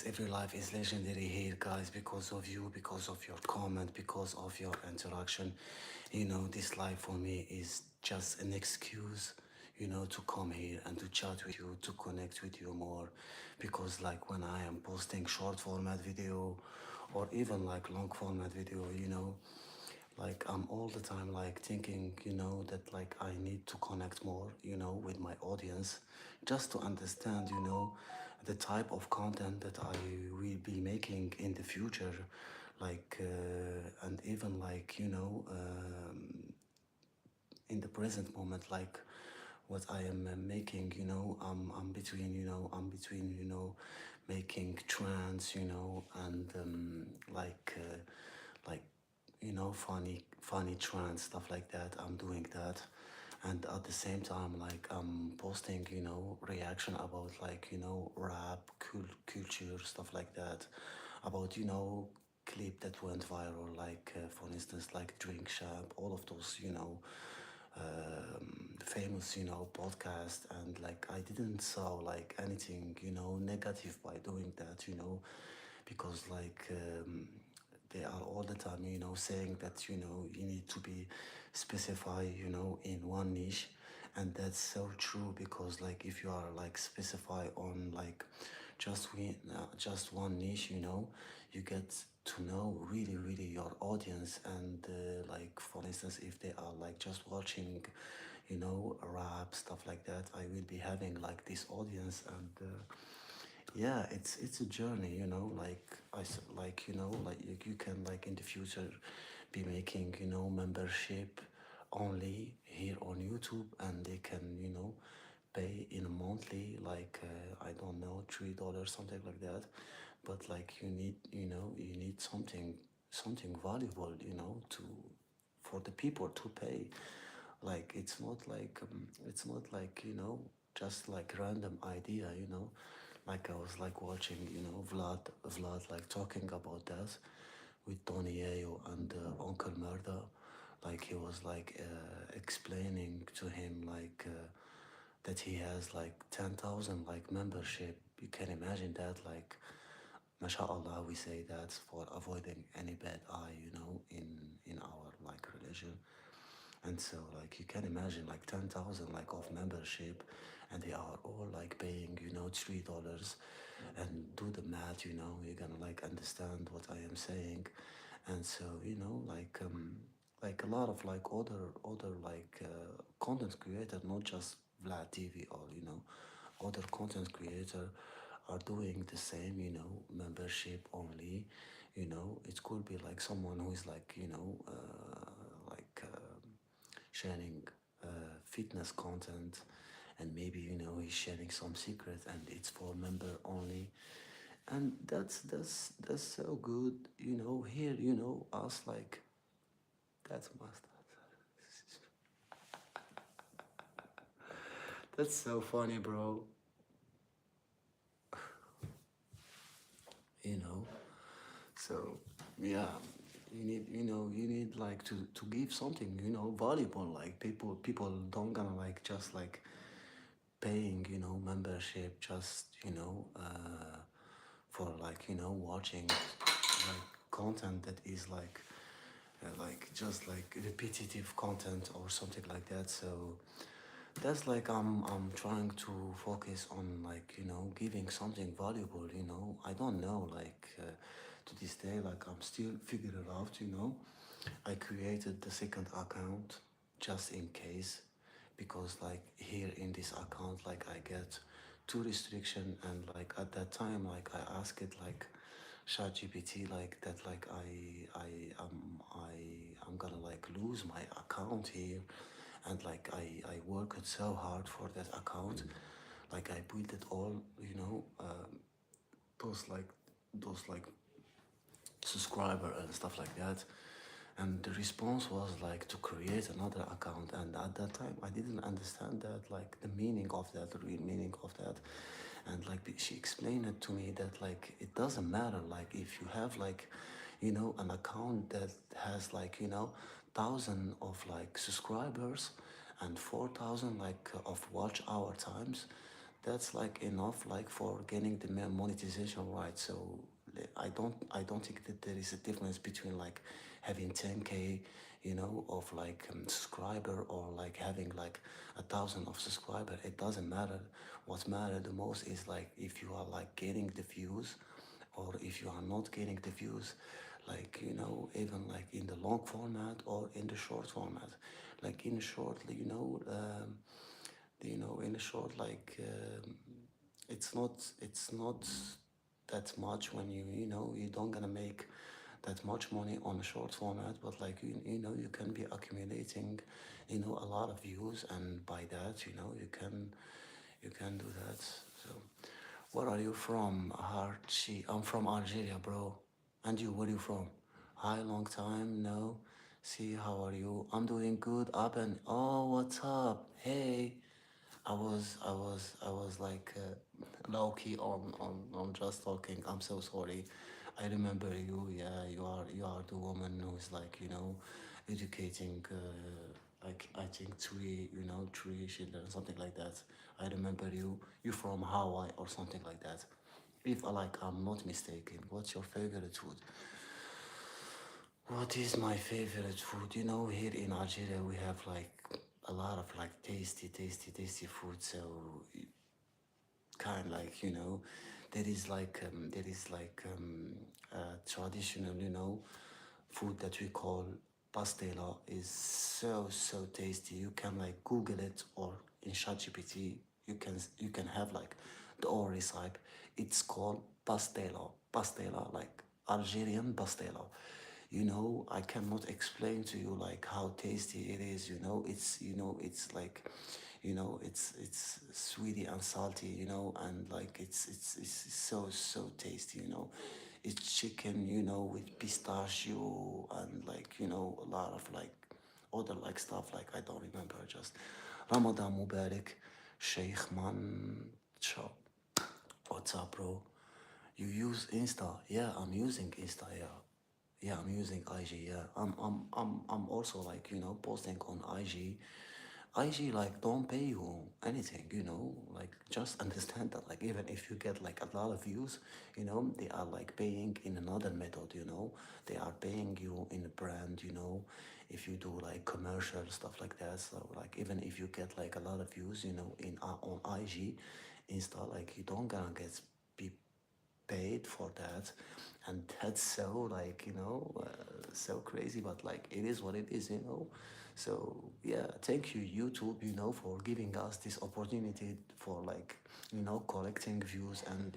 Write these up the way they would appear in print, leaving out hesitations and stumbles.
every life is legendary here, guys, because of you, because of your comment, because of your interaction. This life for me is just an excuse, to come here and to chat with you, to connect with you more. Because, like, when I am posting short format video or even like long format video, like I'm all the time like thinking, that like I need to connect more, with my audience, just to understand, the type of content that I will be making in the future, like and even like, in the present moment, like what I am making, I'm between, making trance, and like funny trance stuff like that. I'm doing that, and at the same time, like I'm posting, reaction about like rap, culture, stuff like that, about clip that went viral, like for instance, like Drink Shop, all of those, famous, podcast, and like I didn't saw like anything, negative by doing that, because like they are all the time, saying that, you need to be specify, in one niche. And that's so true, because like if you are like specify on like just one niche, you get to know really your audience. And like for instance, if they are like just watching, rap stuff like that, I will be having like this audience. And yeah, it's a journey, like like like you can like in the future be making, membership only here on YouTube, and they can, pay in a monthly, like I don't know, $3, something like that. But like you need something valuable, to for the people to pay. Like it's not like, just like random idea, like I was like watching, Vlad like talking about that with Tony Ayo and Uncle Murda. Like he was like explaining to him like that he has like 10,000 like membership. You can imagine that, like mashallah, we say that for avoiding any bad eye, in our like religion. And so like you can imagine like 10,000 like of membership, and they are all like paying, $3. And do the math, you're gonna like understand what I am saying. And so, like a lot of like other like content creator, not just Vlad TV, or other content creator are doing the same, membership only. It could be like someone who is like, like sharing fitness content, and maybe he's sharing some secret and it's for member only. And that's so good, here, us like that's must that's so funny, bro. you know so yeah, you need like to give something, valuable. Like people don't gonna like just like paying, membership, just for like watching like content that is like just like repetitive content or something like that. So that's like I'm trying to focus on like giving something valuable. I don't know, like to this day, like I'm still figuring it out. I created the second account just in case, because like here in this account, like I get two restriction. And like at that time, like I asked it like ChatGPT, like that, like I'm gonna like lose my account here. And like I worked so hard for that account, like I built it all, those like those like subscriber and stuff like that. And the response was like to create another account. And at that time I didn't understand that, like the meaning of that, the real meaning of that. And like she explained it to me that like it doesn't matter, like if you have like an account that has like 1,000 of like subscribers and 4,000 like of watch hour times, that's like enough like for getting the monetization right. So I don't think that there is a difference between like having 10K, of like subscriber, or like having like 1,000 of subscriber. It doesn't matter. What matter the most is like if you are like getting the views, or if you are not getting the views, like even like in the long format or in the short format. Like in short, in a short, like it's not that much when you don't gonna make that much money on a short format, but like you can be accumulating a lot of views, and by that you can do that. So where are you from? Archie? I'm from Algeria, bro. And you, where are you from? Hi, long time no see. How are you? I'm doing good. Up and oh, what's up? Hey, I was like low key on just talking. I'm so sorry. I remember you. Yeah, you are the woman who's like educating like I think three children, something like that. I remember you. You from Hawaii or something like that. If I'm not mistaken. What's your favorite food? What is my favorite food? Here in Algeria we have like a lot of like tasty food. So kind like there is like traditional food that we call pastela. Is so tasty. You can like Google it, or in ChatGPT you can have like the whole recipe. It's called pastela, like Algerian pastela. I cannot explain to you like how tasty it is. It's like it's sweety and salty, and like it's so tasty. It's chicken, with pistachio, and like a lot of like other like stuff, like I don't remember. Just Ramadan mobarek, Sheikh man. Ciao. What's up, bro? You use Insta? Yeah, I'm using Insta. Yeah, yeah, I'm using IG. Yeah, I'm also like posting on IG. IG like don't pay you anything. Like just understand that like even if you get like a lot of views, they are like paying in another method. They are paying you in a brand. If you do like commercial stuff like that. So like even if you get like a lot of views, in on IG, Insta, like you don't gonna get be paid for that. And that's so like so crazy, but like it is what it is. So yeah, thank you YouTube, for giving us this opportunity for like collecting views, and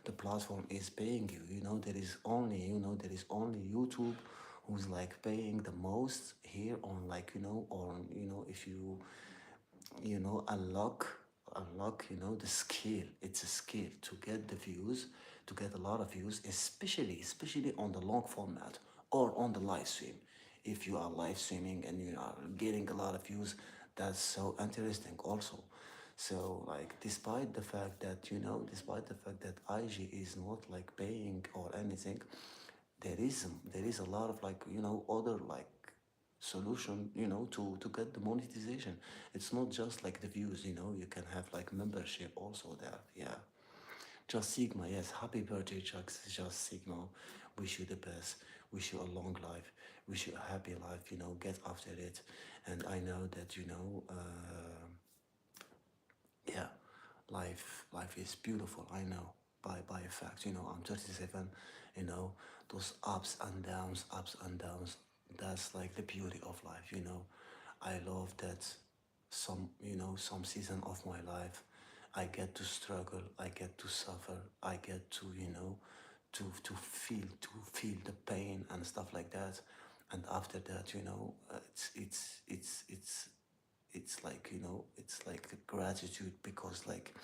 the platform is paying you. There is only YouTube who's like paying the most here on like on if you unlock the skill. It's a skill to get the views, to get a lot of views, especially on the long format or on the live stream. If you are live streaming and you are getting a lot of views, that's so interesting also. So like despite the fact that IG is not like paying or anything, there is a lot of like other like solution to get the monetization. It's not just like the views. You can have like membership also there. Yeah, just Sigma. Yes, happy birthday, Chuck. Just Sigma. Wish you the best. Wish you a long life. Wish you a happy life. Get after it. And I know that yeah, life is beautiful. I know by a fact. I'm 37. Those ups and downs. That's like the beauty of life. I love that some season of my life I get to struggle, I get to suffer, I get to to feel the pain and stuff like that. And after that, it's like it's like gratitude, because like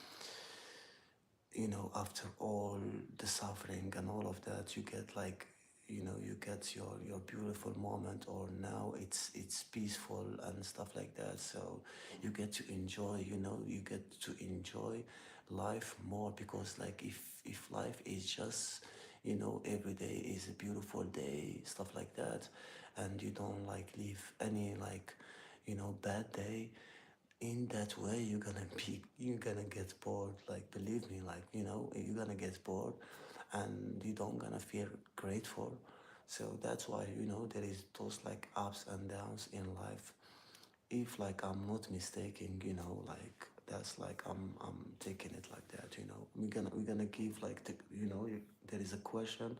after all the suffering and all of that, you get like you get your beautiful moment, or now it's peaceful and stuff like that. So you get to enjoy, you get to enjoy life more, because like if life is just every day is a beautiful day, stuff like that, and you don't like leave any like bad day, in that way you're gonna get bored, like believe me, like you're gonna get bored and you don't gonna feel grateful. So that's why there is those like ups and downs in life. If like I'm not mistaken, like that's like I'm taking it like that. We're gonna give like there is a question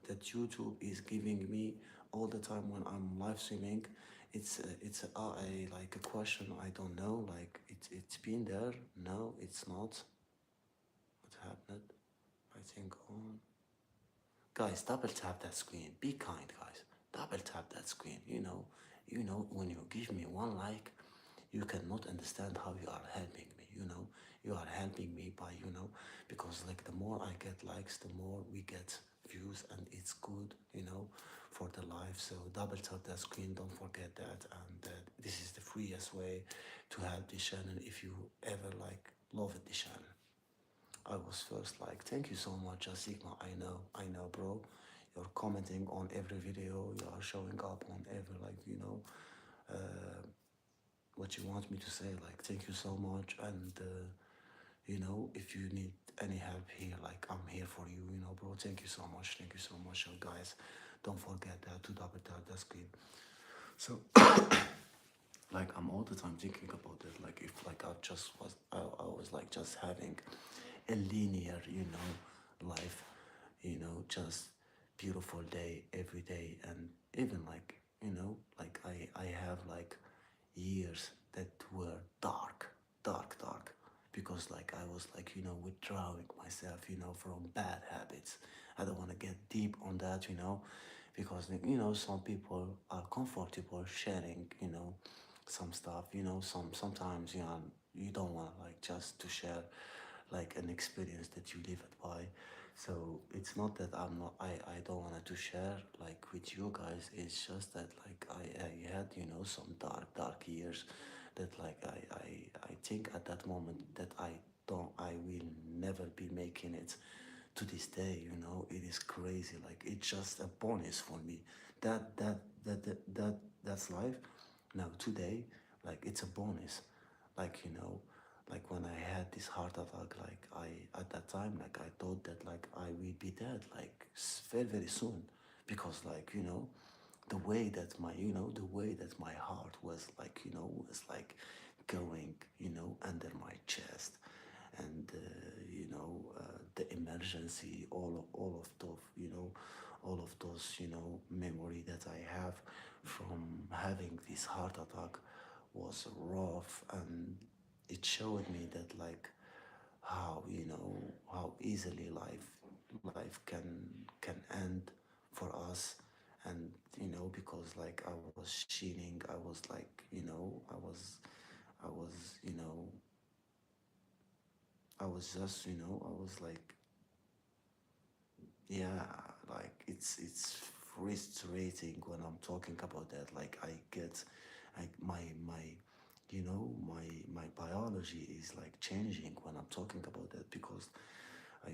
that YouTube is giving me all the time when I'm live streaming. It's a like a question I don't know, like it's been there. No, it's not. What happened? I think on. Guys, double tap that screen. Be kind, guys. Double tap that screen. When you give me one like, you cannot understand how you are helping me. You are helping me by, because like the more I get likes, the more we get views, and it's good, for the life. So double tap that screen. Don't forget that. And this is the freest way to help this channel if you ever like love the channel. I was first like, thank you so much, Sigma. I know, bro. You're commenting on every video. You are showing up on every what you want me to say. Like, thank you so much. And if you need any help here, like I'm here for you. Bro. Thank you so much. Thank you so much, and guys. Don't forget that to double tap the screen. So like I'm all the time thinking about it, like if like I was like just having a linear life, just beautiful day every day. And even like like I have like years that were dark, because like I was like withdrawing myself from bad habits. I don't want to get deep on that, because like, some people are comfortable sharing some stuff. Sometimes you don't want like just to share like an experience that you live it by. So it's not that I don't want to share like with you guys. It's just that like I had some dark years that like I think at that moment that I will never be making it to this day. It is crazy. Like it's just a bonus for me. That's life. Now today, like it's a bonus. Like like when I had this heart attack, like I at that time, like I thought that like I will be dead like very soon, because like the way that my heart was like was like going under my chest. And the emergency, all of those all of those memory that I have from having this heart attack was rough. And it showed me that like how how easily life can end for us. And because like I was cheating, I was like I was I was just I was like, yeah, like it's frustrating when I'm talking about that. Like I get like my my biology is like changing when I'm talking about that, because I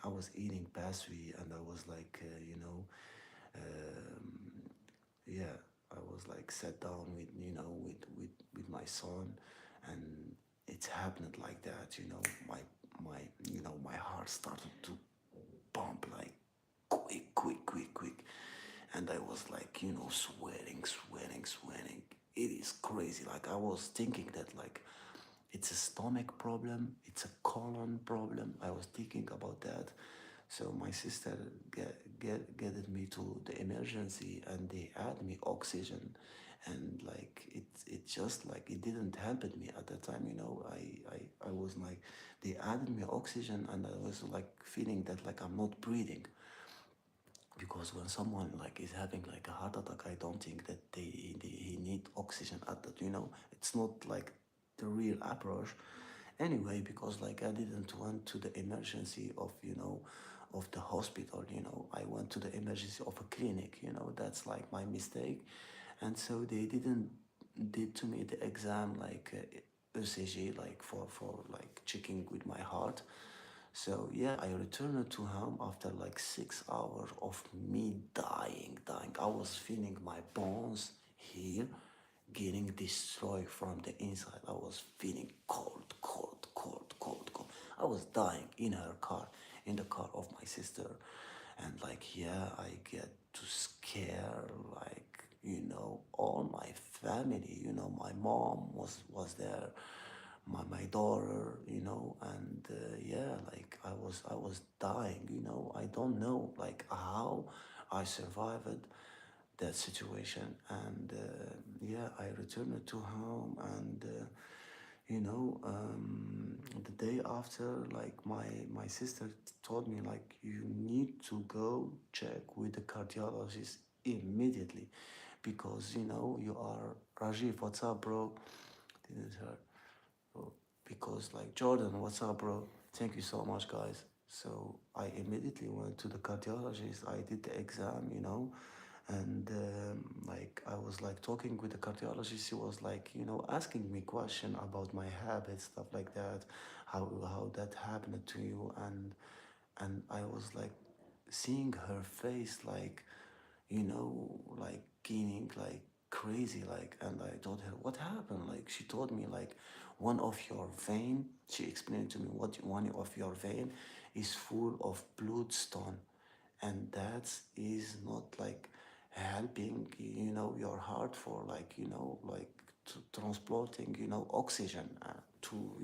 was eating pastry, and I was like yeah, I was like sat down with with my son. And it happened like that. My my heart started to pump like quick. And I was like sweating. It is crazy. Like I was thinking that like it's a stomach problem, it's a colon problem. I was thinking about that. So my sister getted me to the emergency, and they add me oxygen. And like it just like it didn't help me at that time. I was like, they added me oxygen, and I was like feeling that like I'm not breathing. Because when someone like is having like a heart attack, I don't think that he need oxygen at that. It's not like the real approach. Anyway, because like I didn't went to the emergency of of the hospital. I went to the emergency of a clinic. That's like my mistake. And so they didn't did to me the exam like ECG, like for like checking with my heart. So yeah, I returned to home after like 6 hours of me dying. I was feeling my bones here, getting destroyed from the inside. I was feeling cold, cold, cold, cold, cold. I was dying in her car, in the car of my sister. And like, yeah, I get to scare, like, all my family, my mom was there, my daughter, and yeah, like I was dying, I don't know like how I survived that situation. And yeah, I returned to home. And the day after, like my sister told me like you need to go check with the cardiologist immediately, because you are Rajiv. What's up, bro? Didn't hurt, bro. Because like Jordan, what's up, bro? Thank you so much, guys. So I immediately went to the cardiologist. I did the exam, and like I was like talking with the cardiologist. He was like, asking me question about my habits, stuff like that, how that happened to you. And I was like seeing her face, like like gaining like crazy, like. And I told her what happened. Like she told me like one of your vein. She explained to me what one of your vein is full of blood stone, and that is not like helping your heart for like like transporting oxygen to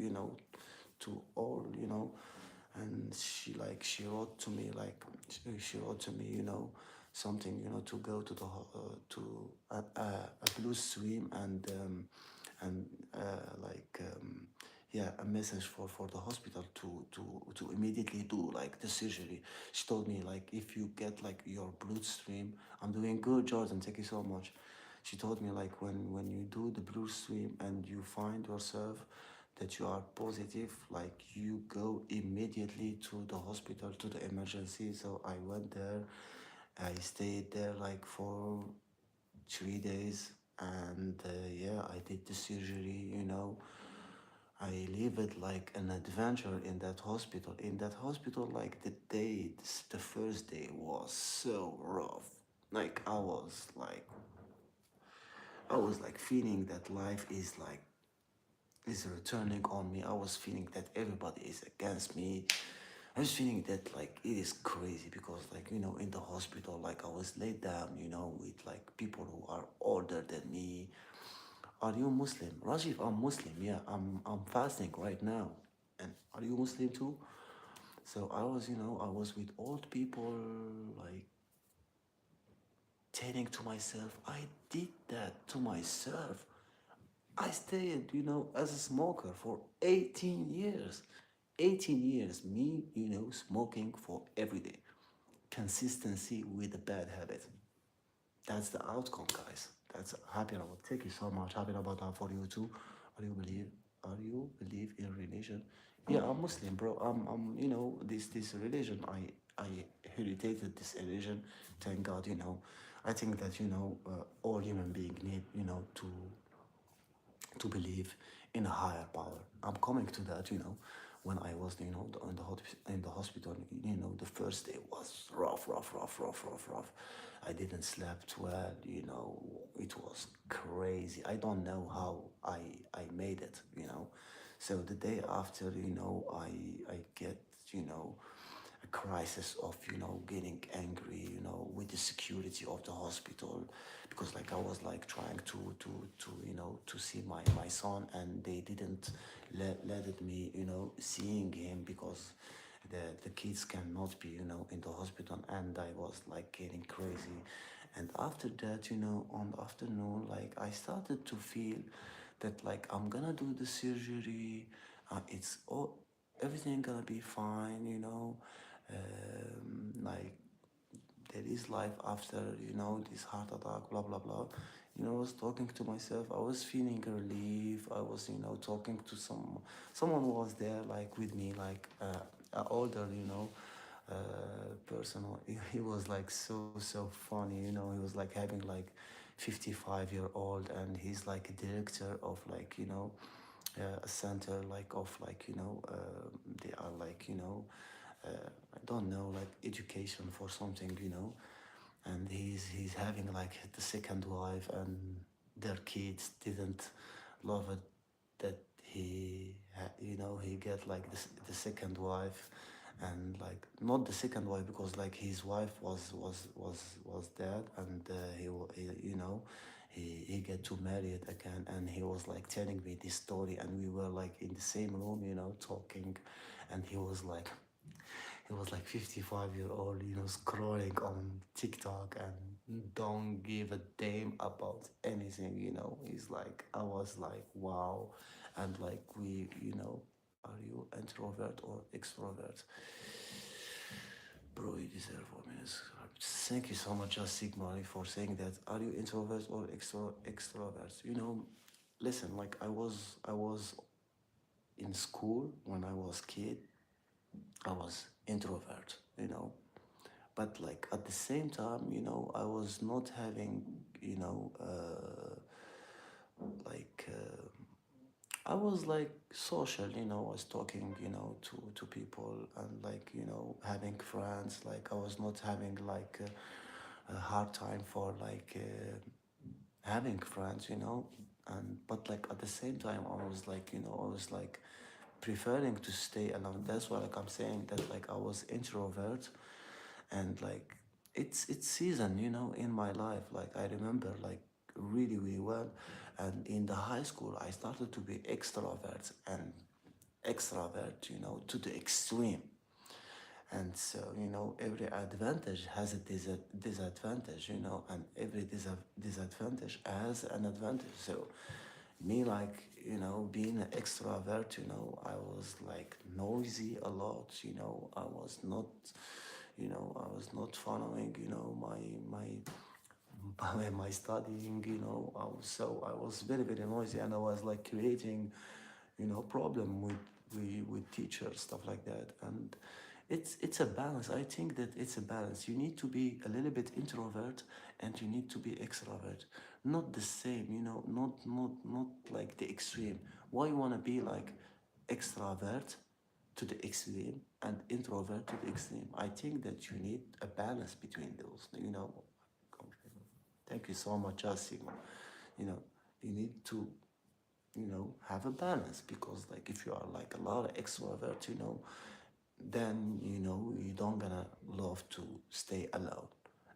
to all. And she wrote to me like she wrote to me something to go to the to a blue swim. And yeah, a message for the hospital to immediately do like the surgery. She told me like if you get like your bloodstream. I'm doing good, Jordan, thank you so much. She told me like when you do the bloodstream and you find yourself that you are positive, like you go immediately to the hospital, to the emergency. So I went there. I stayed there like for 3 days. And yeah, I did the surgery. I live it like an adventure in that hospital. In that hospital, like the first day was so rough. Like I was like feeling that life is returning on me. I was feeling that everybody is against me. I was feeling that like it is crazy, because like in the hospital, like I was laid down, with like people who are older than me. Are you Muslim? Rajiv, I'm Muslim. Yeah, I'm fasting right now. And are you Muslim too? So I was with old people, like telling to myself, I did that to myself. I stayed, as a smoker for 18 years. 18 years, me, smoking for every day. Consistency with a bad habit. That's the outcome, guys. That's happy about. Thank you so much. Happy about that for you too. Are you believe? Are you believe in religion? Yeah, I'm Muslim, bro. I'm. This religion. I inherited this religion. Thank God. I think that all human beings need to believe in a higher power. I'm coming to that, when I was, in the hospital, the first day was rough, rough, rough, rough, rough, rough. I didn't slept well, it was crazy. I don't know how I made it, So the day after, I get, you know, a crisis of getting angry with the security of the hospital, because like I was like trying to see my son, and they didn't let it me seeing him, because the kids cannot be in the hospital. And I was like getting crazy. And after that, on the afternoon, like I started to feel that like I'm gonna do the surgery. It's all everything gonna be fine, like there is life after this heart attack, blah blah blah. I was talking to myself. I was feeling relief. I was talking to someone who was there like with me, like an older person. He was like so funny. He was like having like 55-year-old, and he's like a director of like a center like of like they are like I don't know, like education for something. And he's having like the second wife, and their kids didn't love it that he get like the second wife, and like not the second wife because like his wife was dead, and he get to marry it again, and he was like telling me this story, and we were like in the same room, talking, and he was like 55-year old, scrolling on TikTok and don't give a damn about anything, He's like, I was like, wow. And like, are you introvert or extrovert? Bro, you deserve 1 minute. Thank you so much, Just Sigma, for saying that. Are you introvert or extrovert? Listen, like I was in school when I was kid, I was introvert, but like at the same time, I was not having, like I was like social, I was talking, to people, and like, having friends. Like I was not having like a hard time for like having friends, and but like at the same time, I was like, I was like preferring to stay alone. That's why like I'm saying that like I was introvert, and like it's season, in my life. Like I remember like really really well, and in the high school I started to be extrovert, to the extreme. And so, every advantage has a disadvantage, and every disadvantage has an advantage. So me, like, being an extrovert, I was like noisy a lot, I was not following, my studying, I was very, very noisy, and I was like creating, problem with teachers, stuff like that. And it's a balance. I think that it's a balance. You need to be a little bit introvert, and you need to be extrovert. Not the same, not like the extreme. Why you wanna be like extrovert to the extreme and introvert to the extreme? I think that you need a balance between those, Thank you so much, Sigma. You know, you need to, have a balance, because like if you are like a lot of extrovert, then you don't gonna love to stay alone,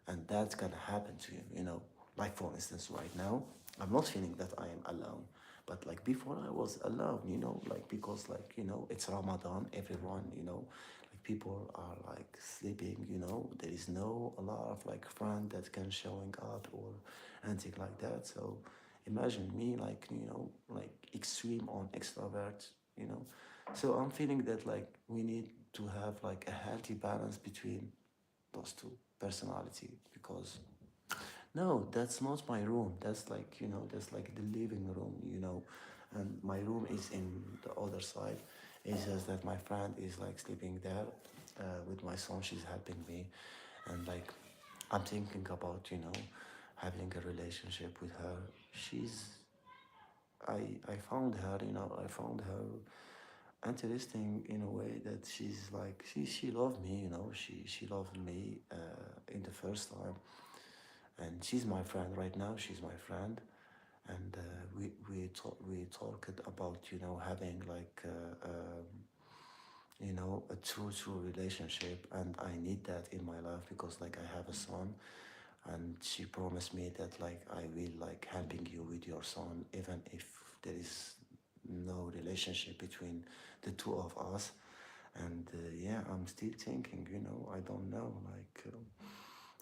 and that's gonna happen to you, like for instance right now I'm not feeling that I am alone, but like before I was alone, like because like it's Ramadan, everyone, like people are like sleeping, there is no a lot of like friend that can showing up or anything like that. So imagine me like like extreme on extrovert, you know so I'm feeling that like we need to have like a healthy balance between those two personality, because no, that's not my room. That's like, that's like the living room, and my room is in the other side. It's just that my friend is like sleeping there with my son. She's helping me, and like I'm thinking about, having a relationship with her. She's I found her interesting in a way that she's like she loved me, she loved me in the first time, and she's my friend right now. She's my friend, and we talked about having like a true relationship, and I need that in my life because like I have a son, and she promised me that like I will like helping you with your son even if there is no relationship between the two of us. And yeah, I'm still thinking, I don't know, like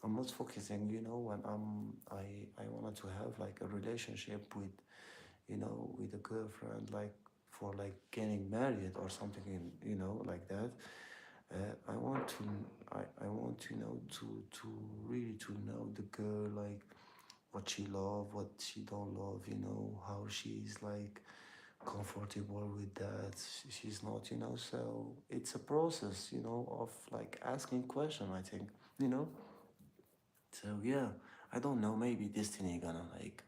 I'm not focusing, when I wanted to have like a relationship with, with a girlfriend, like for like getting married or something, like that. I want to, I want to really to know the girl, like what she love, what she don't love, how she's like comfortable with that. She's not, so it's a process, of like asking question, I think, you know. So yeah, I don't know. Maybe destiny gonna like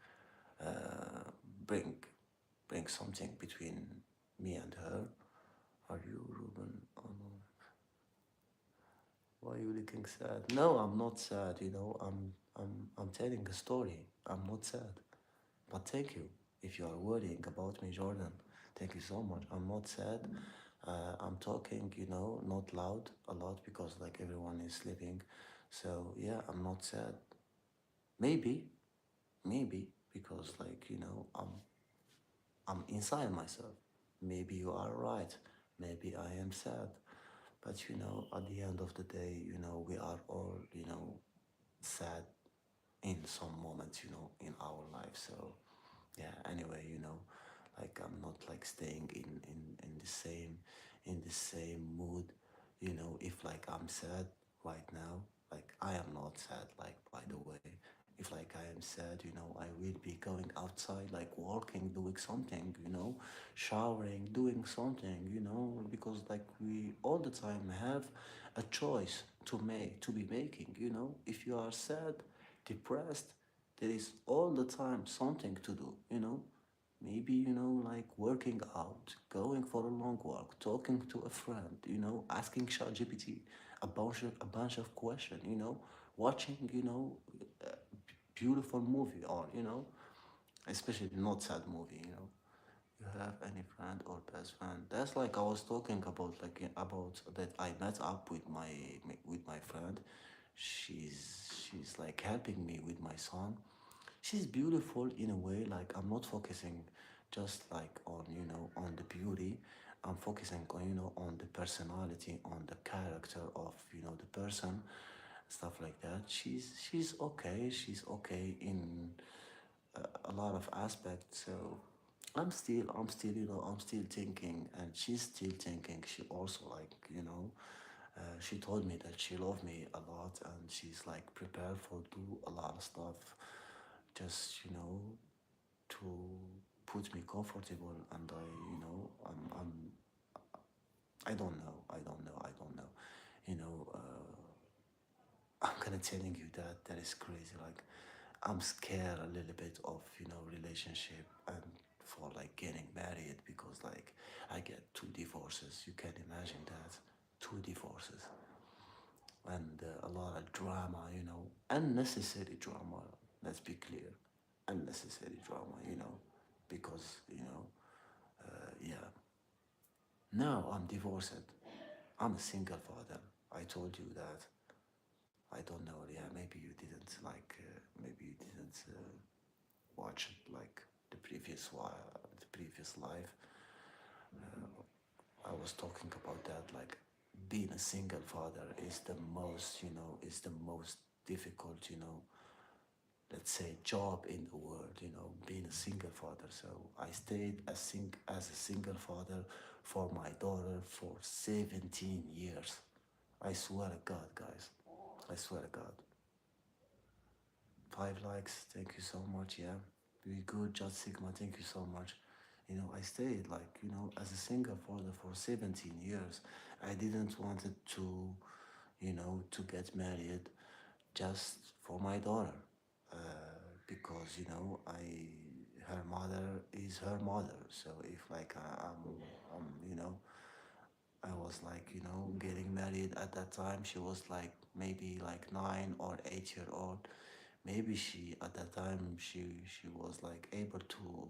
uh, bring bring something between me and her. Are you, Ruben? Oh no. Why are you looking sad? No, I'm not sad. I'm telling a story. I'm not sad. But thank you if you are worrying about me, Jordan. Thank you so much. I'm not sad. I'm talking, not loud a lot because like everyone is sleeping. So yeah, I'm not sad. Maybe, maybe because like I'm inside myself. Maybe you are right. Maybe I am sad. But at the end of the day, we are all, sad in some moments, in our life. So yeah, anyway, like I'm not like staying in the same mood, if like I'm sad right now, like I am not sad, like by the way. If like I am sad, I will be going outside, like walking, doing something, showering, doing something, because like we all the time have a choice to be making, if you are sad, depressed, there is all the time something to do, maybe, like working out, going for a long walk, talking to a friend, asking ChatGPT a bunch of questions, watching, a beautiful movie, or, especially not sad movie, you have any friend or best friend? That's like I was talking about, like about that I met up with my friend. She's like helping me with my son. She's beautiful in a way, like I'm not focusing just like on the beauty. I'm focusing on on the personality, on the character of the person, stuff like that. She's okay. She's okay in a lot of aspects. So I'm still thinking, and she's still thinking. She also like she told me that she loved me a lot, and she's like prepared for do a lot of stuff, just to put me comfortable. And I don't know. I'm gonna telling you that is crazy. Like I'm scared a little bit of relationship, and for like getting married, because like I get two divorces. You can imagine that, two divorces, and a lot of drama. Unnecessary drama. Let's be clear, unnecessary drama. Because yeah. Now I'm divorced. I'm a single father. I told you that. I don't know. Yeah, maybe you didn't like. Maybe you didn't watch it like the previous life. I was talking about that. Like being a single father is the most difficult. Let's say job in the world. Being a single father. So I stayed as a single father for my daughter for 17 years. I swear to God, guys. I swear to God. 5 likes, thank you so much. Yeah, be good, just Sigma, thank you so much. I stayed like as a single father for 17 years. I didn't wanted to get married just for my daughter, because her mother is her mother. So if like I was like getting married at that time, she was like maybe like 9 or 8 year old. Maybe she at that time she was like able to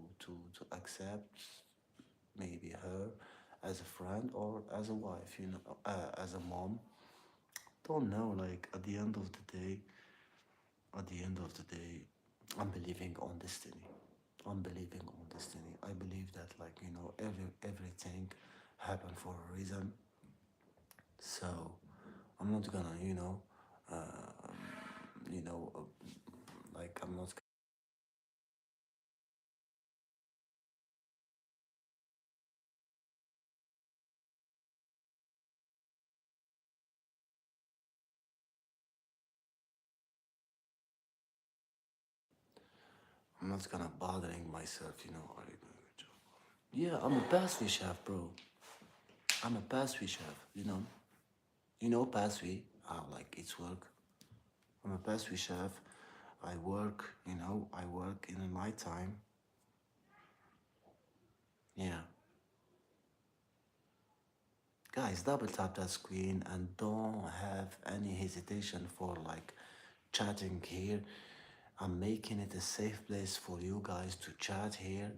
accept maybe her as a friend or as a wife, as a mom. Don't know. Like at the end of the day, I'm believing on destiny. I'm believing on destiny. I believe that like everything happened for a reason. So I'm not gonna you know uh, like I'm not gonna bothering myself. Are you doing a job? Yeah, I'm a pastry chef, bro. I'm a pastry chef. Pastry, how like it's work. I'm a pastry chef. I work in the night time. Yeah. Guys, double tap that screen and don't have any hesitation for like chatting here. I'm making it a safe place for you guys to chat here,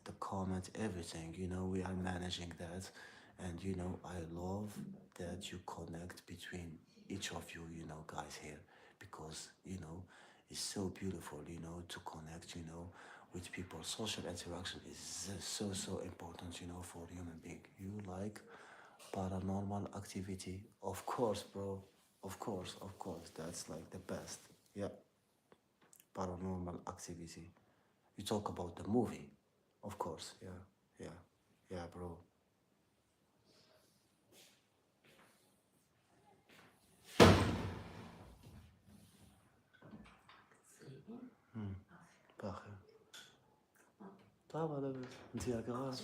to comment everything. We are managing that. And, I love that you connect between each of you, guys here, because, it's so beautiful, to connect, with people. Social interaction is so, so important, for human being. You like paranormal activity? Of course, bro. Of course. That's like the best. Yeah, paranormal activity. You talk about the movie, of course. Yeah, yeah, yeah, bro. باخر طاب على بس انت يا قرار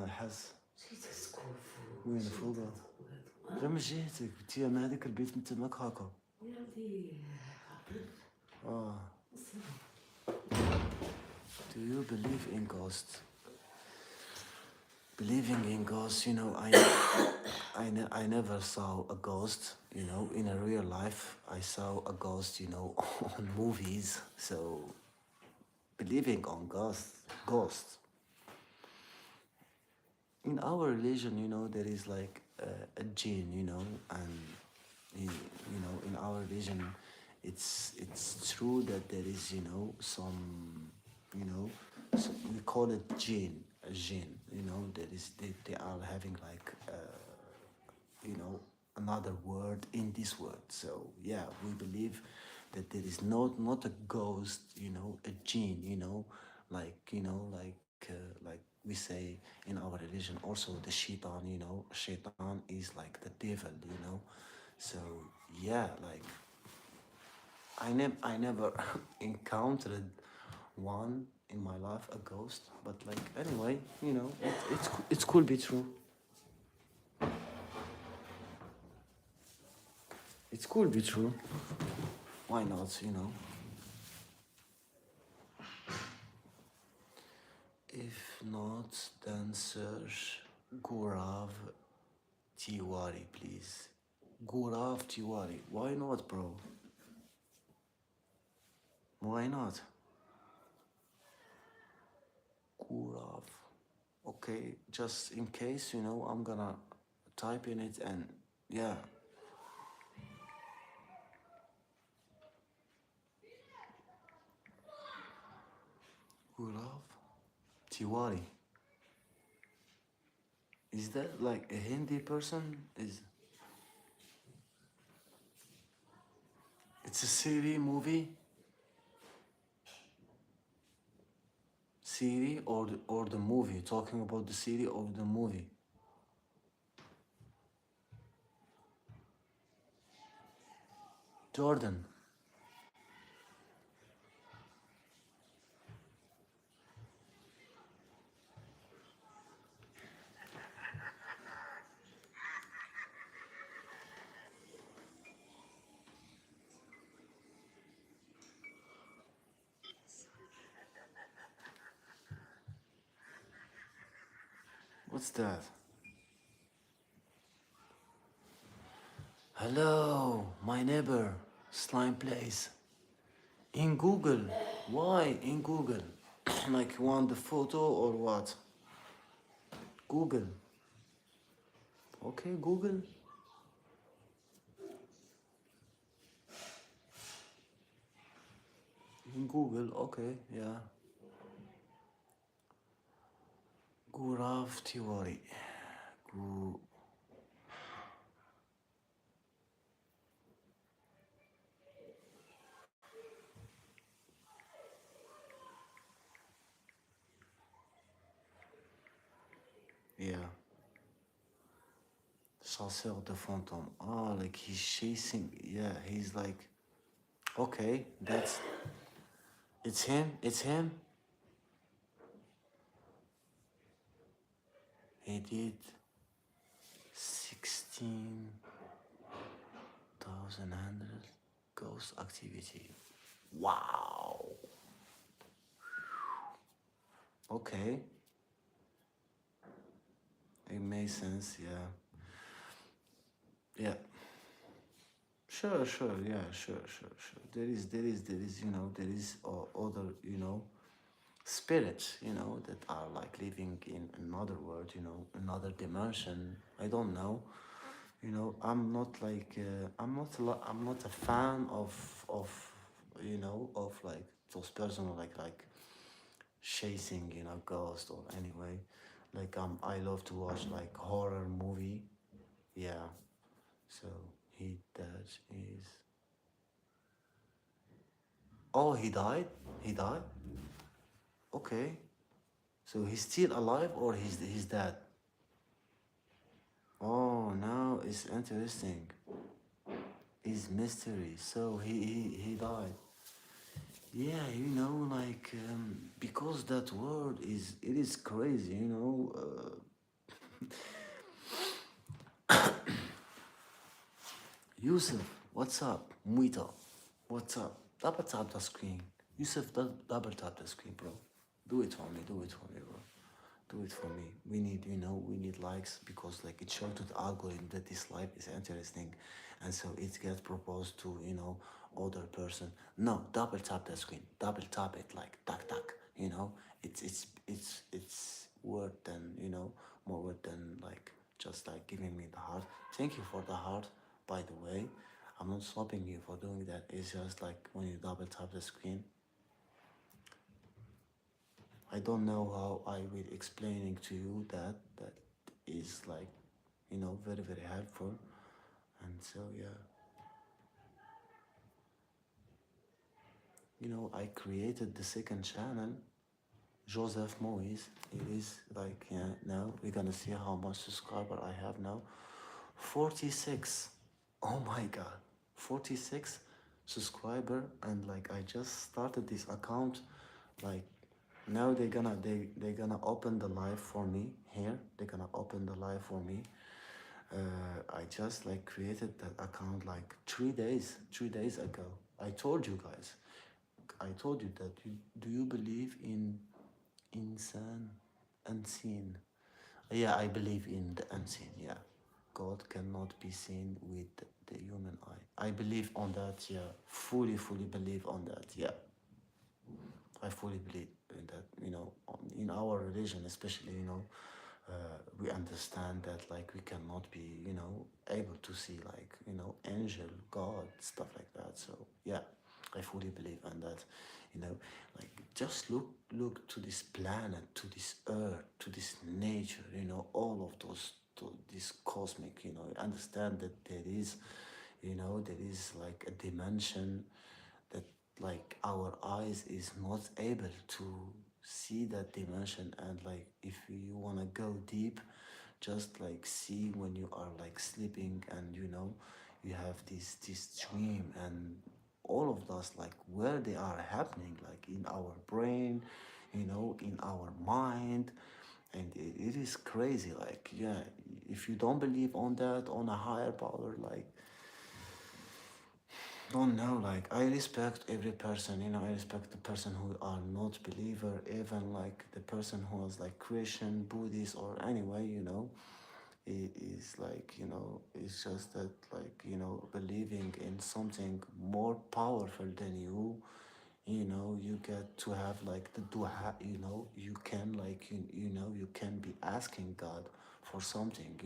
حس وين فوقه غير من جهتك انت من هذاك البيت انت ماك هاكا اه do you believe in ghosts? Believing in ghosts, I never saw a ghost, in a real life. I saw a ghost, on movies. So believing on ghosts. In our religion, there is like a jinn, and in our religion, it's true that there is, some, you know, so we call it jinn, a jinn, that is they are having like another word in this word. So yeah, we believe that there is not a ghost, a jinn, like we say in our religion. Also the shaitan, shaitan is like the devil, So yeah, like I never encountered one in my life, a ghost, but like anyway, it could be true. It could be true. Why not? If not, then search Gaurav Tiwari, please. Gaurav Tiwari. Why not, bro? Why not? Gaurav. Okay, just in case, I'm gonna type in it and yeah. Gaurav Tiwari. Is that like a Hindi person? It's a series movie? Series or the movie? Talking about the series or the movie? Jordan. What's that? Hello, my neighbor, slime place. In Google. Why in Google? Like you want the photo or what? Google. Okay, Google. In Google, okay, yeah. Gurav Tiwari. Gu- yeah. Chasseur de fantôme. Ah, like he's chasing. Yeah, he's like. Okay, that's. It's him. It's him. He did 16,100 ghost activity. Wow. Okay. It makes sense, yeah. Yeah. Sure, sure, yeah, sure, sure, sure. There is, there is other, spirits, that are like living in another world, another dimension. I don't know. I'm not like I'm not a fan of of like those person like chasing, ghost or anyway. Like I love to watch like horror movie. Yeah. So he that is. Oh, he died. He died. Okay. So he's still alive or he's dead. Oh, now it's interesting. It's mystery. So he died. Yeah, because that word is crazy. Yusuf, what's up? Muita, what's up? Double tap the screen. Yusuf, double tap the screen, bro. Do it for me. Do it for me, bro. Do it for me. We need likes because like it shows to the algorithm that this live is interesting, and so it gets proposed to other person. No, double tap the screen. Double tap it like tack tack. It's word than more word than like just like giving me the heart. Thank you for the heart. By the way, I'm not stopping you for doing that. It's just like when you double tap the screen, I don't know how I will explaining to you that is like, very very helpful. And so yeah, I created the second channel, Joseph Moise. It is like yeah. Now we're gonna see how much subscriber I have now. 46. Oh my god, 46 subscriber, and like I just started this account like now they're gonna open the live for me here. They're gonna open the live for me. I just like created that account like 3 days ago. I told you guys. I told you that. Do you believe in insane, unseen? Yeah, I believe in the unseen. Yeah, God cannot be seen with the human eye. I believe on that. Yeah, fully believe on that. Yeah, I fully believe in that. In our religion, especially, we understand that like we cannot be, able to see like, angel, God, stuff like that. So yeah, I fully believe in that. You know, like just look to this planet, to this earth, to this nature. All of those, to this cosmic. Understand that there is like a dimension that like our eyes is not able to see that dimension. And like if you want to go deep, just like see when you are like sleeping, and you have this dream, and all of those like where they are happening, like in our brain, in our mind. And it is crazy, like yeah, if you don't believe on that, on a higher power, like don't know, like I respect every person. I respect the person who are not believer, even like the person who is like Christian, Buddhist, or anyway. It is like, it's just that like, believing in something more powerful than you. You get to have like the dua. You can like, you can be asking God for something.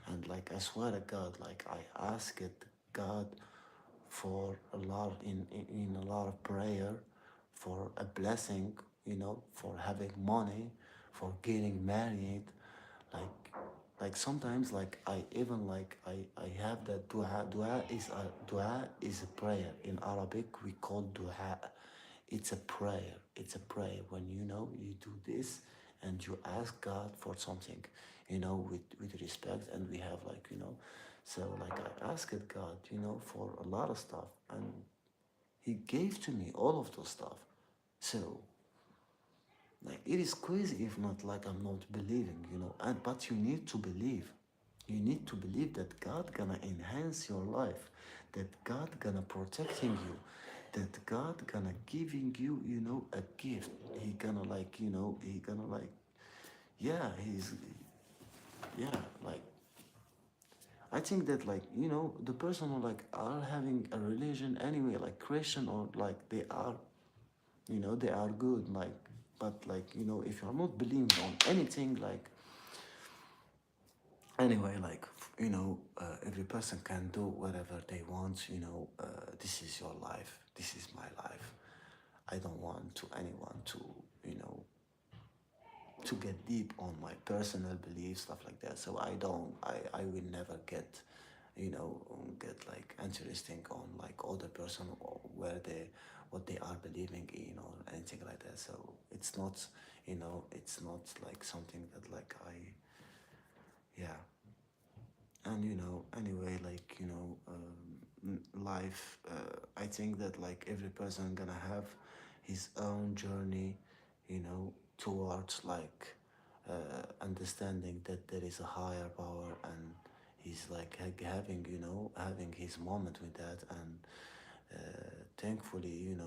And like I swear to God, like I asked God for a lot in a lot of prayer, for a blessing, for having money, for getting married. Like like sometimes like I even like I have that dua is a prayer. In Arabic we call dua. It's a prayer. It's a prayer when you do this and you ask God for something, with respect. And we have like, so like I asked God, for a lot of stuff, and He gave to me all of those stuff. So like it is crazy if not like I'm not believing, and but you need to believe. You need to believe that God gonna enhance your life, that God gonna protecting you, that God gonna giving you, a gift. He gonna like, he gonna like, yeah, he's, yeah, like I think that like the person who like are having a religion anyway, like Christian or like they are, they are good, like, but like if you're not believing on anything, like anyway, like every person can do whatever they want. This is your life. This is my life. I don't want to anyone to you know to get deep on my personal beliefs, stuff like that. So I will never get like interesting on like other person or where they what they are believing in or anything like that. So it's not like something that like yeah. And anyway, like life, I think that like every person gonna have his own journey, towards like understanding that there is a higher power, and he's like having his moment with that. And thankfully,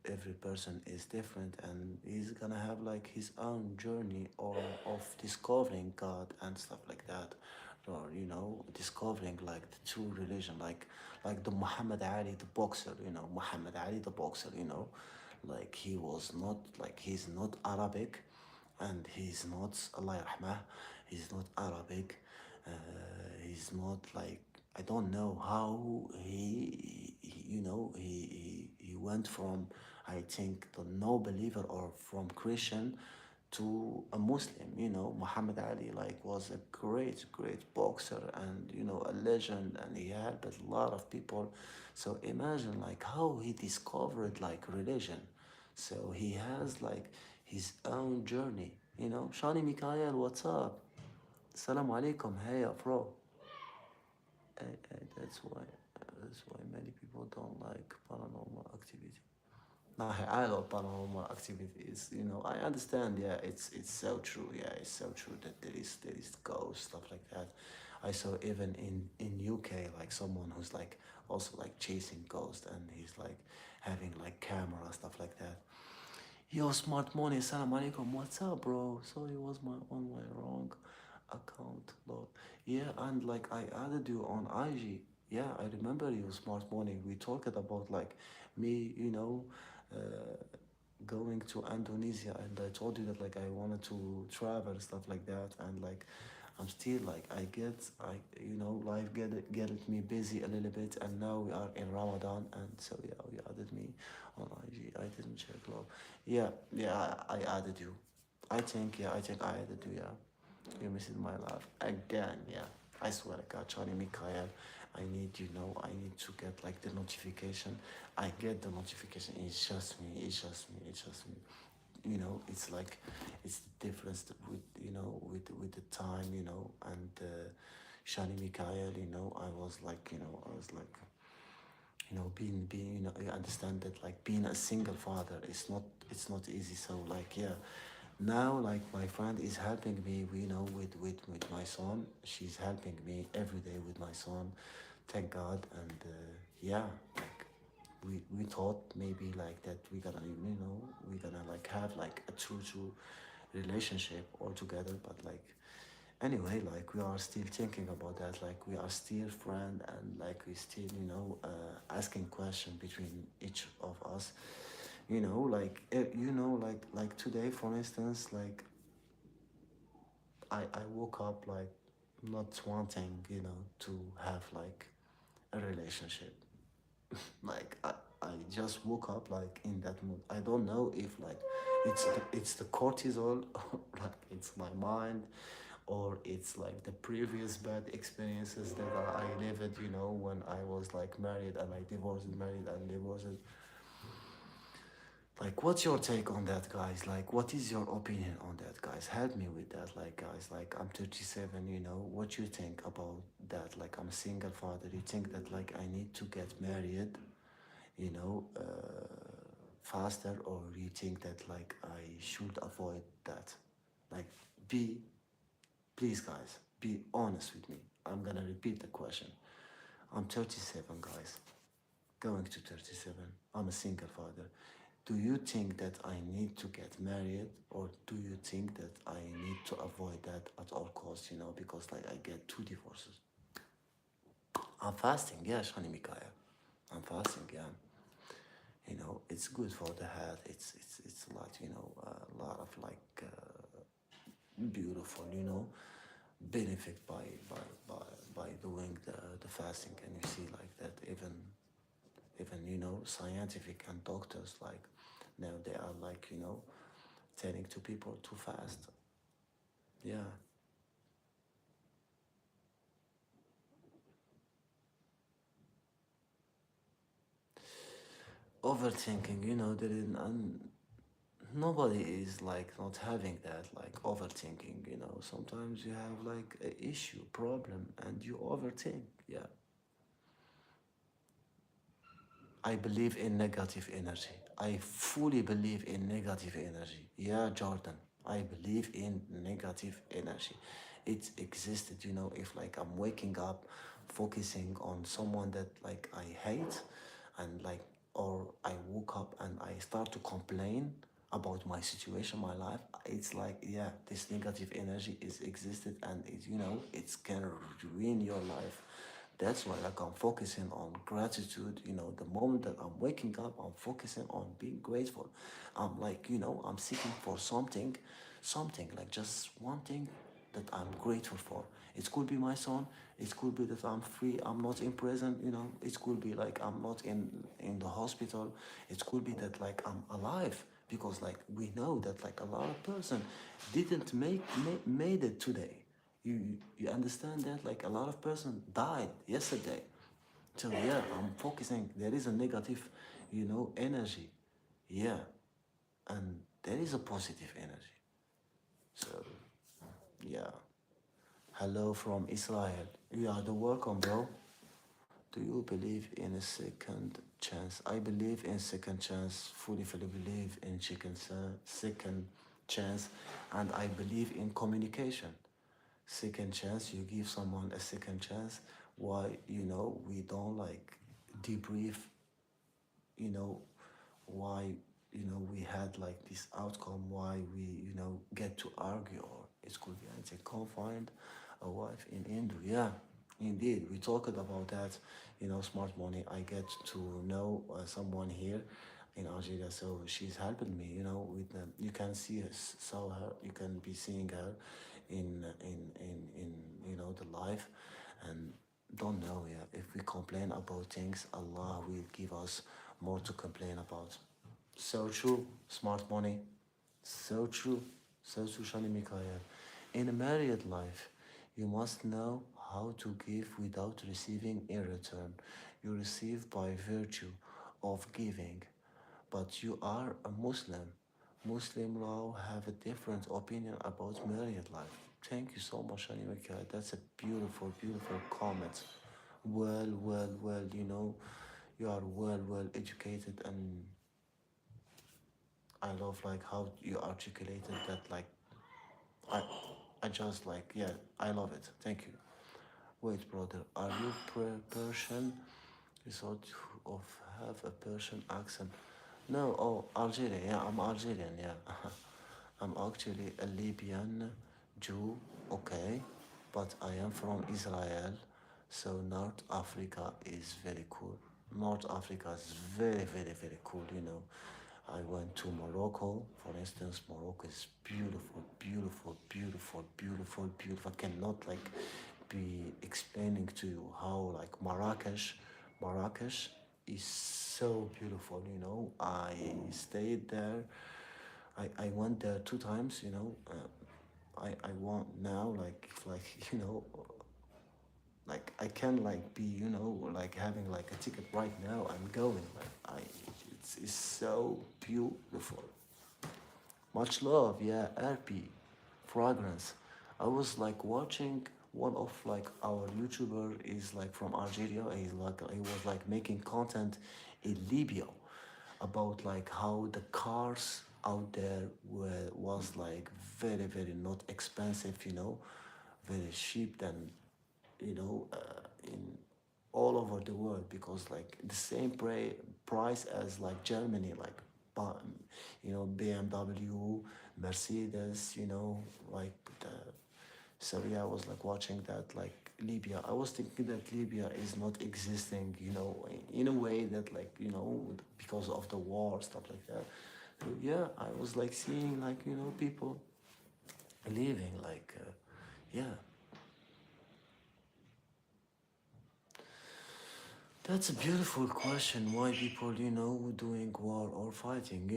every person is different, and he's gonna have like his own journey or of discovering God and stuff like that, or discovering like the true religion, like the Muhammad Ali, the boxer. Muhammad Ali, the boxer. Like he was not like he's not Arabic, and he's not Allah yarhamah, he's not Arabic. He's not like I don't know how he went from I think the no believer or from Christian to a Muslim. Muhammad Ali like was a great boxer, and a legend, and he helped a lot of people. So imagine like how he discovered like religion. So he has like his own journey. Shani Mikhail, what's up? Assalamu alaikum. Hey, bro. That's why many people don't like paranormal activity. Nah, I love paranormal activities. I understand. Yeah, it's so true. Yeah, it's so true that there is ghosts, stuff like that. I saw even in UK like someone who's like also like chasing ghosts, and he's like having like camera, stuff like that. Yo, smart money, salam alaikum. What's up, bro? Sorry, was my on my wrong account, Lord. Yeah, and like I added you on IG. Yeah, I remember you, smart money. We talked about like me, going to Indonesia, and I told you that like I wanted to travel, stuff like that, and like I'm still like life get me busy a little bit, and now we are in Ramadan, and so yeah, you added me on IG. I didn't check, love. Yeah, yeah, I added you. I think I added you. Yeah, you missed my life again. Yeah, I swear to God, Charlie Mikhail. I need to get like the notification. I get the notification. It's just me. It's just me. It's just me. It's like it's the difference with the time. And Shani Mikhail. I was like being you understand that like being a single father is not it's not easy. So like yeah, now like my friend is helping me with my son. She's helping me every day with my son, thank God. And yeah, like we thought maybe like that we're gonna like have like a true relationship all together, but like anyway, like we are still thinking about that, like we are still friend, and like we still asking question between each of us. Like today, for instance, like I woke up like not wanting to have like a relationship. Like I just woke up like in that mood. I don't know if like it's the cortisol or like it's my mind, or it's like the previous bad experiences that I lived, when I was like married and I divorced, married and divorced. Like, what's your take on that, guys? Like, what is your opinion on that, guys? Help me with that, like, guys. Like, I'm 37. What you think about that? Like, I'm a single father. You think that like I need to get married, you know, faster, or you think that like I should avoid that? Like, be please, guys, be honest with me. I'm gonna repeat the question. I'm 37, guys, going to 37. I'm a single father. Do you think that I need to get married, or do you think that I need to avoid that at all costs? Because like I get two divorces. I'm fasting, yeah, Shani Mikaya. I'm fasting, yeah. It's good for the health. It's a lot, a lot of beautiful, benefit by doing the fasting. And you see like that even scientific and doctors like now they are like telling to people to fast. Yeah. Overthinking, there is nobody is like not having that like overthinking. Sometimes you have like a issue problem and you overthink. Yeah. I believe in negative energy. I fully believe in negative energy. Yeah, Jordan. I believe in negative energy. It existed, if like I'm waking up focusing on someone that like I hate and like or I woke up and I start to complain about my situation, my life, it's like yeah, this negative energy is existed and it can ruin your life. That's why like I'm focusing on gratitude. The moment that I'm waking up, I'm focusing on being grateful. I'm like, I'm seeking for something like just one thing that I'm grateful for. It could be my son. It could be that I'm free. I'm not in prison. It could be like I'm not in the hospital. It could be that like I'm alive because like we know that like a lot of person didn't made it today. You understand that like a lot of person died yesterday. So yeah, I'm focusing. There is a negative, energy. Yeah, and there is a positive energy. So yeah. Hello from Israel. You are the welcome, bro. Do you believe in a second chance? I believe in second chance. Fully believe in second chance, and I believe in communication. Second chance, you give someone a second chance. Why we don't like debrief, you know why we had like this outcome, why we get to argue, or it could be I can't find a wife in India. Yeah, indeed, we talked about that. Smart money, I get to know someone here in Algeria, so she's helping me with them. You can see her, saw her, you can be seeing her in the life. And don't know, yeah, if we complain about things, Allah will give us more to complain about. So true, smart money. So true. So true, Shani Mikhail. In a married life, you must know how to give without receiving in return. You receive by virtue of giving, but you are a Muslim. Muslim law have a different opinion about married life. Thank you so much, Shani Mikhail. That's a beautiful, beautiful comment. Well, you are well educated, and I love like how you articulated that. Like I, I just like yeah, I love it. Thank you. Wait, brother, are you Persian? You sort of have a Persian accent. No, oh, Algerian. Yeah, I'm Algerian. Yeah, I'm actually a Libyan Jew. Okay, but I am from Israel, so North Africa is very cool. North Africa is very cool. I went to Morocco, for instance. Morocco is beautiful. I cannot like be explaining to you how like Marrakesh is so beautiful. I stayed there. I went there 2 times. I want now like like I can like be like having like a ticket right now. I'm going like it's so beautiful. Much love, yeah. RP fragrance. I was like watching one of like our YouTuber is like from Algeria. He was like making content in Libya about like how the cars out there was like very not expensive, very cheap than in all over the world, because like the same price as like Germany, like BMW, Mercedes, like the. So yeah, I was like watching that like Libya. I was thinking that Libya is not existing, in a way that like, because of the war, stuff like that. So yeah, I was like seeing like, people leaving like, yeah. That's a beautiful question. Why people, doing war or fighting?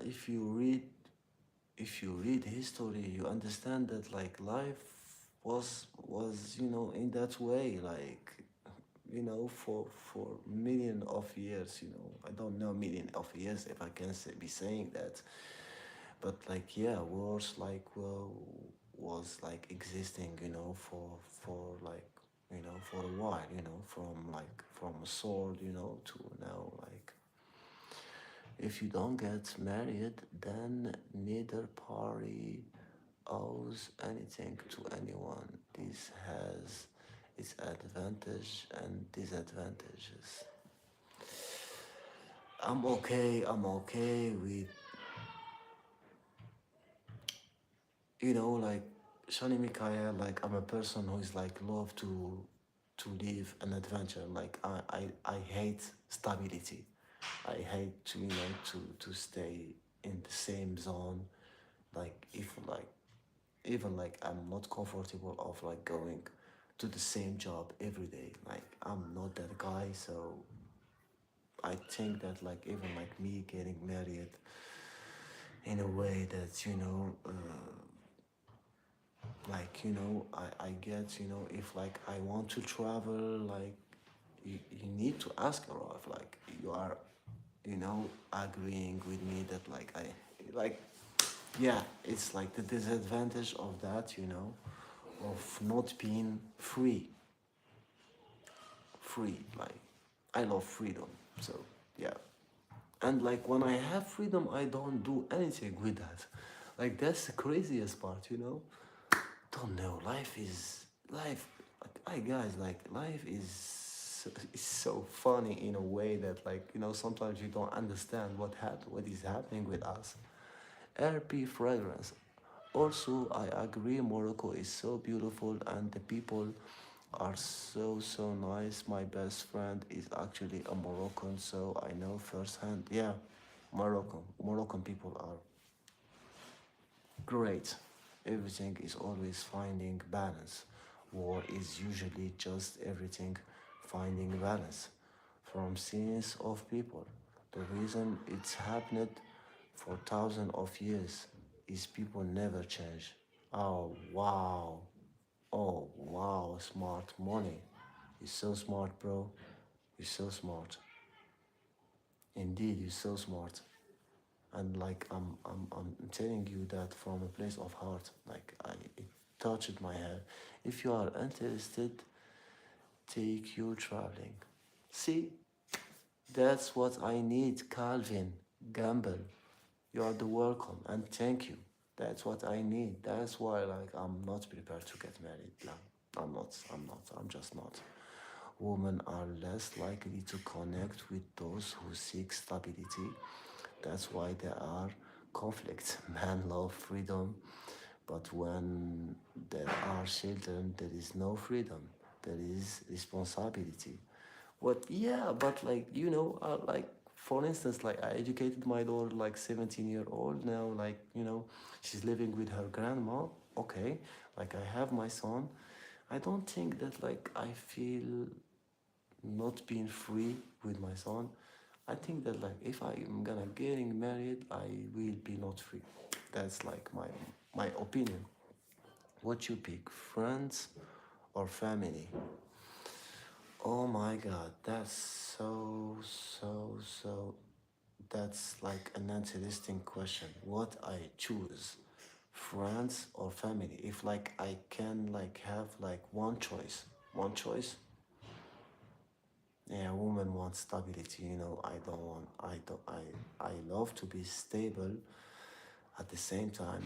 If you read history, you understand that like life was in that way, like for million of years. I don't know million of years if I can be saying that, but like yeah, wars like was like existing, for like for a while, from a sword, to now like if you don't get married, then neither party owes anything to anyone. This has its advantage and disadvantages. I'm okay with, like Shani Mikaya, like I'm a person who is like love to live an adventure. Like I hate stability. I hate to to stay in the same zone. Like if like even like I'm not comfortable of like going to the same job every day. Like I'm not that guy, so I think that like even like me getting married in a way that like I get, if like I want to travel, like you need to ask her if like you are agreeing with me that like I like yeah, it's like the disadvantage of that, of not being free. Like I love freedom, so yeah. And like when I have freedom, I don't do anything with that. Like that's the craziest part, Don't know. Life. I guys, like life is so funny in a way that like sometimes you don't understand what is happening with us. RP fragrance. Also, I agree Morocco is so beautiful and the people are so nice. My best friend is actually a Moroccan, so I know firsthand. Yeah, Moroccan people are great. Everything is always finding balance. War is usually just everything finding balance. From scenes of people. The reason it's happened for thousands of years is people never change. Oh wow. Oh wow, smart money. You're so smart, bro. You're so smart. Indeed, you're so smart. And like I'm telling you that from a place of heart. Like it touched my head. If you are interested, take you traveling. See, that's what I need, Calvin Gamble. You are the welcome and thank you. That's what I need. That's why like I'm not prepared to get married. No, I'm not. I'm just not. Women are less likely to connect with those who seek stability. That's why there are conflicts. Men love freedom, but when there are children, there is no freedom. There is responsibility. What? Yeah, but like like for instance, like I educated my daughter, like 17-year-old now. Like she's living with her grandma. Okay, like I have my son. I don't think that like I feel not being free with my son. I think that like if I am gonna getting married, I will be not free. That's like my opinion. What you pick, friends or family? Oh my God, that's so. That's like an interesting question. What I choose, friends or family? If like I can like have like one choice. Yeah, woman wants stability. I don't want. I don't. I love to be stable. At the same time,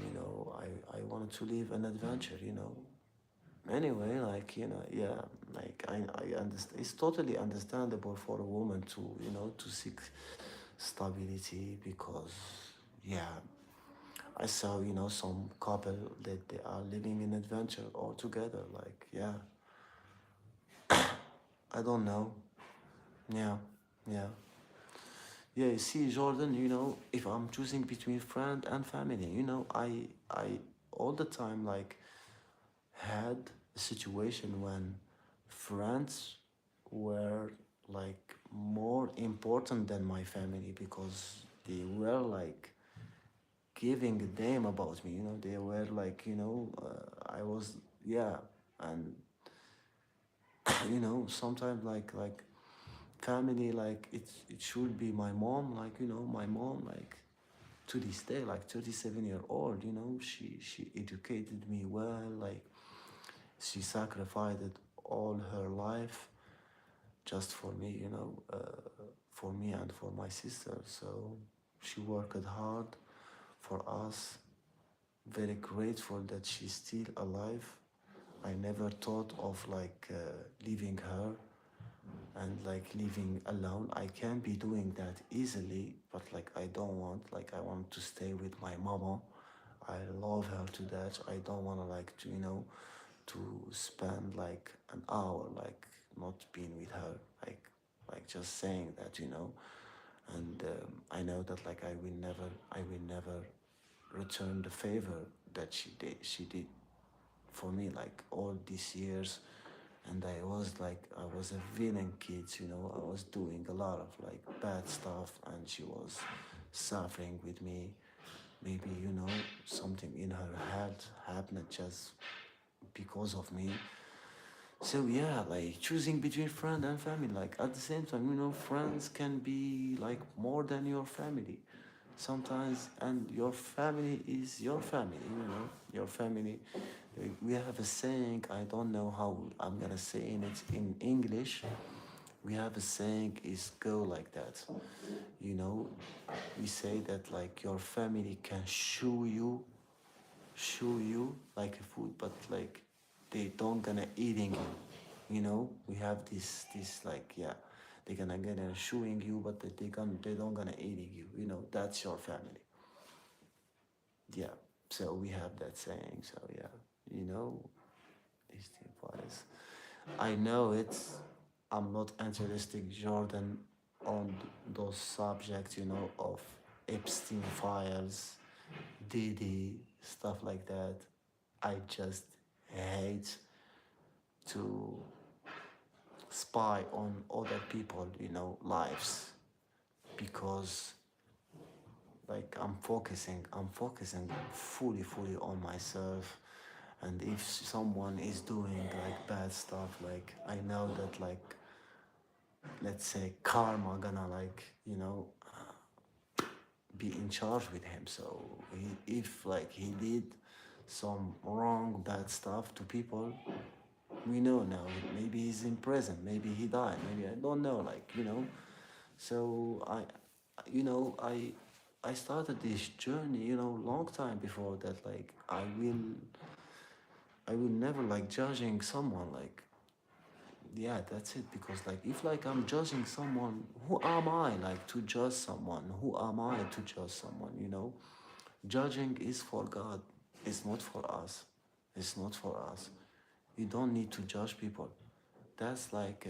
I wanted to live an adventure. Anyway, like yeah, like I understand. It's totally understandable for a woman to to seek stability because yeah, I saw some couple that they are living in adventure all together. Like yeah, I don't know. Yeah, yeah. Yeah, you see, Jordan, if I'm choosing between friend and family, I all the time like had a situation when friends were like more important than my family because they were like giving a damn about me, they were like, I was, yeah, and sometimes like family, like it should be my mom, like my mom, like to this day, like 37-year old, she educated me well, like she sacrificed all her life just for me, for me and for my sister. So she worked hard for us. Very grateful that she's still alive. I never thought of like leaving her and like living alone. I can be doing that easily, but like I don't want. Like I want to stay with my mama. I love her to that. I don't want to like to spend like an hour like not being with her. Like just saying that and I know that like I will never return the favor that she did for me like all these years. And I was a villain kid, I was doing a lot of like bad stuff, and she was suffering with me. Maybe something in her head happened just because of me. So yeah, like choosing between friend and family, like at the same time, friends can be like more than your family sometimes, and your family is your family, your family. We have a saying, I don't know how I'm gonna say it in English. We have a saying is go like that. You know, we say that like your family can show you like a food, but like they don't gonna eating you. We have this like, yeah, they gonna showing you, but they don't gonna eating you. That's your family. Yeah. So we have that saying. So yeah, you know, these two parties. I know it's. I'm not interested, Jordan, on those subjects, of Epstein files, Diddy, stuff like that. I just hate to spy on other people, lives, because like I'm focusing fully on myself. And if someone is doing like bad stuff, like I know that like, let's say karma gonna like be in charge with him. So if like he did some wrong bad stuff to people, we know now. Maybe he's in prison, maybe he died, maybe I don't know, like so I started this journey long time before that, like I will never like judging someone, like, yeah, that's it. Because like if like I'm judging someone, who am I like to judge someone? Who am I to judge someone? Judging is for God. It's not for us. It's not for us. You don't need to judge people. That's like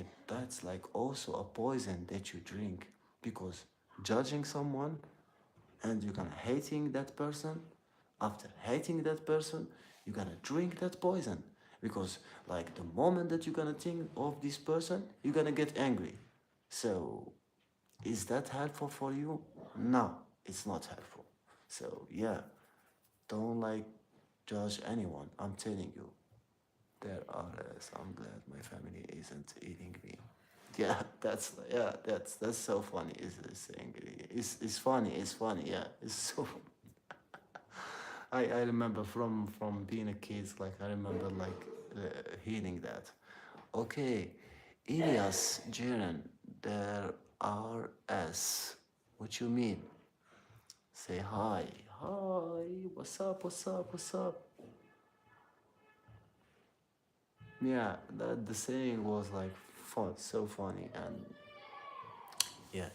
also a poison that you drink, because judging someone and you're gonna hating that person. After hating that person, you're gonna drink that poison, because like the moment that you're gonna think of this person, you're gonna get angry. So is that helpful for you? No, it's not helpful. So yeah, don't like judge anyone. I'm telling you, there are. I'm glad my family isn't eating me. Yeah, that's so funny. Is this thing? It's funny. It's funny. Yeah, it's so. I remember from being a kid. Like I remember like hearing that. Okay, Elias Jiren, there are S. What you mean? Say hi. Hi. What's up? What's up? What's up? Yeah, that the saying was like fun, so funny, and yeah,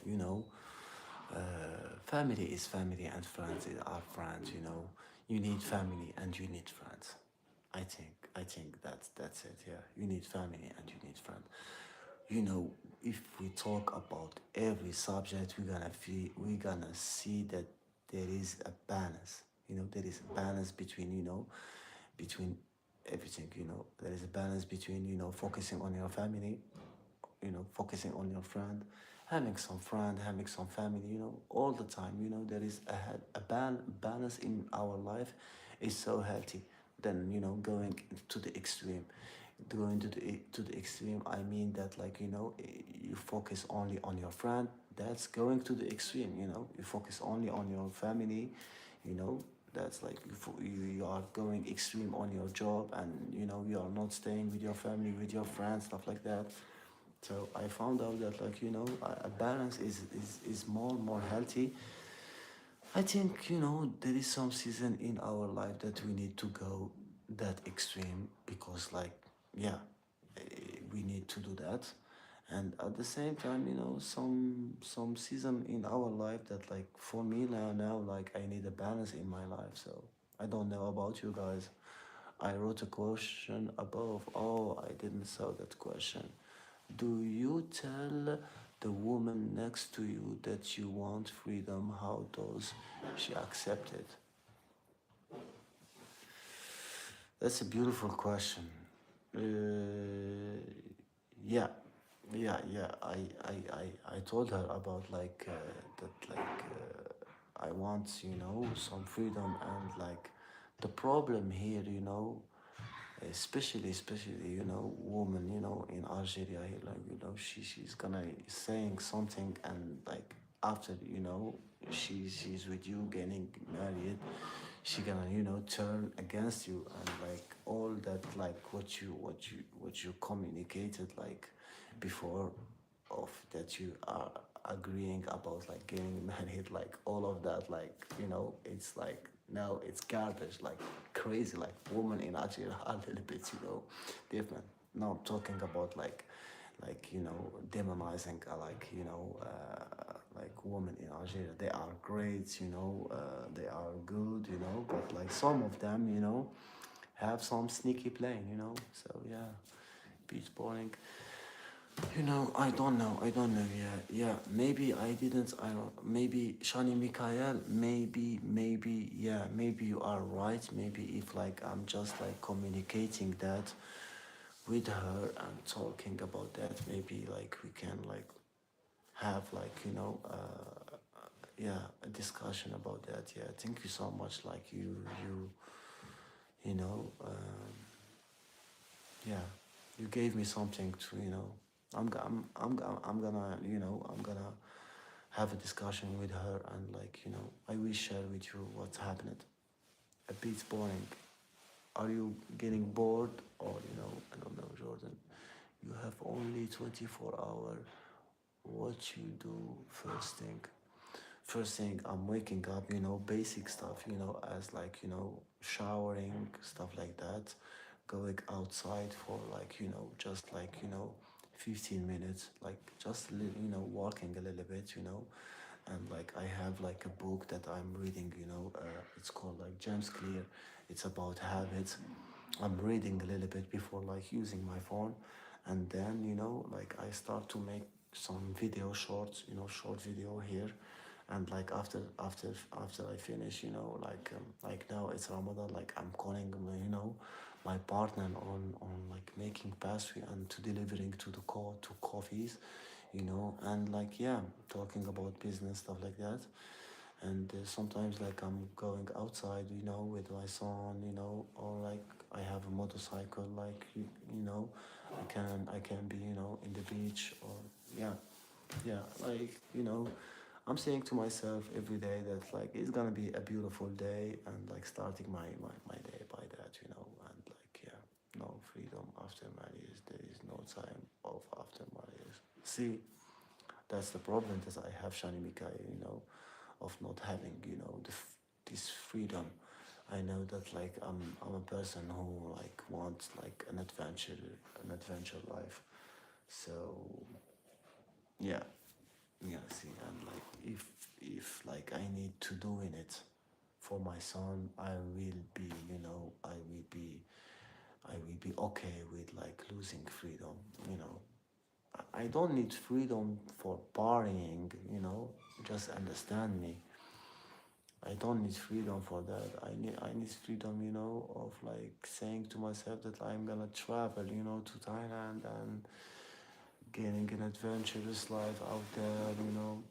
family is family and friends are friends. You need family and you need friends. I think that's it. Yeah, you need family and you need friends. you know, if we talk about every subject, we're gonna see that there is a balance. There is a balance between, between everything. There is a balance between, focusing on your family, focusing on your friend, having some friend, having some family, all the time. There is balance in our life is so healthy than, going to the extreme. Going to the extreme, I mean that, like, you focus only on your friend. That's going to the extreme. You focus only on your family, you know that's like you are going extreme on your job, and you are not staying with your family, with your friends, stuff like that. So I found out that, like, a balance is more healthy. I think, there is some season in our life that we need to go that extreme, because, like, yeah, we need to do that. And at the same time, some season in our life that, like, for me now, like, I need a balance in my life. So I don't know about you guys. I wrote a question above. Oh, I didn't saw that question. Do you tell the woman next to you that you want freedom? How does she accept it? That's a beautiful question. Yeah, yeah. I told her about, like, that, like, I want, some freedom. And, like, the problem here, especially, woman, in Algeria here, like, she's gonna saying something, and, like, after, she's with you getting married, she gonna, turn against you, and, like, all that, like, what you communicated, like, before, of that you are agreeing about, like, getting married, like, all of that, like, it's like, no, it's garbage, like, crazy, like, women in Algeria are a little bit, different. Now I'm talking about, like, demonizing, like, like, women in Algeria. They are great, they are good, but, like, some of them, have some sneaky playing, so yeah, beach bowling. I don't know. Yeah. Maybe I didn't. I don't. Maybe Shani Mikhail. Maybe. Yeah. Maybe you are right. Maybe if, like, I'm just, like, communicating that with her and talking about that, maybe, like, we can, like, have, like, yeah, a discussion about that. Yeah. Thank you so much. Like, you know. Yeah, you gave me something to, I'm gonna, I'm gonna have a discussion with her, and, like, I will share with you what's happened. A bit boring. Are you getting bored? Or, I don't know, Jordan. You have only 24 hours. What you do first thing? First thing, I'm waking up, basic stuff, as, like, showering, stuff like that, going outside for, like, just, like, 15 minutes, like, just, walking a little bit, and, like, I have, like, a book that I'm reading, it's called, like, James Clear. It's about habits. I'm reading a little bit before, like, using my phone, and then, like, I start to make some video shorts, short video here, and, like, after I finish, like, now it's Ramadan, like, I'm calling, my partner on, like, making pastry and to delivering to the to coffees, and, like, yeah, talking about business, stuff like that. And sometimes, like, I'm going outside, with my son, or, like, I have a motorcycle, like, I can be, in the beach, or, yeah, yeah, like, I'm saying to myself every day that, like, it's gonna be a beautiful day, and, like, starting my day by that, and, like, yeah, no freedom after marriage. There is no time off after marriage. See, that's the problem that I have, Shani Mikai, of not having, this freedom. I know that, like, I'm a person who, like, wants, like, an adventure life. So yeah, yeah. See, and, like, if like I need to doing it for my son, I will be okay with, like, losing freedom. I don't need freedom for partying, you know. Just understand me. I don't need freedom for that. I need freedom, you know, of like saying to myself that I'm gonna travel, you know, to Thailand and getting an adventurous life out there, you know,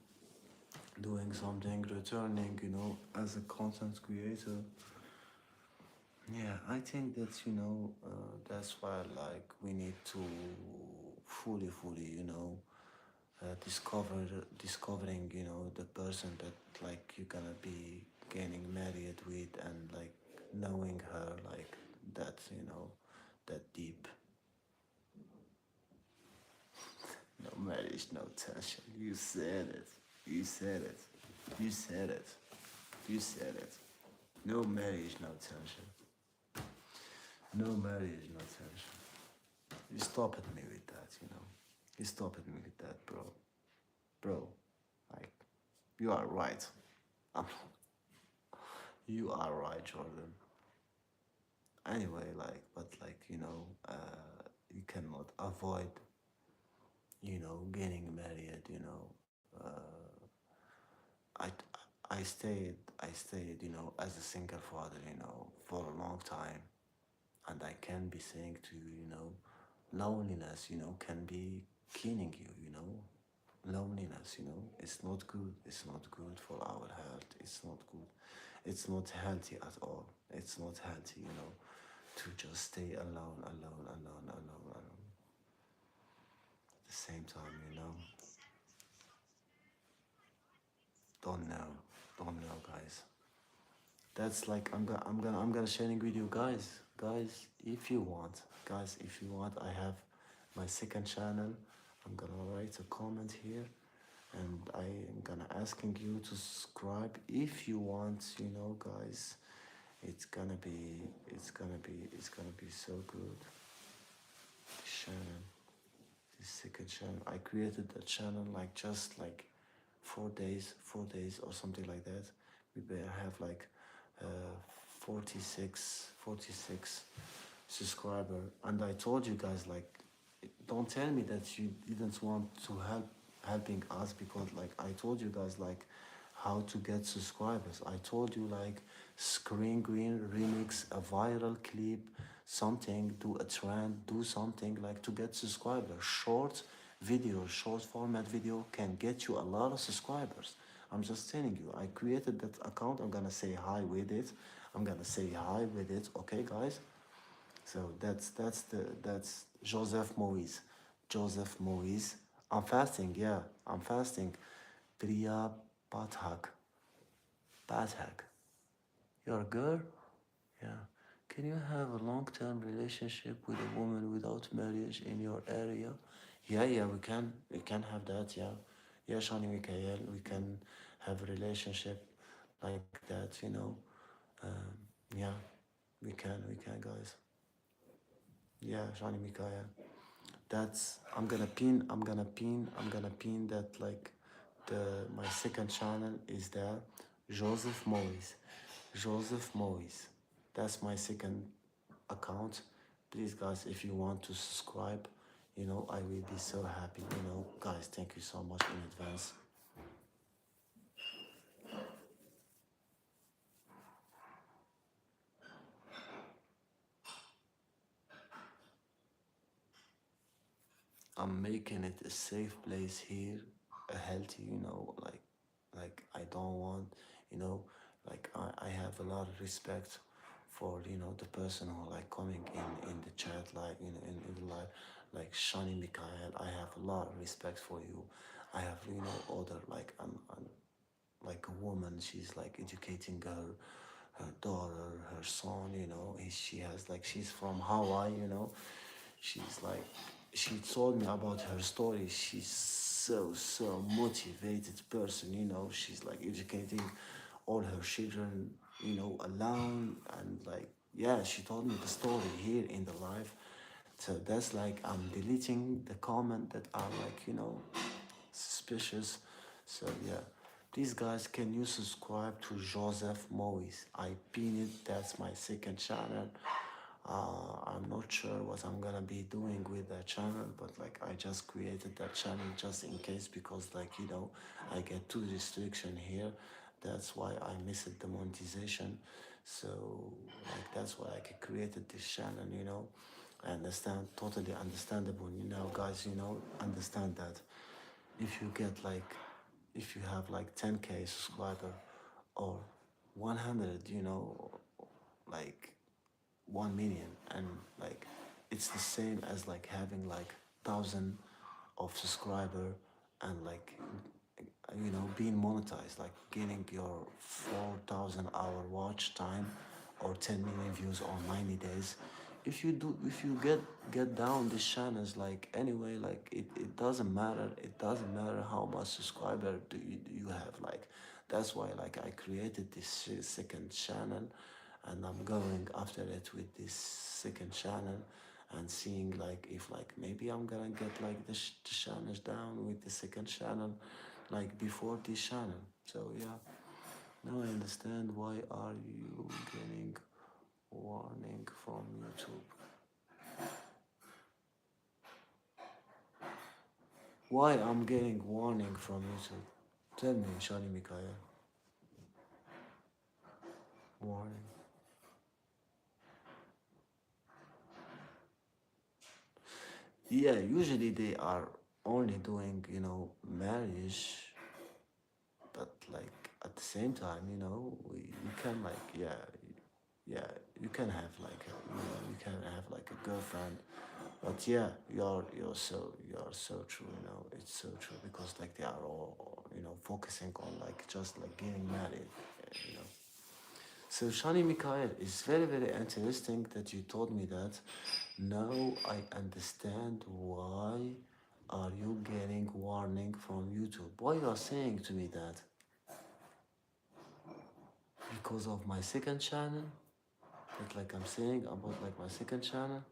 doing something, returning, you know, as a content creator. Yeah, I think that, you know, that's why like we need to fully, you know, discover discovering, you know, the person that like you're gonna be getting married with, and like knowing her like that, you know, that deep. No marriage, no tension. You said it. You said it. You said it. You said it. No marriage, no tension. No marriage, no tension. You stop at me with that, you know. You stop at me with that, bro. Bro, like, you are right. I'm, you are right, Jordan. Anyway, like, but like, you know, you cannot avoid, you know, getting married, you know. I, I stayed, you know, as a single father, you know, for a long time. And I can be saying to you, you know, loneliness, you know, can be killing you, you know. Loneliness, you know, it's not good. It's not good for our health. It's not good. It's not healthy at all. It's not healthy, you know, to just stay alone. At the same time, you know, don't know, don't know, guys. That's like I'm gonna sharing with you guys, if you want, if you want, I have my second channel. I'm gonna write a comment here, and I am gonna asking you to subscribe if you want, you know, guys. It's gonna be so good. This channel, this second channel, I created the channel like just like 4 days or something like that. We better have like uh 46 subscriber, and I told you guys like, don't tell me that you didn't want to helping us, because like I told you guys like how to get subscribers. I told you like screen green remix a viral clip, something, do a trend, do something like to get subscribers. Short video, short format video can get you a lot of subscribers. I'm just telling you, I created that account. I'm gonna say hi with it. Okay, guys. So that's Joseph Moise. Joseph Moise. I'm fasting, yeah. I'm fasting. Priya Pathak. Pathak. You're a girl? Yeah. Can you have a long-term relationship with a woman without marriage in your area? Yeah, we can. We can have that, yeah. Yeah, Shani Mikael, we can have a relationship like that, you know. Um, yeah, we can, guys. Yeah, Shani Mikael. That's I'm gonna pin that like my second channel is there. Joseph Moise. Joseph Moise. That's my second account. Please, guys, if you want to subscribe, you know, I will be so happy, you know. Guys, thank you so much in advance. I'm making it a safe place here, a healthy, you know, like I don't want, you know, like I have a lot of respect for, you know, the person who like coming in the chat, like, you know, in the live, like Shani Mikhail. I have a lot of respect for you. I have, you know, other like I'm like a woman. She's like educating her daughter, her son, you know. She has like, she's from Hawaii, you know. She's like, she told me about her story. She's so motivated person, you know. She's like educating all her children, you know, alone, and like, yeah, she told me the story here in the live. So that's like, I'm deleting the comment that are like, you know, suspicious. So yeah, please, guys, can you subscribe to Joseph Moise? I pin it. That's my second channel. I'm not sure what I'm gonna be doing with that channel, but like I just created that channel just in case because like I get too restriction here. That's why I missed the monetization. So like that's why I created this channel. I understand, totally understandable. Guys, understand that if you get like if you have like 10K subscriber or 100, like 1 million, and like it's the same as like having like 1,000 of subscriber and like being monetized, like getting your 4,000 hour watch time or 10 million views on 90 days. If you get down these channels, like anyway, like it doesn't matter. It doesn't matter how much subscriber do you have. Like that's why like I created this second channel, and I'm going after it with this second channel and seeing like if like maybe I'm gonna get like the channels down with the second channel like before this channel. So yeah, now I understand why are you getting warning from YouTube. Why I'm getting warning from YouTube? Tell me, Shani Mikhail. Warning. Yeah, usually they are only doing, marriage, but like at the same time, you can like, yeah, you can have like, you can have like a girlfriend. But yeah, you're so true. It's so true because like they are all focusing on like just like getting married. You know. So Shani Mikhail, it's very very interesting that you told me that. Now I understand why are you getting warning from YouTube. Why you are saying to me that? Because of my second channel? That like I'm saying about like my second channel?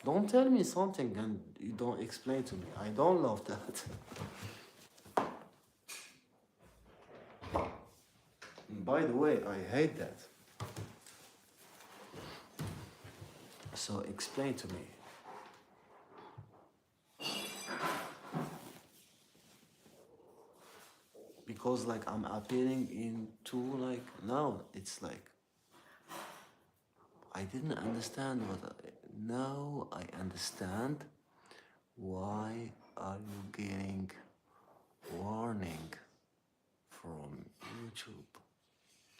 Don't tell me something and you don't explain to me. I don't love that. By the way, I hate that. So explain to me. Because like I'm appearing into like no, it's like I didn't understand now I understand why are you getting warning from YouTube.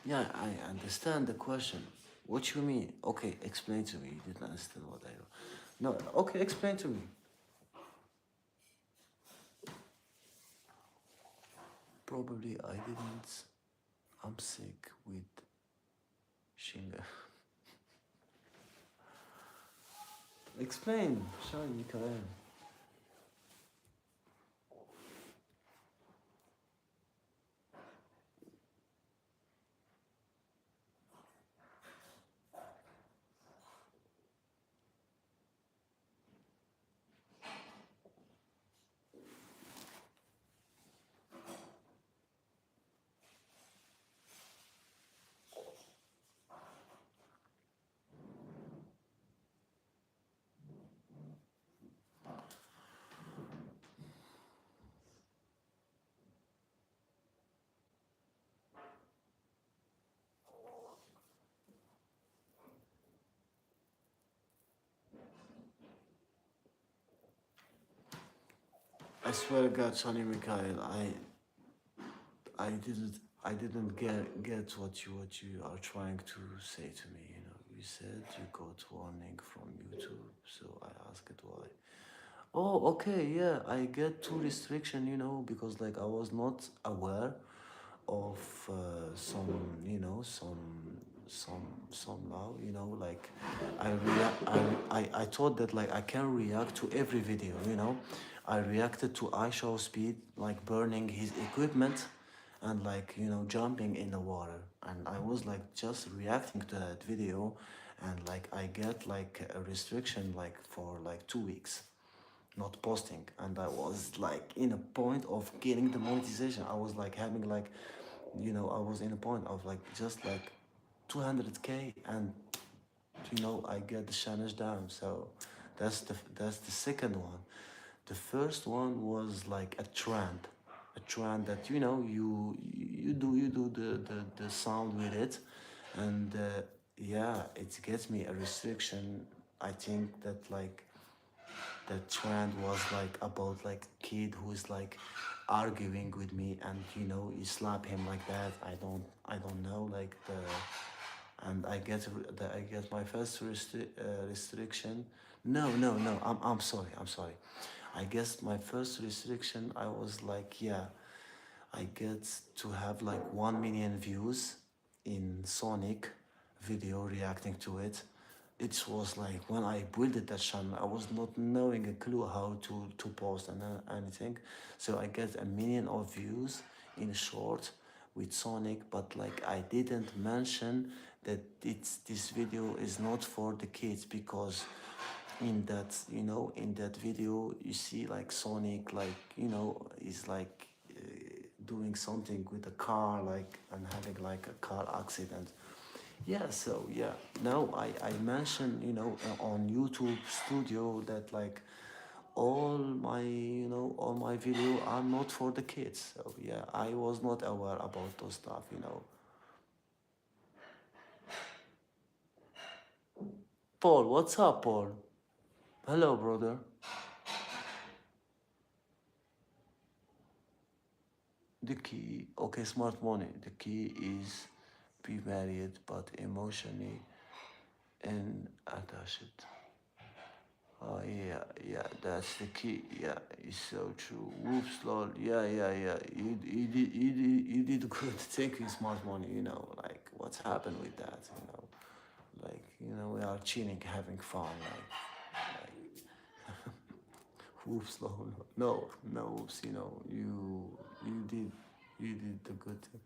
Yeah, I understand the question. What you mean? Okay, explain to me. You didn't understand what I know. No, okay, explain to me. Probably I didn't. I'm sick with Shinga. Explain, Shine Mikael. I swear to God, Shani Mikael, I didn't get what you are trying to say to me. You said you got warning from YouTube, so I asked why. Oh, okay, yeah, I get two restriction, because like I was not aware of some law, like I thought that like I can react to every video. I reacted to iShow Speed like burning his equipment and like jumping in the water, and I was like just reacting to that video, and like I get like a restriction like for like 2 weeks not posting, and I was like in a point of getting the monetization. I was like having like I was in a point of like just like 200K, and I get the challenge down. So that's the second one. The first one was like a trend that you do the sound with it, and yeah, it gets me a restriction. I think that like the trend was like about like kid who is like arguing with me, and you slap him like that. I don't know like the and I get my first restriction. No, no, no. I'm sorry. I'm sorry. I guess my first restriction, I was like, yeah, I get to have like 1 million views in Sonic video reacting to it. It was like when I built that channel, I was not knowing a clue how to post and anything. So I get 1 million of views in short with Sonic, but like I didn't mention that this video is not for the kids, because in that video you see like Sonic like is like doing something with a car, like, and having like a car accident. Yeah, so yeah, now I mentioned on YouTube Studio that like all my video are not for the kids. So yeah, I was not aware about those stuff. Paul, what's up, Paul? Hello, brother. The key, okay, smart money. The key is be married but emotionally and attached. Oh yeah, yeah, that's the key. Yeah, it's so true. Whoops, lol. Yeah, yeah, yeah. You did good. Thank you, smart money. Like what's happened with that. Like we are chilling, having fun. Like whoops, lol. No, no, whoops. You did the good thing.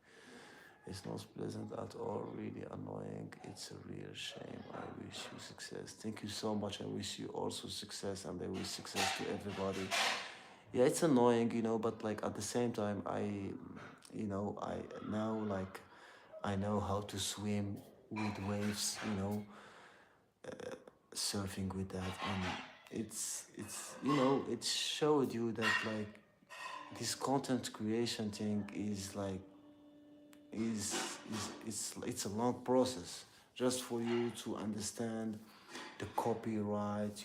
It's not pleasant at all, really annoying. It's a real shame. I wish you success. Thank you so much. I wish you also success, and I wish success to everybody. Yeah, it's annoying, but like at the same time, I now like I know how to swim with waves, surfing with that, and it showed you that like this content creation thing is like is it's a long process just for you to understand the copyright,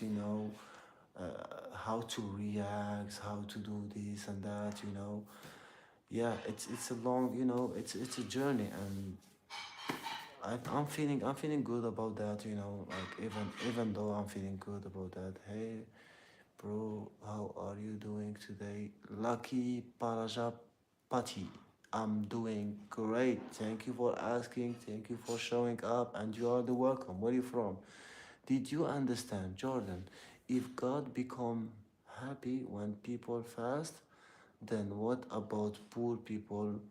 how to react, how to do this and that, yeah, it's a long, it's a journey, and I'm feeling good about that, like even though I'm feeling good about that. Hey, bro, how are you doing today? Lucky Parajapati. I'm doing great. Thank you for asking. Thank you for showing up. And you are the welcome. Where are you from? Did you understand, Jordan? If God become happy when people fast, then what about poor people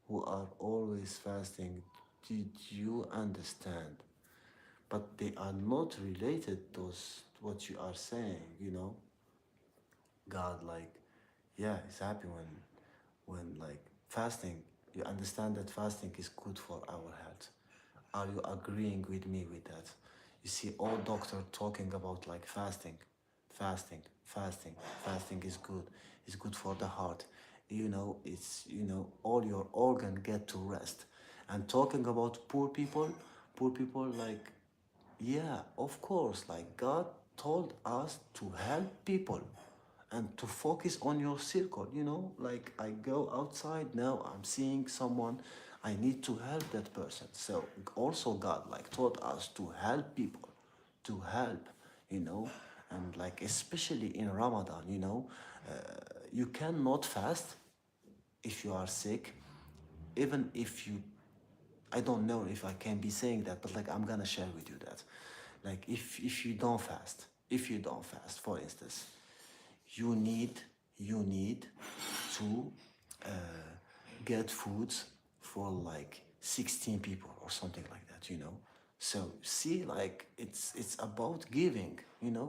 who are always fasting? Did you understand? But they are not related to what you are saying, God, like, yeah, it's happy when like fasting. You understand that fasting is good for our health. Are you agreeing with me with that? You see, all doctors talking about like fasting, fasting, fasting, fasting is good. It's good for the heart. It's all your organ get to rest. And talking about poor people like, yeah, of course. Like God told us to help people and to focus on your circle. Like I go outside now, I'm seeing someone, I need to help that person. So also God like taught us to help people, to help, you know, and like especially in Ramadan, you cannot fast if you are sick, even if you I don't know if I can be saying that, but like I'm gonna share with you that, like if you don't fast, for instance, you need you need to uh, get foods for like 16 people or something like that. So see, like it's about giving.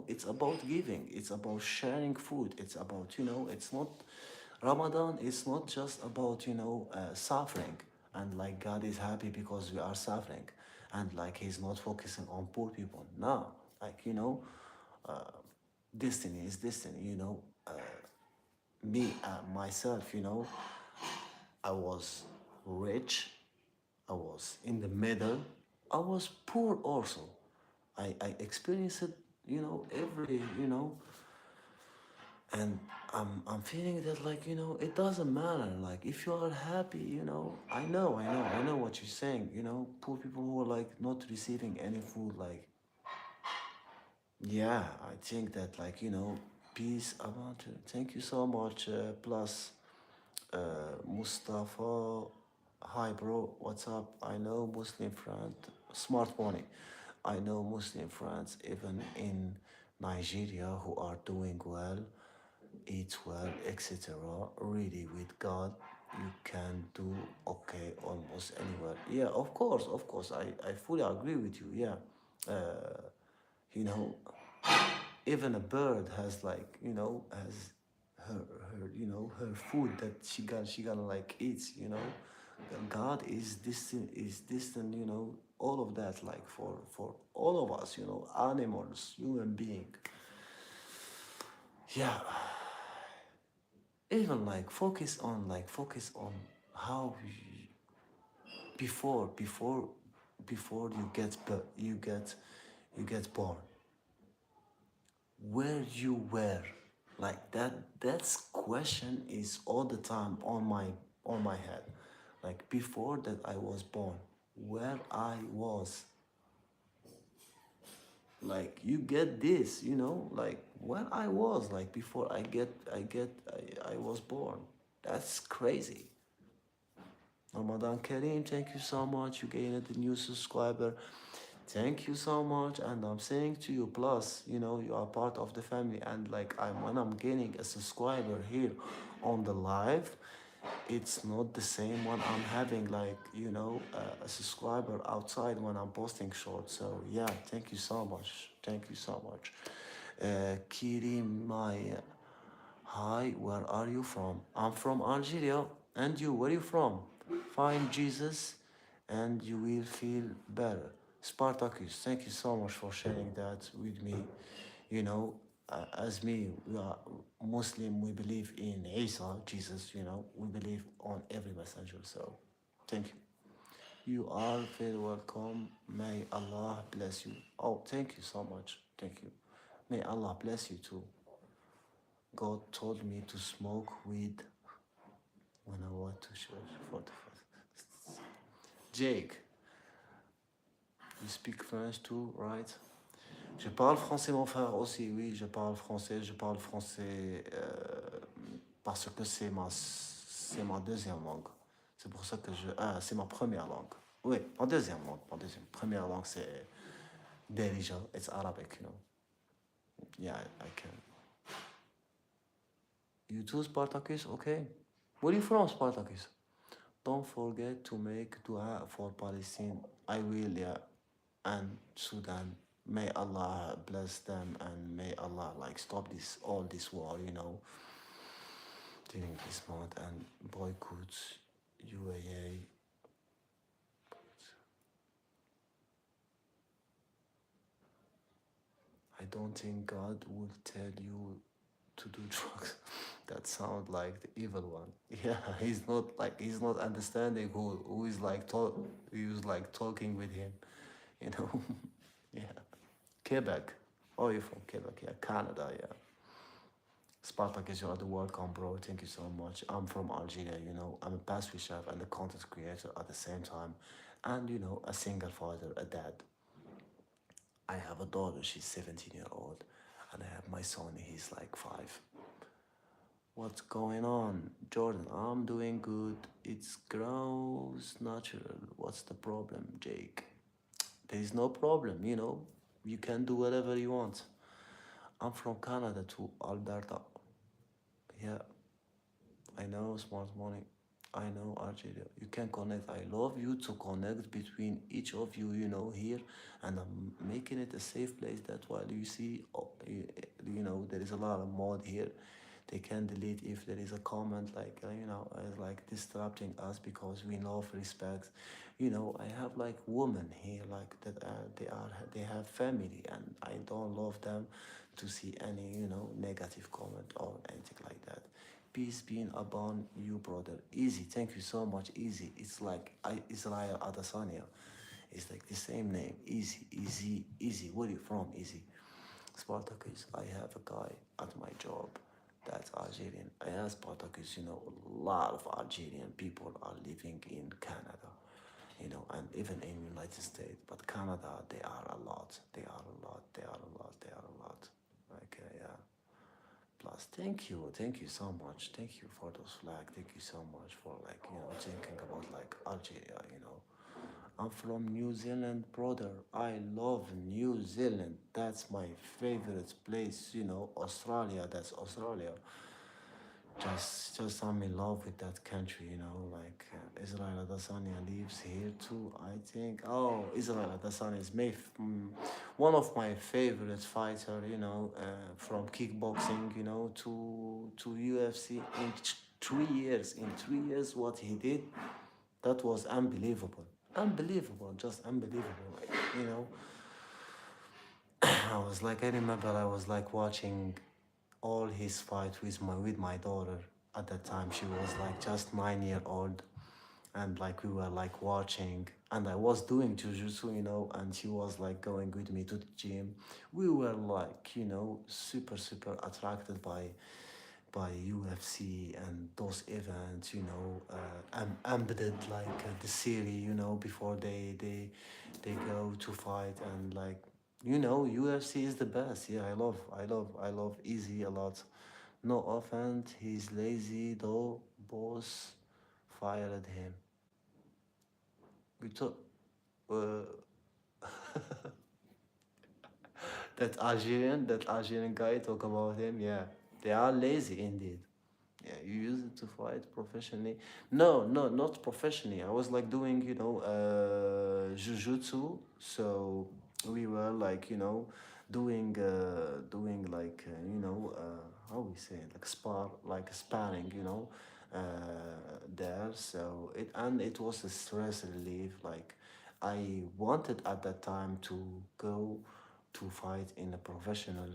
It's about giving. It's about sharing food. It's about it's not Ramadan is not just about suffering, and like God is happy because we are suffering, and like he's not focusing on poor people. No, like destiny is destiny. Me myself, I was rich, I was in the middle, I was poor also. I experienced it, every day, and I'm feeling that like it doesn't matter. Like if you are happy, I know what you're saying. Poor people who are like not receiving any food, like yeah, I think that like peace. I want to thank you so much. Plus, Mustafa, hi bro, what's up? I know Muslim friend, smart money. I know Muslim friends even in Nigeria who are doing well, eat well, etc. Really, with God, you can do okay almost anywhere. Yeah, of course, I fully agree with you. Yeah, you know, even a bird has like has her food that she gonna like eats. God is distant. All of that like for all of us. Animals, human being. Yeah, even like focus on how before you get born, where you were, like that's question is all the time on my head, like before that I was born, where I was, like you get this, like when I was like before I was born. That's crazy. Ramadan Kareem, thank you so much. You gained a new subscriber. Thank you so much. And I'm saying to you, plus, you are part of the family. And like when I'm gaining a subscriber here on the live, it's not the same when I'm having like, a subscriber outside when I'm posting shorts. So yeah, thank you so much. Thank you so much. Kiri Maya. Hi, where are you from? I'm from Algeria. And you, where are you from? Find Jesus and you will feel better. Spartacus, thank you so much for sharing that with me. As me, we are Muslim, we believe in Isa, Jesus, we believe on every messenger. So, thank you. You are very welcome. May Allah bless you. Oh, thank you so much. Thank you. May Allah bless you too. God told me to smoke weed when I went to church for the first. Jake, you speak French too, right? Je parle français, mon frère aussi. Oui, je parle français. Je parle français parce que c'est ma deuxième langue. C'est pour ça que c'est ma première langue. Oui, ma deuxième langue. Ma deuxième. Première langue, c'est Darija. It's Arabic, Yeah, I can. You too, Spartacus? Okay. Where are you from, Spartacus? Don't forget to make dua for Palestine. I will, yeah. And Sudan. May Allah bless them and may Allah like stop this war, during this month and boycott UAA. I don't think God will tell you to do drugs. That sound like the evil one. Yeah, he's not understanding who is like who's like talking with him, you know. Yeah. Quebec. Oh, you're from Quebec, yeah. Canada, yeah. Spartacus, you are the welcome, bro. Thank you so much. I'm from Algeria, I'm a pastry chef and a content creator at the same time. And, a single father, a dad. I have a daughter, she's 17-year old. And I have my son, he's like 5. What's going on? Jordan, I'm doing good. It's grows natural. What's the problem, Jake? There is no problem, You can do whatever you want. I'm from Canada to Alberta. Yeah, I know smart money. I know Algeria. You can connect. I love you to connect between each of you, here. And I'm making it a safe place. That's why you see, there is a lot of mod here. They can delete if there is a comment like like disrupting us because we love respect. I have like women here like that they have family, and I don't love them to see any negative comment or anything like that. Peace being upon you, brother. Easy, thank you so much. Easy, it's like Israel Adesanya. It's like the same name. Easy, easy, easy. Where are you from? Easy. Spartacus, I have a guy at my job that's Algerian. I asked Spartacus, a lot of Algerian people are living in Canada, and even in United States. But Canada, they are a lot. They are a lot. They are a lot. They are a lot. Okay, yeah. Plus, thank you so much. Thank you for those flags. Thank you so much for like thinking about like Algeria. I'm from New Zealand, brother. I love New Zealand. That's my favorite place. Australia. That's Australia. Just I'm in love with that country. Like Israel Adesanya lives here too. I think. Oh, Israel Adesanya is one of my favorite fighter. From kickboxing. To UFC in 3 years. In 3 years, what he did, that was unbelievable. Unbelievable, just unbelievable. Like, I was like, I remember I was like watching all his fight with my daughter. At that time, she was like just 9 year old, and like we were like watching, and I was doing jujitsu, and she was like going with me to the gym. We were like, super super attracted by UFC and those events, embedded like the series, before they go to fight, and like UFC is the best. Yeah, I love Easy a lot. No offense, he's lazy though. Boss fired him. We took uh, that Algerian guy talk about him. Yeah, they are lazy indeed. Yeah, you use it to fight professionally. No, no, not professionally. I was like doing, jujutsu. So we were like, doing like, how we say it, like sparring, there. So it was a stress relief. Like I wanted at that time to go to fight in a professional,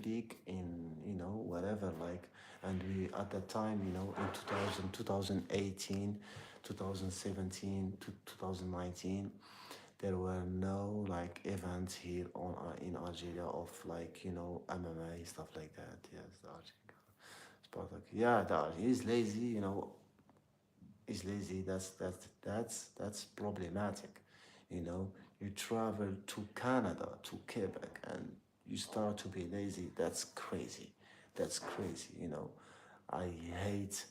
league in, whatever, like, and we at that time, in 2018, 2017 to 2019, there were no like events here in Algeria of like, MMA stuff like that. Yes, the Algerian Spartak. Yeah, he's lazy, is lazy. That's problematic. You travel to Canada, to Quebec, and you start to be lazy. That's crazy. That's crazy. I hate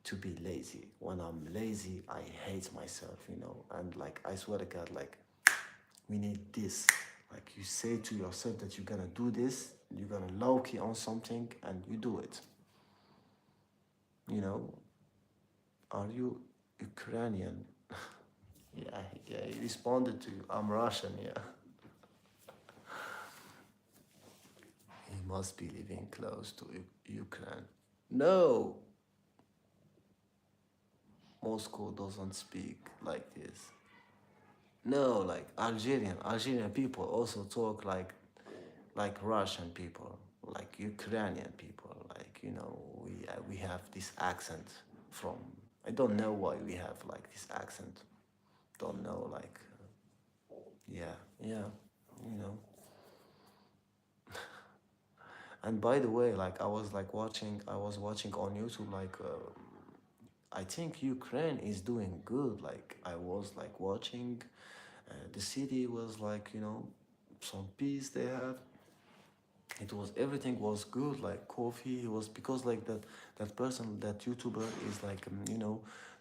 to be lazy. When I'm lazy, I hate myself. And like I swear to God, like we need this. Like you say to yourself that you're gonna do this, you're gonna low key on something, and you do it. You know, are you Ukrainian? Yeah, yeah, he responded to you. I'm Russian, yeah. He must be living close to Ukraine. No, Moscow doesn't speak like this. No, like Algerian people also talk like Russian people, like Ukrainian people. Like we have this accent from. I don't know why we have like this accent. Don't know, like, yeah, yeah, you know. And by the way, like I was watching on YouTube, like I think Ukraine is doing good. Like I was like watching, the city was like some peace they have. It was everything was good, like coffee. It was because like that person, that YouTuber is like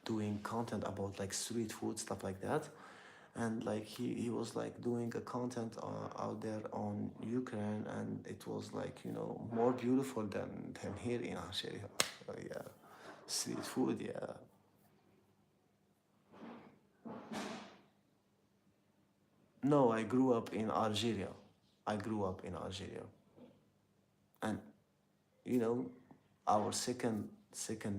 doing content about like street food stuff like that, and like he was like doing a content out there on Ukraine, and it was like more beautiful than here in Algeria. Yeah, street food. Yeah, no, I grew up in Algeria. I grew up in Algeria, and you know our second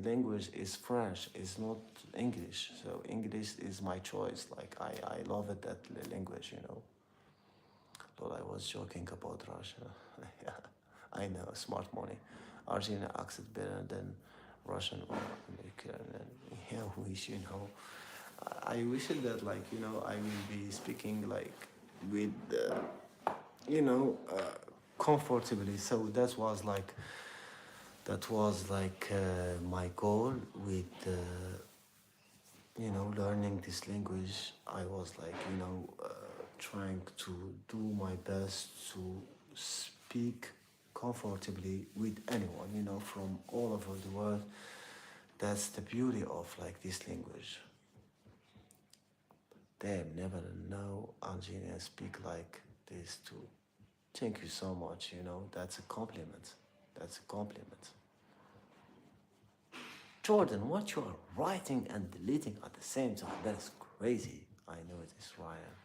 language is French, is not English. So English is my choice. Like I love it, that language, you know. But I was joking about Russia. Yeah, I know, smart money. Argentina accent better than Russian or American. And yeah, wish, you know. I wish it that, like, you know, I will be speaking like with, comfortably. So that was like my goal with learning this language. I was like, trying to do my best to speak comfortably with anyone, from all over the world. That's the beauty of like this language. Damn, never know Algerians speak like this too. Thank you so much, that's a compliment. That's a compliment. Jordan, what you are writing and deleting at the same time, that is crazy. I know it is Ryan.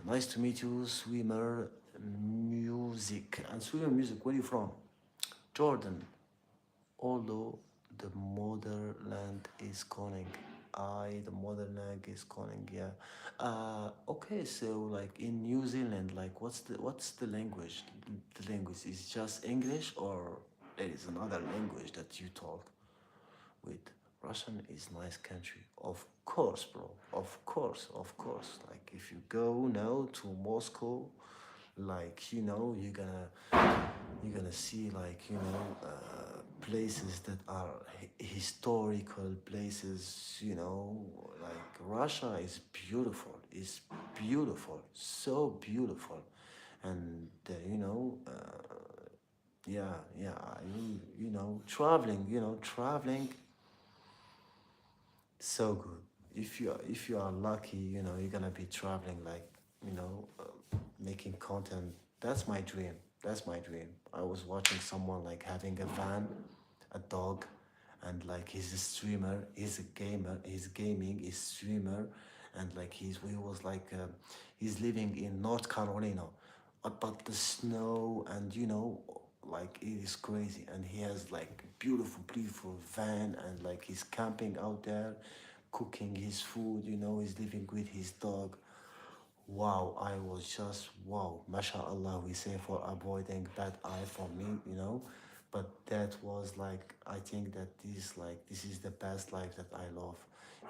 Nice to meet you, swimmer music. And swimmer music, where are you from? Jordan, although the motherland is calling. The motherland is calling, yeah. Okay, so like in New Zealand, like what's the language? The language is just English, or there is another language that you talk with? Russian is nice country. Of course, bro. Of course, of course. Like if you go now to Moscow, like you're gonna see like places that are historical places. Like Russia is beautiful. It's beautiful, so beautiful, and yeah, yeah. Traveling so good. If you are lucky, you're gonna be traveling like making content. That's my dream. That's my dream. I was watching someone like having a van, a dog, and like he's a streamer. He's a gamer. He's gaming. He's streamer, and like he was like he's living in North Carolina, but the snow and like it is crazy, and he has like beautiful beautiful van, and like he's camping out there, cooking his food. He's living with his dog. Wow, I was just wow, mashallah, we say, for avoiding bad eye for me, but that was like, I think that this is the best life that I love,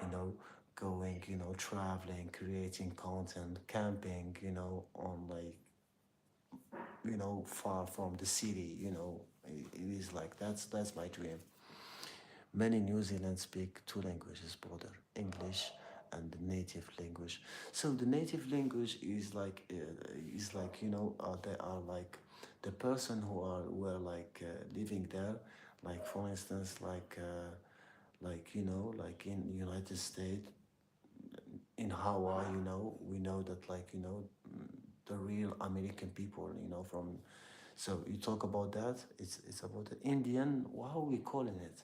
you know going, traveling, creating content, camping, on like, far from the city. It is like, that's my dream. Many New Zealand speak two languages, brother, English and the native language. So the native language is like, they are like the person who are like living there. Like for instance, like in United States, in Hawaii, we know that, like, the real American people, from. So you talk about that. It's about the Indian. How are we calling it?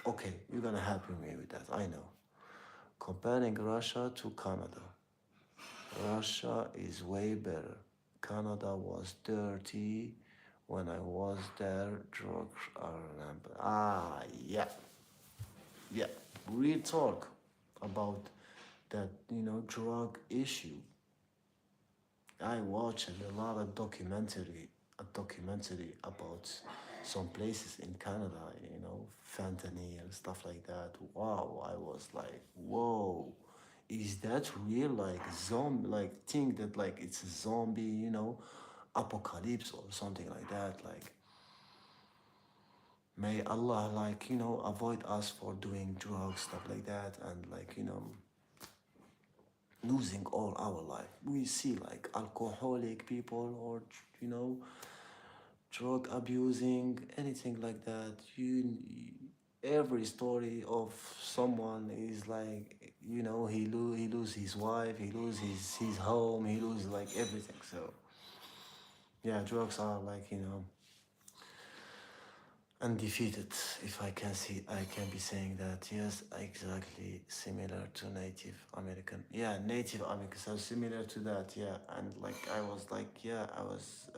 Okay, you're gonna help me with that. I know. Comparing Russia to Canada, Russia is way better. Canada was dirty. When I was there, drugs are rampant. Yeah, yeah. Real talk about that, drug issue. I watched a lot of documentary about some places in Canada, fentanyl and stuff like that. Wow, I was like, whoa, is that real? Like zombie, like think that like it's a zombie, apocalypse or something like that. Like, may Allah, like, avoid us for doing drugs, stuff like that, and like, losing all our life. We see like alcoholic people, or drug abusing, anything like that. Every story of someone is like, he lose his wife, he lose his home, he lose like everything. So yeah, drugs are like, undefeated. If I can be saying that. Yes, exactly, similar to Native American. Yeah, Native American. So similar to that. Yeah, and like I was like, yeah, I was.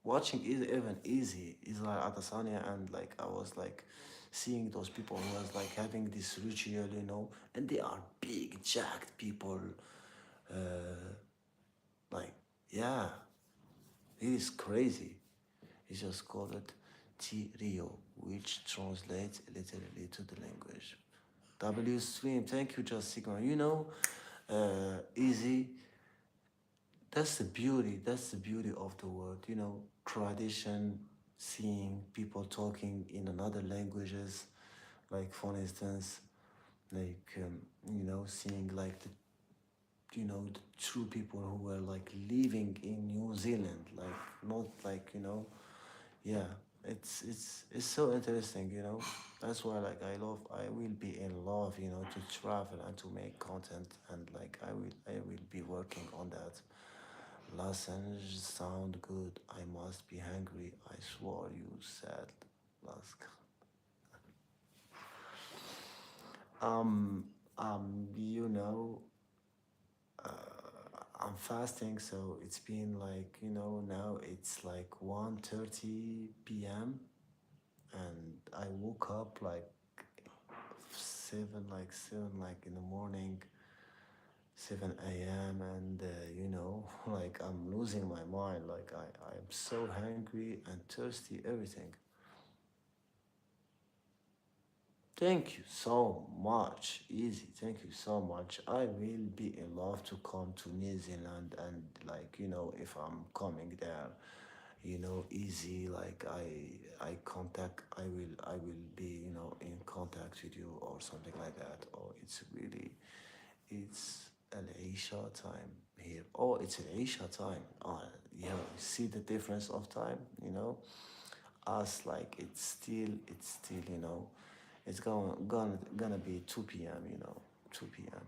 watching is even easy. Israel Adesanya, and like I was like seeing those people who was like having this ritual, and they are big, jacked people. Uh, like yeah, it is crazy. He just called it T-Rio, which translates literally to the language. W stream, thank you, Just Sigma. Easy. That's the beauty of the world. Tradition, seeing people talking in another languages, like for instance, like seeing like the true people who were like living in New Zealand, like not like yeah, it's so interesting. That's why like I will be in love, to travel and to make content, and like I will be working on that. Lozenges sound good. I must be hungry. I swore you said last. Um you know I'm fasting, so it's been like now it's like 1:30 p.m. and I woke up like 7 like in the morning, 7 a.m., and like I'm losing my mind, like I'm so hungry and thirsty, everything. Thank you so much, Easy. Thank you so much. I will be in love to come to New Zealand, and like if I'm coming there, Easy. Like I will be in contact with you or something like that. Or it's an Asia time here. Oh, it's an Asia time. Yeah. See the difference of time. Us like it's still it's gonna be 2 p.m. 2 p.m.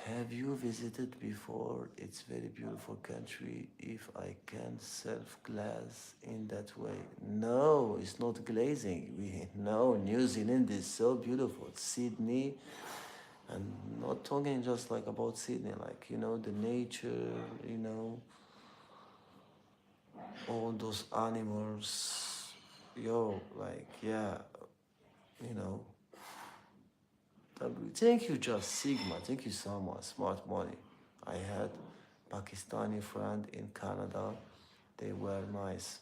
Have you visited before? It's very beautiful country. If I can self glaze in that way. No, it's not glazing. We no, New Zealand is so beautiful. Sydney, and not talking just like about Sydney, like the nature, all those animals. Yo, like yeah, you know. Thank you, Just Sigma. Thank you so much. Smart money. I had Pakistani friend in Canada. They were nice.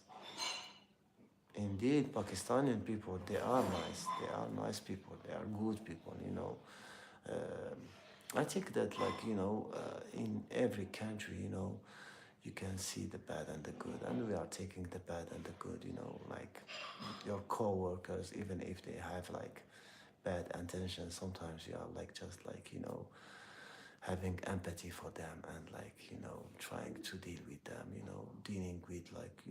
Indeed, Pakistani people, they are nice. They are nice people. They are good people. I think that in every country, you can see the bad and the good, and we are taking the bad and the good. Like your co-workers, even if they have like bad intentions, sometimes you are like just like having empathy for them, and like trying to deal with them, dealing with like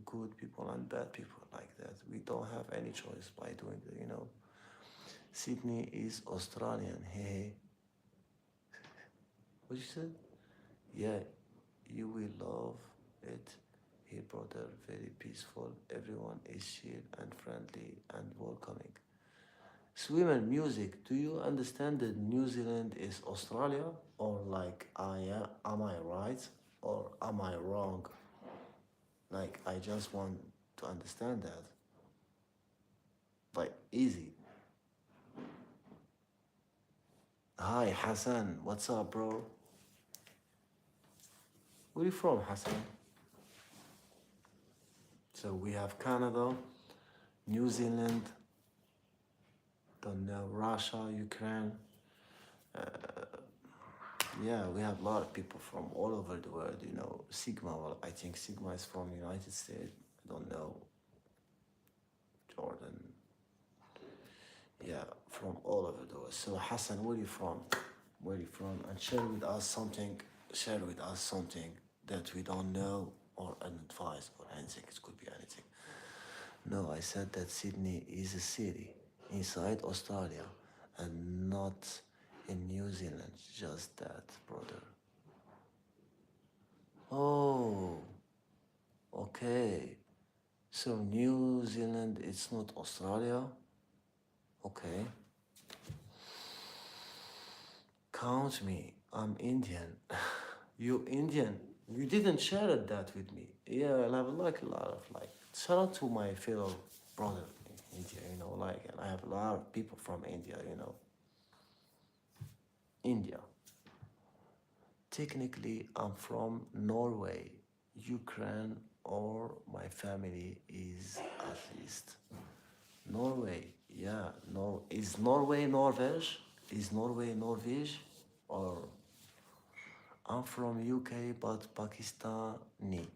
good people and bad people, like that. We don't have any choice by doing that. Sydney is Australian. Hey, what you said? Yeah, you will love it here, brother. Very peaceful. Everyone is chill and friendly and welcoming. Swimmer music. Do you understand that New Zealand is Australia? Or like am I right? Or am I wrong? Like I just want to understand that. Like easy. Hi Hassan, what's up, bro? Where you from, Hassan? So we have Canada, New Zealand, don't know, Russia, Ukraine. Yeah, we have a lot of people from all over the world. Sigma. Well, I think Sigma is from United States. I don't know, Jordan. Yeah, from all over the world. So Hassan, where are you from? Where are you from? And share with us something. Share with us something that we don't know, or an advice, or anything. It could be anything. No, I said that Sydney is a city inside Australia, and not in New Zealand. Just that, brother. Oh, okay. So New Zealand, it's not Australia? Okay. Count me. I'm Indian. You Indian? You didn't share that with me. Yeah, and I have like a lot of like shout out to my fellow brother in India, like, and I have a lot of people from India. India. Technically, I'm from Norway, Ukraine, or my family is at least Norway. Yeah, is Norway Norvège? Is Norway Norvège? Or I'm from UK, but Pakistani.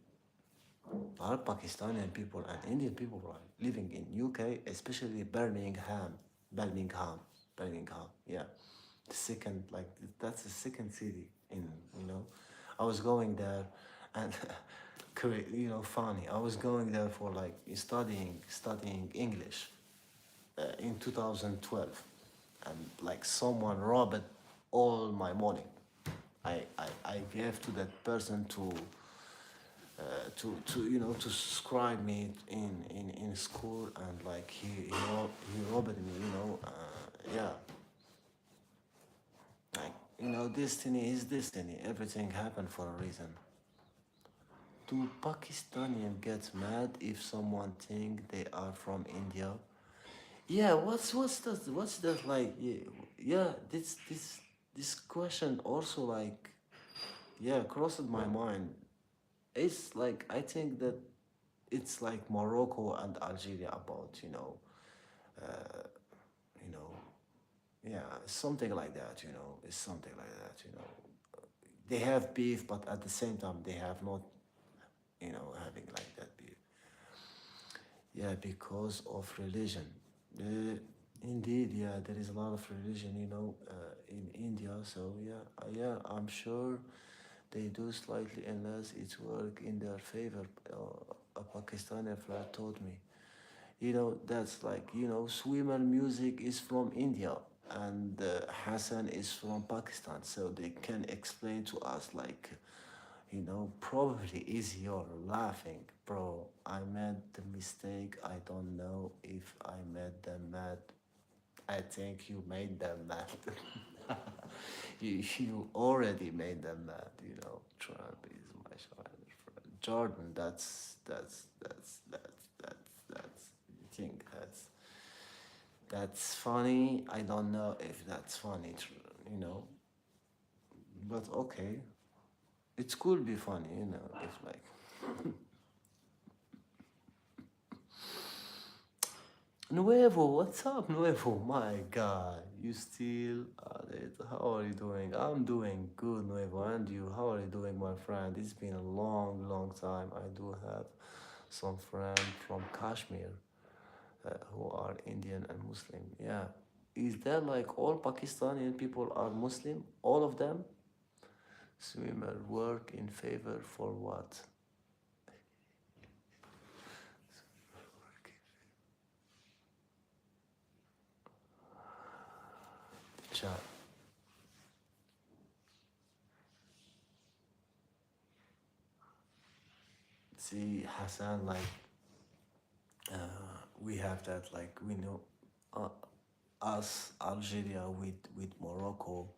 Are Pakistani people and Indian people are living in UK, especially Birmingham, Birmingham, Birmingham. Yeah, the second, like that's the second city in. You know, I was going there, and funny. I was going there for like studying English in 2012, and like someone robbed all my money. I gave to that person to subscribe me in school, and like he robbed me, yeah, like destiny is destiny, everything happened for a reason. Do Pakistani get mad if someone think they are from India? Yeah, what's that like? Yeah, yeah, this question also like, yeah, crossed my mind. It's like I think that it's like Morocco and Algeria about you know yeah, something like that. It's something like that. They have beef, but at the same time they have not having like that beef. Yeah, because of religion. Uh, Indeed, yeah, there is a lot of religion, in India. So yeah, I'm sure they do slightly unless it's work in their favor. A Pakistani friend told me. That's like, swimmer music is from India, and Hassan is from Pakistan, so they can explain to us like, probably is you're laughing, bro. I made the mistake. I don't know if I made them mad. I think you made them mad. You already made them mad. Trump is my China friend. Jordan, that's. You think that's funny? I don't know if that's funny. You know, but okay, it could be funny. If like. Nuevo, what's up, Nuevo? My God, you still at it. How are you doing? I'm doing good, Nuevo. And you, how are you doing, my friend? It's been a long, long time. I do have some friends from Kashmir who are Indian and Muslim. Yeah. Is that like all Pakistani people are Muslim? All of them? Swimmer work in favor for what? Chat. See, Hassan, like, we have that, like, we know uh, us, Algeria, with Morocco,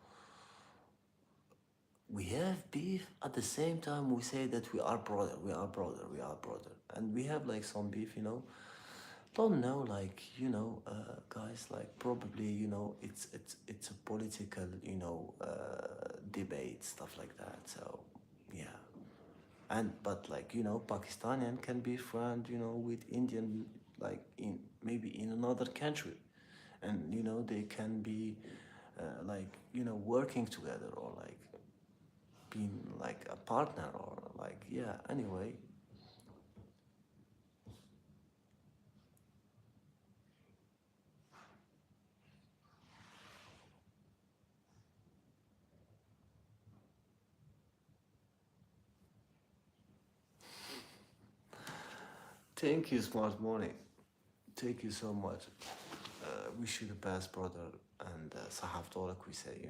we have beef. At the same time, we say that we are brother, we are brother, we are brother. And we have, like, some beef. Don't know, like, guys, like, probably, it's a political, debate, stuff like that. So, yeah. And but like Pakistani can be friend with Indian, like in maybe in another country, and they can be like working together, or like being like a partner, or like, yeah, anyway. Thank you, smart morning. Thank you so much. Wish you the best, brother. And Sahaf Tolak, we say,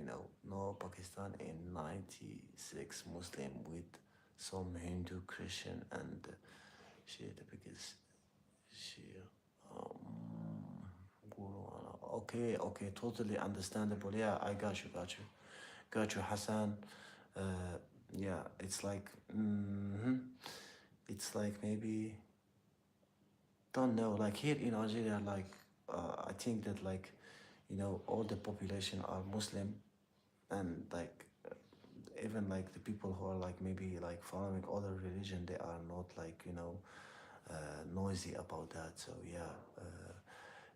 no Pakistan in 96 Muslim with some Hindu, Christian, and Shia, the biggest Shia. Guru Allah. Okay, okay, totally understandable. Yeah, I got you, Hassan. Uh, Yeah, it's like, hmm it's like maybe, don't know, like here in Algeria, like, I think that like, all the population are Muslim, and like even like the people who are like maybe like following other religion, they are not like, noisy about that. So yeah,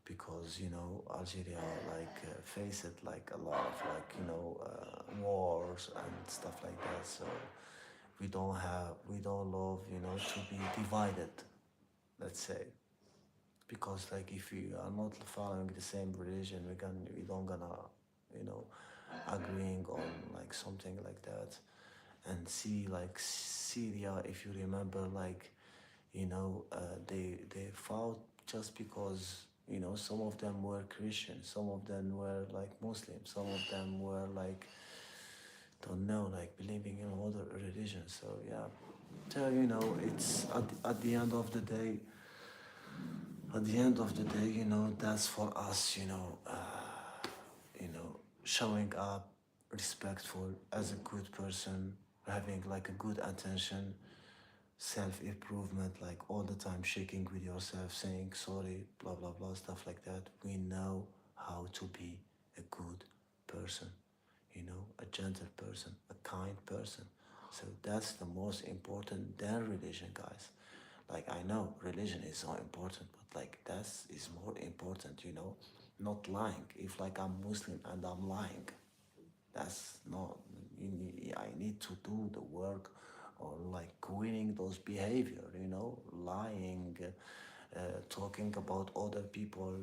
because Algeria like faced like a lot of like wars and stuff like that. So we don't love to be divided, let's say, because like if we are not following the same religion, we don't gonna you know agreeing on like something like that. And see like Syria, if you remember, like they fought just because some of them were Christian, some of them were like Muslim, some of them were like, don't know, like believing in other religions. So yeah, so it's at the end of the day, that's for us, showing up respectful as a good person, having like a good attention, self improvement, like all the time shaking with yourself, saying sorry, blah blah blah, stuff like that. We know how to be a good person, a gentle person, a kind person. So that's the most important than religion, guys. Like I know religion is so important, but like that is more important, not lying. If like I'm Muslim and I'm lying, that's not, I need to do the work or like winning those behavior, lying, talking about other people,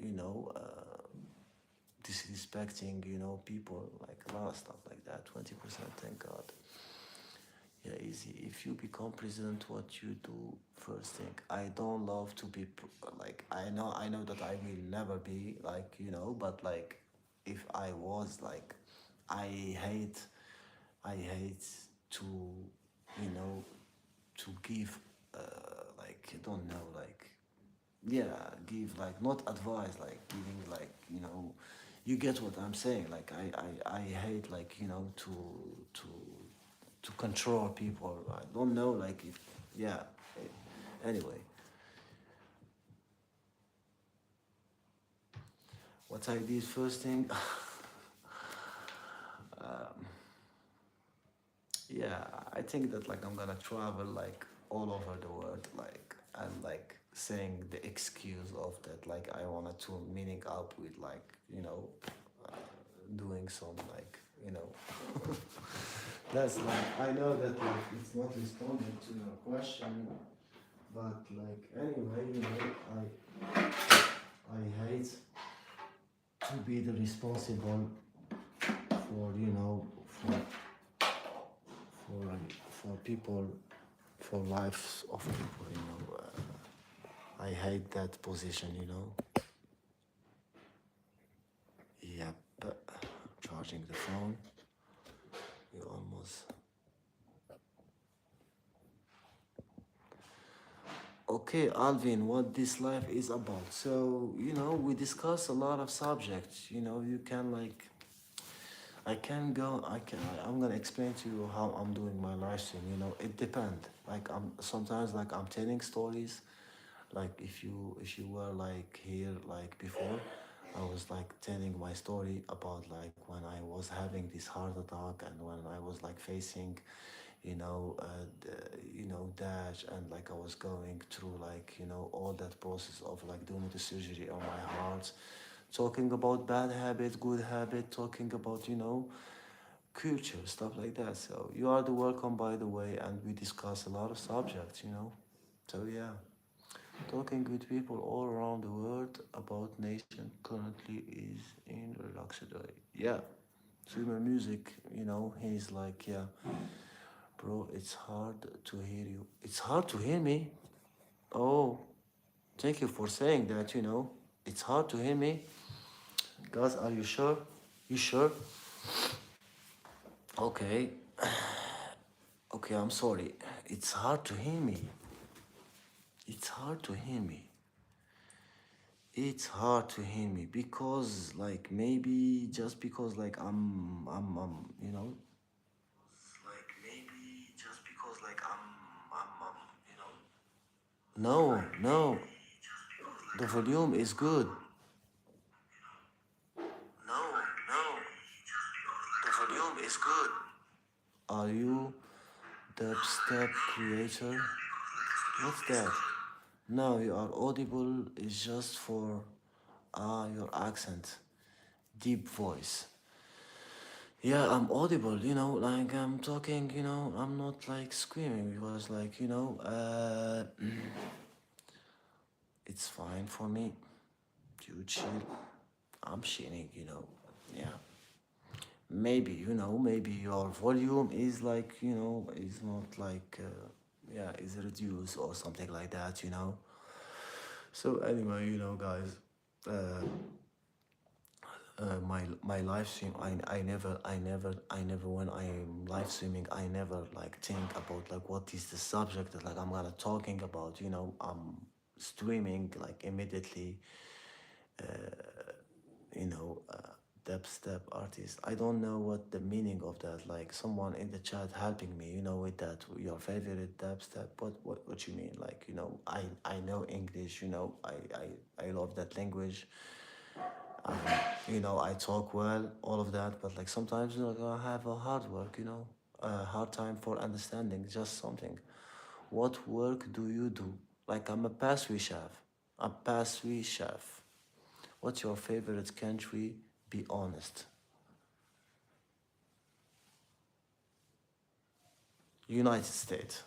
you know uh, disrespecting, people, like a lot of stuff like that. 20%, thank God. Yeah, easy. If you become president, what you do first thing? I don't love to be like, I know that I will never be like, but like if I was like, I hate I hate to, you know, to give like, I don't know, like, yeah, give like not advice, like giving like, you get what I'm saying. Like I hate like, to to control people. I don't know, like if, yeah. Anyway, what I did first thing, yeah, I think that like I'm gonna travel like all over the world, like, and like saying the excuse of that, like I wanted to meeting up with like, uh, doing some like, that's like, I know that like it's not responding to your question, but like anyway, I hate to be the responsible for, for people, for lives of people, I hate that position, Yep. Charging the phone. We almost. Okay, Alvin, what this life is about. So, we discuss a lot of subjects. You can like, I can go, I'm gonna explain to you how I'm doing my live stream. It depends. Like sometimes like I'm telling stories. Like if you were like here like before, I was like telling my story about like when I was having this heart attack, and when I was like facing, dash, and like I was going through like, all that process of like doing the surgery on my heart, talking about bad habit, good habit, talking about, culture, stuff like that. So you are the welcome, by the way, and we discuss a lot of subjects. So yeah, talking with people all around the world about nation currently is in Relaxadoy. Yeah. Swimmer music, he's like, yeah, bro, it's hard to hear you. It's hard to hear me. Oh, thank you for saying that, It's hard to hear me. Guys, are you sure? You sure? Okay. Okay, I'm sorry. It's hard to hear me. It's hard to hear me. It's hard to hear me because like maybe just because like I'm No, no, the volume is good. No, no, the volume is good. Are you dubstep creator? What's that? No, you are audible is just for your accent, deep voice. Yeah, I'm audible, like I'm talking, I'm not like screaming because like, it's fine for me. You chill. I'm chilling, Yeah. Maybe, maybe your volume is like, is not like, yeah, is reduced or something like that. So anyway, guys, uh, my live stream, I never when I'm live streaming, I never like think about like what is the subject that like I'm gonna talking about. I'm streaming like immediately. you know, uh, Dubstep artist. I don't know what the meaning of that. Like someone in the chat helping me, with that. Your favorite dubstep. What you mean? Like I know English. I love that language. Um, I talk well, all of that. But like sometimes I have a hard work. A hard time for understanding just something. What work do you do? Like I'm a pastry chef. A pastry chef. What's your favorite country? Be honest. United States.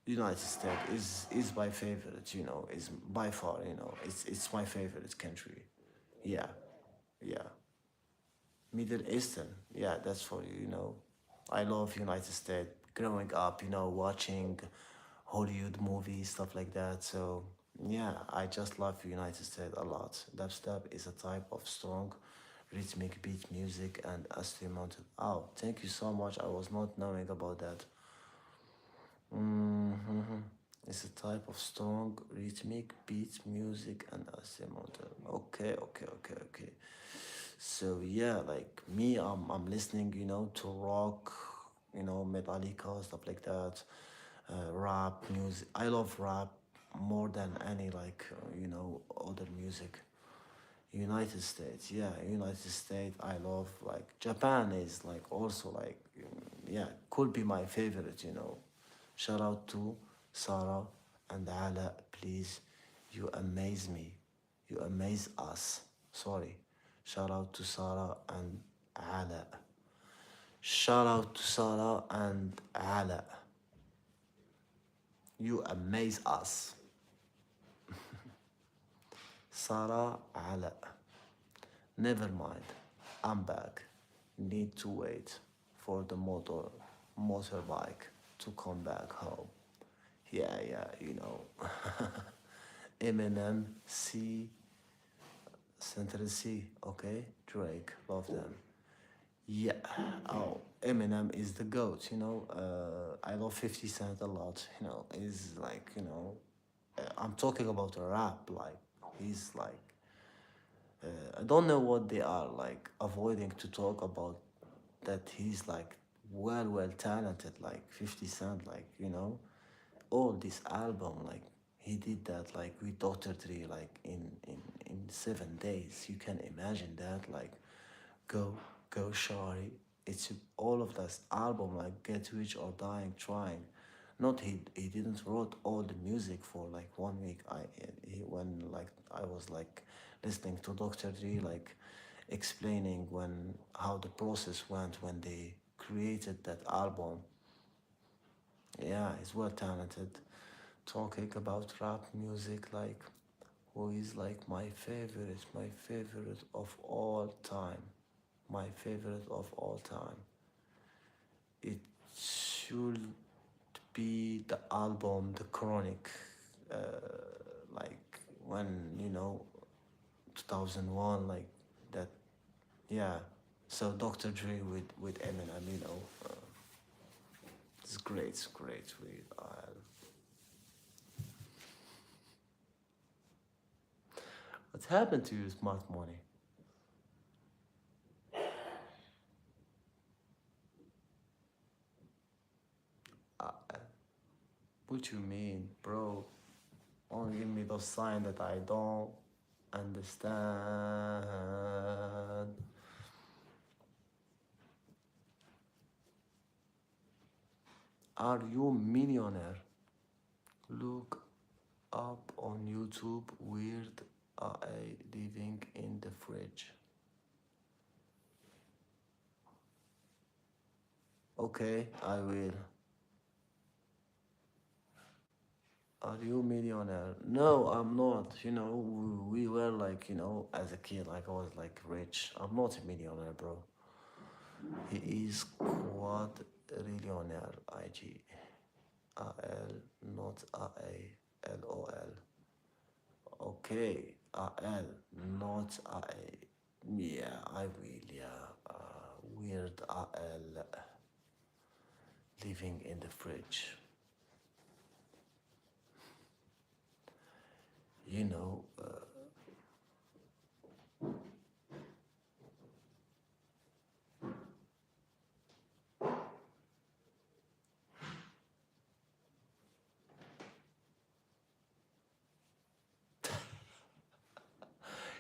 United States is my favorite. Is by far. It's my favorite country. Yeah, yeah. Middle Eastern. Yeah, that's for you. I love United States. Growing up, watching Hollywood movies, stuff like that. So yeah, I just love United States a lot. Dubstep is a type of strong, rhythmic beat music and instrumental. Oh, thank you so much. I was not knowing about that. Mm-hmm. It's a type of strong, rhythmic beat music and instrumental. Okay, okay, okay, okay. So yeah, like me, I'm listening, to rock, Metallica, stuff like that, rap music. I love rap more than any like other music. United States, yeah, United States. I love like Japan is like also like yeah, could be my favorite. Shout out to Sarah and Ala, please. You amaze me. You amaze us. Sorry. Shout out to Sarah and Ala. Shout out to Sarah and Ala. You amaze us. Sarah Ala. Never mind. I'm back. Need to wait for the motorbike to come back home. Yeah, yeah, Eminem, C, Central C, okay? Drake, love them. Yeah, oh, Eminem is the GOAT, I love 50 Cent a lot, is like, I'm talking about rap, like, he's like, I don't know what they are like avoiding to talk about that he's like well talented like 50 Cent like all this album like he did that like with Dr. Dre like in 7 days. You can imagine that like go go shorty. It's all of this album like Get Rich or Dying Trying. Not he didn't wrote all the music for like 1 week. When like I was like listening to Dr. Dre like explaining when how the process went when they created that album. Yeah, he's well talented. Talking about rap music, like who is like my favorite of all time, my favorite of all time. It should be the album The Chronic, uh, like when 2001, like that. Yeah. So Dr. Dre with Eminem, it's great, it's great. What happened to you, smart money? Uh, what you mean, bro? Only give me those signs that I don't understand. Are you millionaire? Look up on YouTube weird AI living in the fridge. Okay, I will. Are you millionaire? No, I'm not. We were like, as a kid, like I was like rich. I'm not a millionaire, bro. He is quadrillionaire, IG. AL, not AA, LOL. Okay, AL, not AA. Yeah, I will, yeah. Weird AL living in the fridge. You know,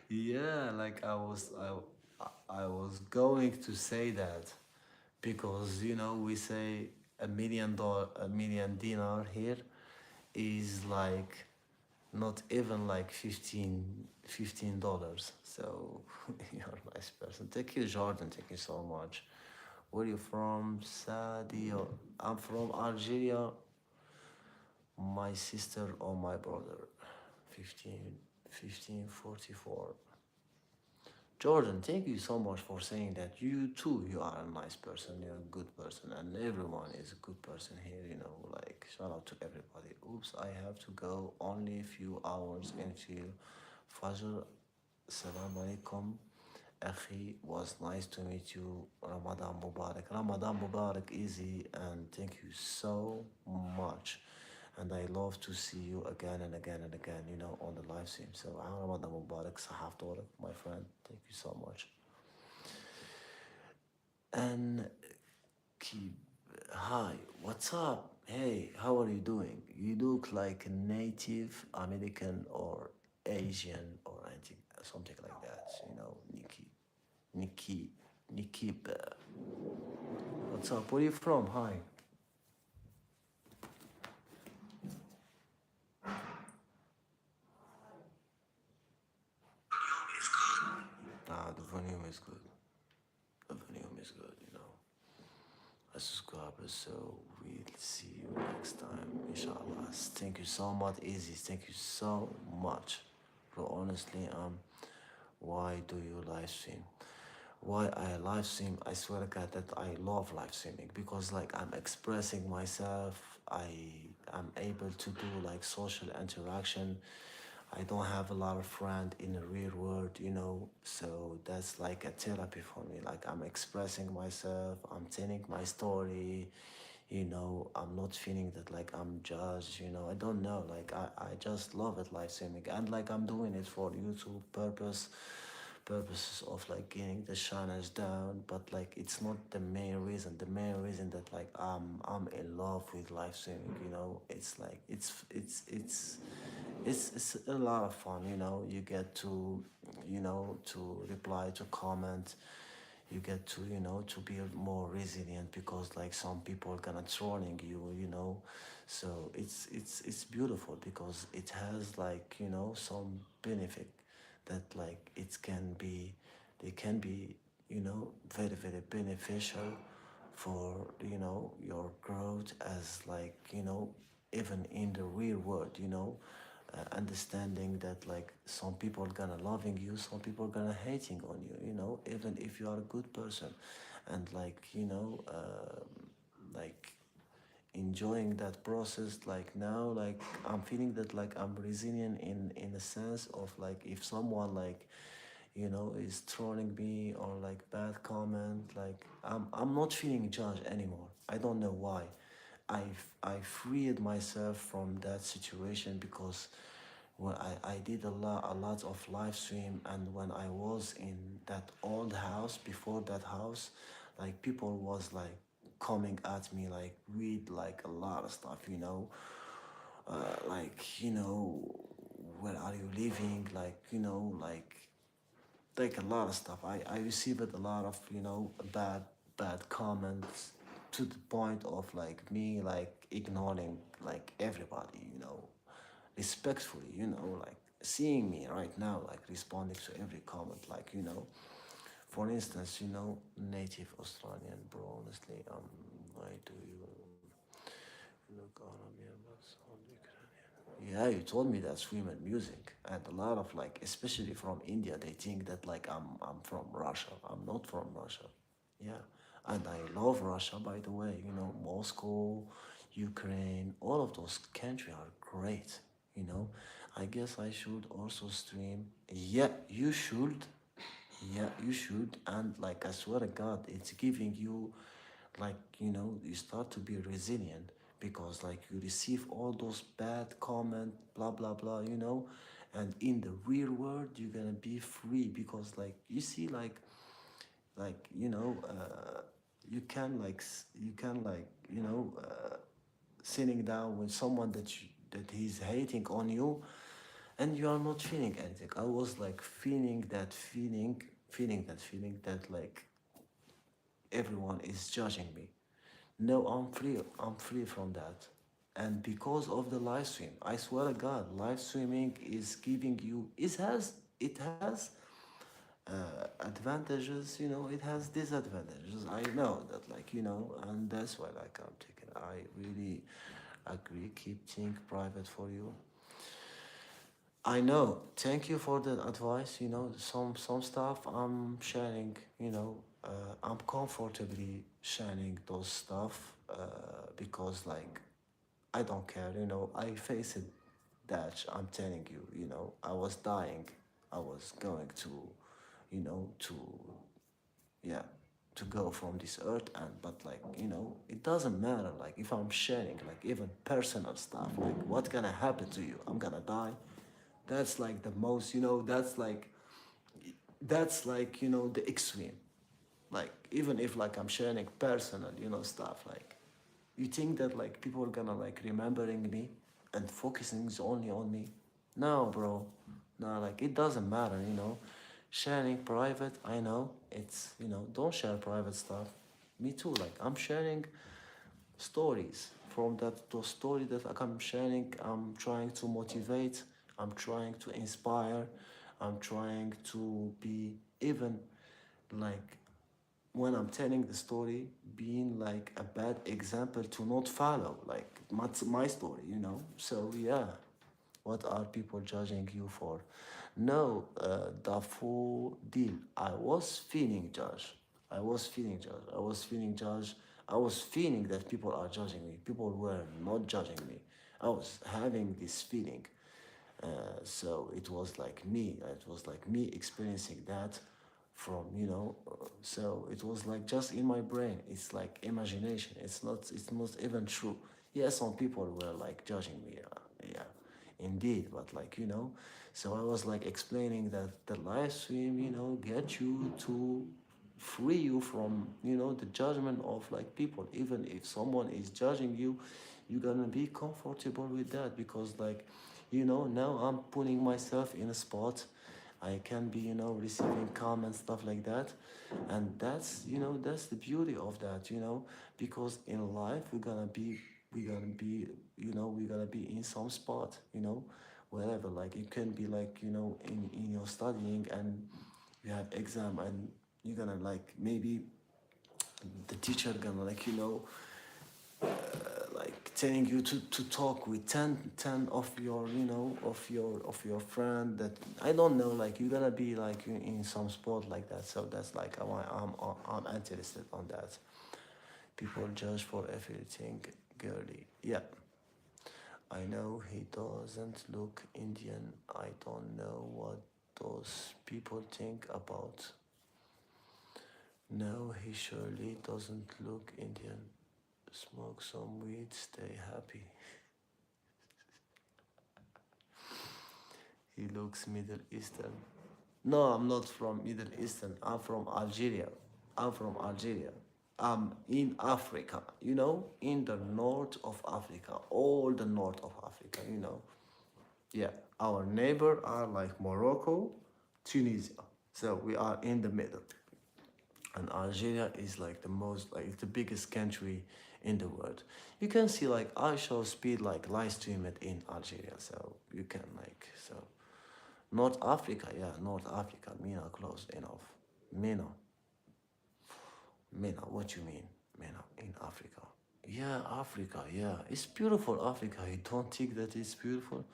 yeah, like I was going to say that because we say a million dinar here is like not even like $15. So you're a nice person. Thank you, Jordan. Thank you so much. Where you from? Sadio. I'm from Algeria. My sister or my brother. 1544. Jordan, thank you so much for saying that. You too, you are a nice person, you're a good person, and everyone is a good person here. Like, shout out to everybody. Oops, I have to go only a few hours until Fajr. Salam alaikum. Akhi, was nice to meet you. Ramadan Mubarak. Ramadan Mubarak, easy, and thank you so much. And I love to see you again and again and again, on the live stream. So, Ramadan Mubarak, Sahaf Torak, my friend. Thank you so much. And keep, hi, what's up? Hey, how are you doing? You look like a Native American or Asian or anything, something like that. Nikki, Nikki. What's up? Where are you from? Hi. Ah, the volume is good. The volume is good. A subscriber, so we'll see you next time, inshallah. Thank you so much, Easy. Thank you so much. Bro, honestly, why do you live stream? Why I live stream? I swear to God that I love live streaming because like I'm expressing myself. I am able to do like social interaction. I don't have a lot of friends in the real world. So that's like a therapy for me. Like I'm expressing myself, I'm telling my story. I'm not feeling that like I'm judged. I don't know. Like I just love it live streaming. And like I'm doing it for YouTube purposes of like getting the shiners down, but like it's not the main reason. The main reason that like I'm in love with live streaming. It's like it's a lot of fun. You get to reply to comment. You get to be more resilient because like some people are gonna trolling you. So it's beautiful because it has like some benefit that like they can be very very beneficial for your growth as like even in the real world. Understanding that like some people are gonna loving you, some people are gonna hating on you, even if you are a good person. And like like enjoying that process. Like now, like I'm feeling that like I'm resilient in a sense of like if someone like is trolling me or like bad comment, like I'm not feeling judged anymore. I don't know why. I freed myself from that situation because when I did a lot of live stream, and when I was in that old house before that house, like people was like coming at me like with like a lot of stuff. like, where are you living? Like, like a lot of stuff. I received a lot of, bad comments to the point of like me like ignoring like everybody, respectfully, like seeing me right now, like responding to every comment, like, for instance, native Australian bro, honestly, why do you look Arabian but sound Ukrainian? Yeah, you told me that's women music, and a lot of like, especially from India, they think that like I'm from Russia. I'm not from Russia. Yeah, and I love Russia, by the way. Moscow, Ukraine, all of those countries are great. You know, I guess I should also stream. Yeah, you should. Yeah, you should. And like, I swear to God, it's giving you, like, you start to be resilient because, like, you receive all those bad comment, blah, blah, blah, and in the real world, you're gonna be free because, like, you see, like, you can, like, sitting down with someone that he's hating on you and you are not feeling anything. I was like feeling that like everyone is judging me. No, I'm free from that. And because of the live stream, I swear to God, live streaming is giving you, it has advantages, it has disadvantages. I know that, like, and that's why, like, I'm taking, I really agree, keep things private for you. I know. Thank you for the advice. Some stuff I'm sharing. I'm comfortably sharing those stuff because, like, I don't care. I face it. That I'm telling you. I was dying. I was going to, to, yeah, to go from this earth. And but, like, it doesn't matter. Like, if I'm sharing, like, even personal stuff, like, what's gonna happen to you? I'm gonna die. That's like the most, that's like the extreme. Like, even if, like, I'm sharing personal, stuff, like, you think that, like, people are gonna, like, remembering me and focusing only on me? No, bro. No, like, it doesn't matter. Sharing private, I know it's, don't share private stuff. Me too. Like, I'm sharing stories from that those stories that I'm sharing. I'm trying to motivate, I'm trying to inspire, I'm trying to be, even, like, when I'm telling the story, being like a bad example to not follow, like, my story, so yeah. What are people judging you for? No, the full deal. I was feeling judged. I was feeling judged. I was feeling judged. I was feeling that people are judging me. People were not judging me. I was having this feeling. So it was like me. It was like me experiencing that from, so it was like just in my brain. It's like imagination. It's not even true. Yeah, some people were like judging me. Yeah, indeed. But, like, so I was like explaining that the live stream, get you to free you from, the judgment of, like, people. Even if someone is judging you, you're gonna be comfortable with that because, like, now I'm putting myself in a spot. I can be, receiving comments, stuff like that. And that's the beauty of that, because in life we're gonna be, we're gonna be in some spot, wherever. Like, it can be, like, in your studying, and you have exam, and you're gonna, like, maybe the teacher gonna, like, like, telling you to talk with 10 of your, of your friend that I don't know. Like, you're gonna be, like, in some sport like that. So that's like why I'm interested on that. People judge for everything girly. Yeah, I know he doesn't look Indian. I don't know what those people think about. No, he surely doesn't look Indian. Smoke some weed, stay happy. He looks Middle Eastern. No, I'm not from Middle Eastern. I'm from Algeria. I'm from Algeria. In Africa, in the north of Africa, all the north of Africa. Yeah, our neighbor are like Morocco, Tunisia. So we are in the middle. And Algeria is like the most, like the biggest country in the world. You can see like I show speed like live stream it in Algeria. So you can like, so North Africa, yeah, North Africa, Mina close enough. Mina, Mina, what you mean? Mina in Africa. Yeah, Africa, yeah. It's beautiful, Africa. You don't think that it's beautiful?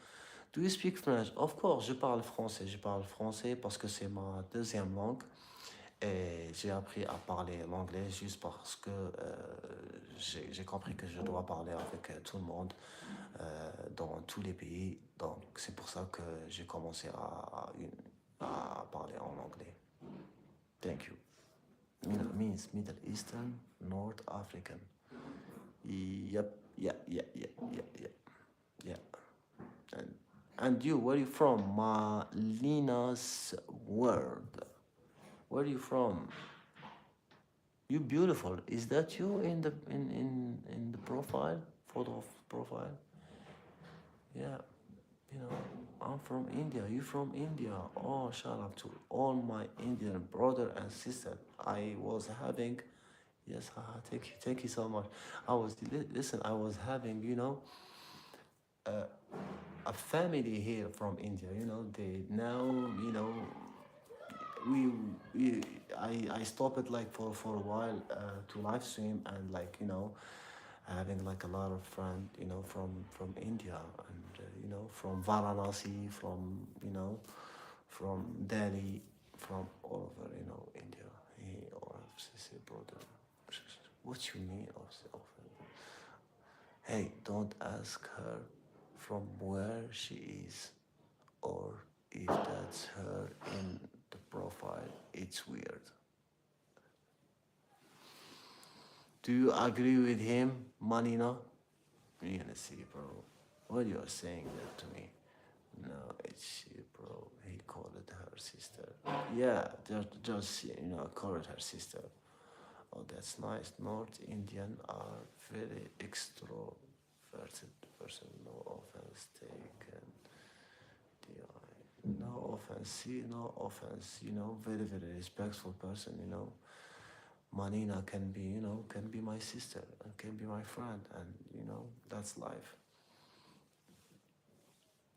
Do you speak French? Of course, je parle français. Je parle français parce que c'est ma deuxième langue. Et j'ai appris à parler l'anglais juste parce que j'ai compris que je dois parler avec tout le monde dans tous les pays. Donc, c'est pour ça que j'ai commencé à parler en anglais. Thank you. Mina means Middle Eastern, North African. Yep, yeah, yeah, yeah, yeah, yeah, yeah. And you, where you from? Malina's world. Where are you from? You beautiful. Is that you in the in the profile? Photo of profile? Yeah. I'm from India. You from India? Oh, shout out to all my Indian brother and sister. I was having, yes, thank you so much. Listen. I was having, a family here from India. They now, we we I stopped it like for a while to live stream and like having like a lot of friends from India and from Varanasi, from Delhi, from all over India. He or say brother, what you mean of hey, don't ask her from where she is or if that's her in the profile. It's weird. Do you agree with him, Manina? You're gonna see, bro. What you are saying that to me? No, it's she, bro. He called it her sister. Yeah, just call it her sister. Oh, that's nice. North Indian are very extroverted person. No offense taken. No offense. See, no offense. Very very respectful person. Manina can be my sister and can be my friend, and that's life.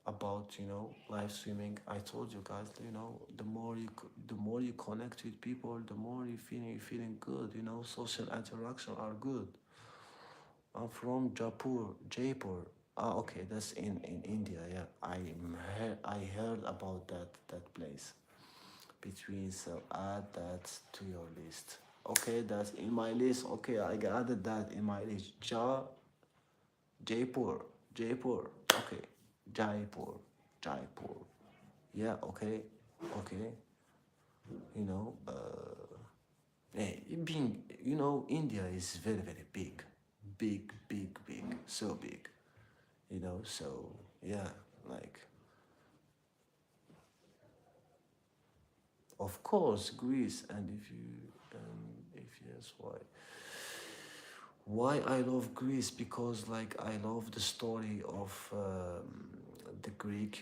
About live streaming, I told you guys, the more you connect with people, the more you're feeling good. Social interaction are good. I'm from Jaipur. Ah, okay, that's in India. Yeah, I heard about that place. Between, so add that to your list. Okay, that's in my list. Okay, I added that in my list. Jaipur, Jaipur. Okay, Jaipur, Jaipur. Yeah, okay, okay. You know, being India is very very big, big, big, big, so big. So yeah, like of course Greece, and if yes, why I love Greece? Because like I love the story of the Greek,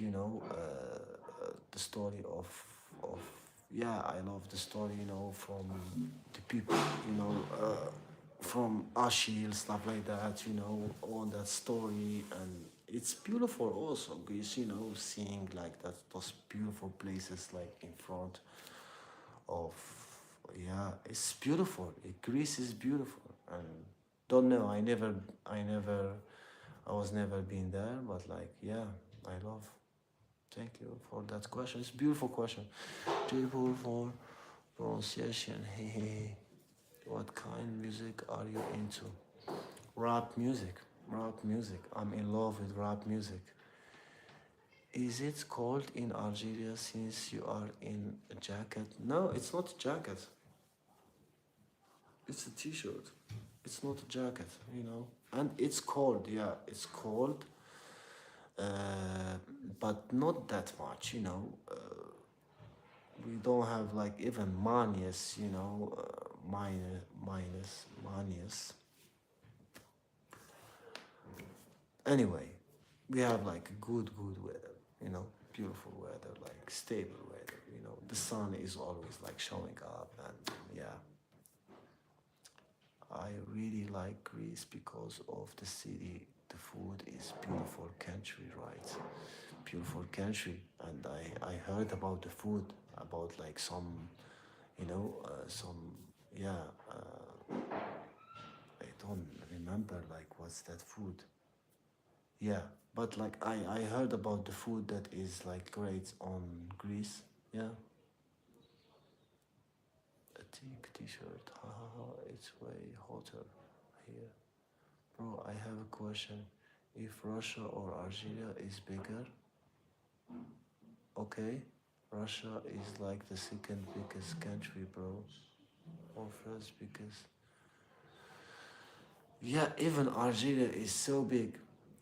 the story of yeah, I love the story, from the people, from Achille, stuff like that, all that story, and it's beautiful also Greece, seeing like that those beautiful places like in front of, yeah, it's beautiful. Greece is beautiful, and don't know. I was never been there, but like, yeah, I love. Thank you for that question. It's a beautiful question. Beautiful for pronunciation. Hey, hey, hey. What kind of music are you into? Rap music. Rap music. I'm in love with rap music. Is it cold in Algeria since you are in a jacket? No, it's not a jacket. It's a t-shirt. It's not a jacket, And it's cold, yeah, it's cold. But not that much. We don't have like even manias, minus. Anyway, we have like good weather, beautiful weather, like stable weather. The sun is always like showing up, and yeah, I really like Greece because of the city. The food is beautiful country, right? Beautiful country, and I heard about the food, about like some yeah. I don't remember like what's that food. Yeah, but like I heard about the food that is like great on Greece. Yeah, a thick t-shirt. Ha ha ha. It's way hotter here. Bro, I have a question. If Russia or Algeria is bigger, okay, Russia is like the second biggest country, bro, or first biggest. Yeah, even Algeria is so big.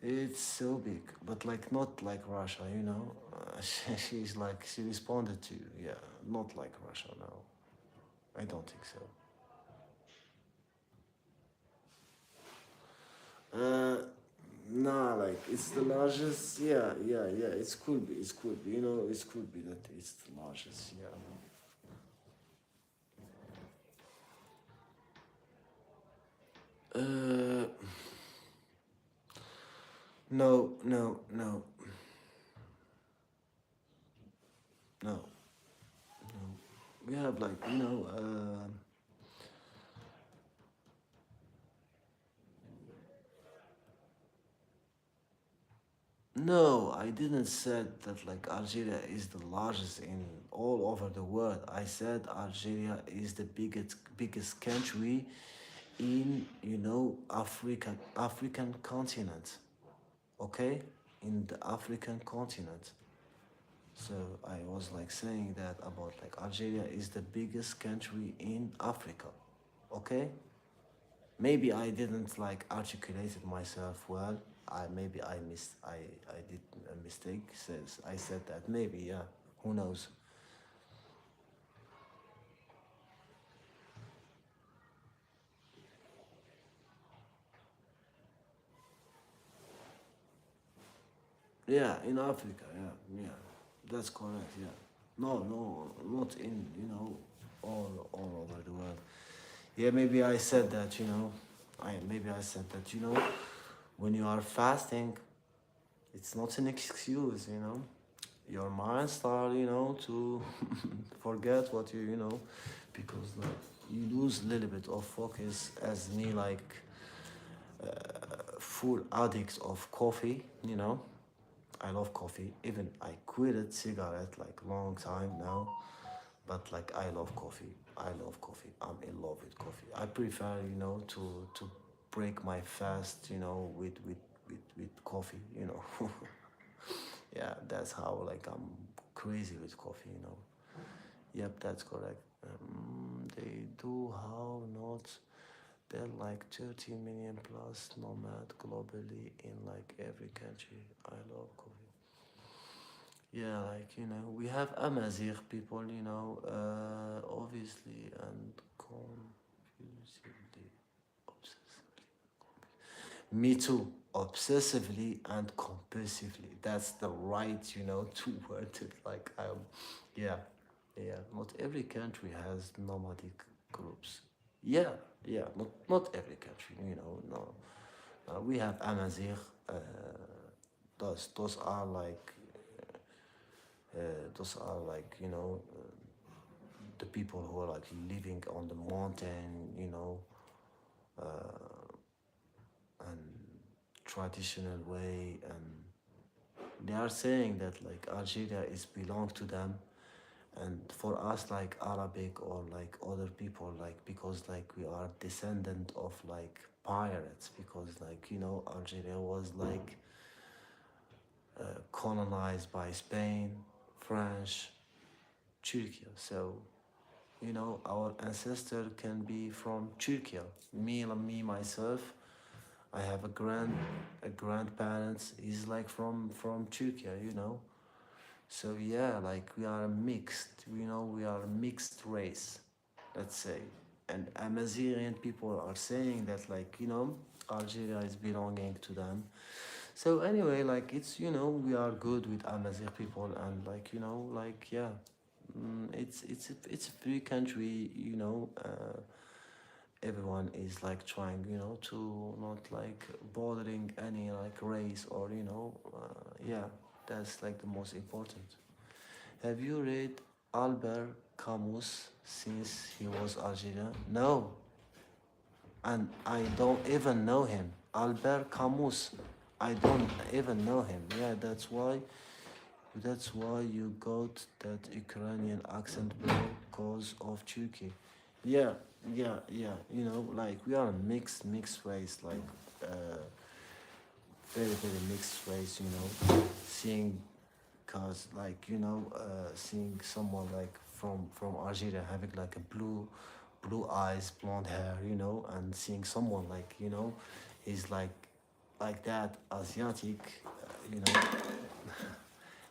It's so big, but like not like Russia. She's like she responded to you. Yeah, not like Russia. No, I don't think so. Uh, nah, like it's the largest. Yeah, yeah, yeah. It could be. It could be. It could be that it's the largest. Yeah. Uh, no, no, no, no, no. We have like no, I didn't said that like Algeria is the largest in all over the world. I said Algeria is the biggest country in African continent. Okay? In the African continent. So I was like saying that about like Algeria is the biggest country in Africa. Okay? Maybe I didn't like articulate it myself well. I did a mistake. Says I said that maybe yeah. Who knows? Yeah, in Africa. Yeah, yeah. That's correct. Yeah. No, no, not in all over the world. Yeah, maybe I said that. I said that. When you are fasting, it's not an excuse. Your mind start to forget what because like you lose a little bit of focus as me like full addict of coffee. I love coffee. Even I quitted cigarette like long time now, but like I love coffee. I love coffee. I'm in love with coffee. I prefer to break my fast with coffee. Yeah, that's how like I'm crazy with coffee. Yep, that's correct. They do how not. They're like 30 million plus nomad globally in like every country. I love coffee. Yeah, like we have Amazigh people, obviously and confusively, obsessively. Me too, obsessively and compulsively. That's the right, to word it. Like yeah, yeah. Not every country has nomadic groups. Yeah, yeah. Not every country, no. We have Amazigh. Uh, those are like uh, those are like the people who are like living on the mountain, and traditional way, and they are saying that like Algeria is belong to them, and for us like Arabic or like other people like because like we are descendant of like pirates because like Algeria was like colonized by Spain, French, Turkey. So our ancestor can be from Turkey. Me myself, I have a grandparents. He's like from Turkey. So yeah, like we are a mixed. We are a mixed race. Let's say. and Amazighian people are saying that, like, Algeria is belonging to them. So anyway, like, it's, we are good with Amazigh people, and, like, like, yeah, it's a free country, everyone is like trying, to not like bothering any like race, or yeah, that's like the most important. Have you read Albert Camus since he was Algerian? No, and I don't even know him. Albert Camus, I don't even know him. Yeah, that's why you got that Ukrainian accent, bro, cause of Turkey. Yeah, yeah. Like, we are a mixed race, like, very mixed race. Seeing, cause like, seeing someone like from Algeria having like a blue eyes, blonde hair, and seeing someone like, is like that Asiatic, you know,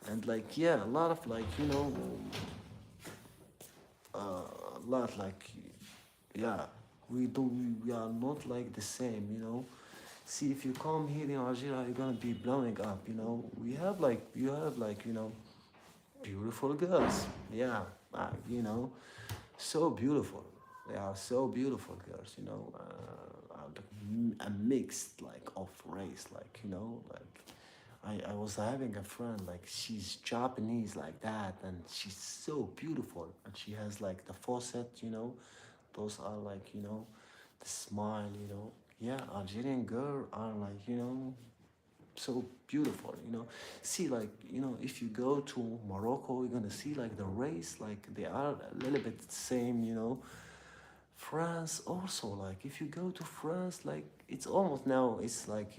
and like, yeah, a lot of like, a lot like, yeah, we are not like the same. See, if you come here in Algeria, you're gonna be blowing up. We have like, you have like, beautiful girls. Yeah, so beautiful. They are so beautiful girls. A mixed like of race, like, like, I was having a friend, like, she's Japanese like that, and she's so beautiful, and she has like the faucet, those are like, the smile, yeah, Algerian girl are like, so beautiful. See, like, if you go to Morocco, you're gonna see like the race, like, they are a little bit same. France also, like, if you go to France, like, it's almost now, it's like,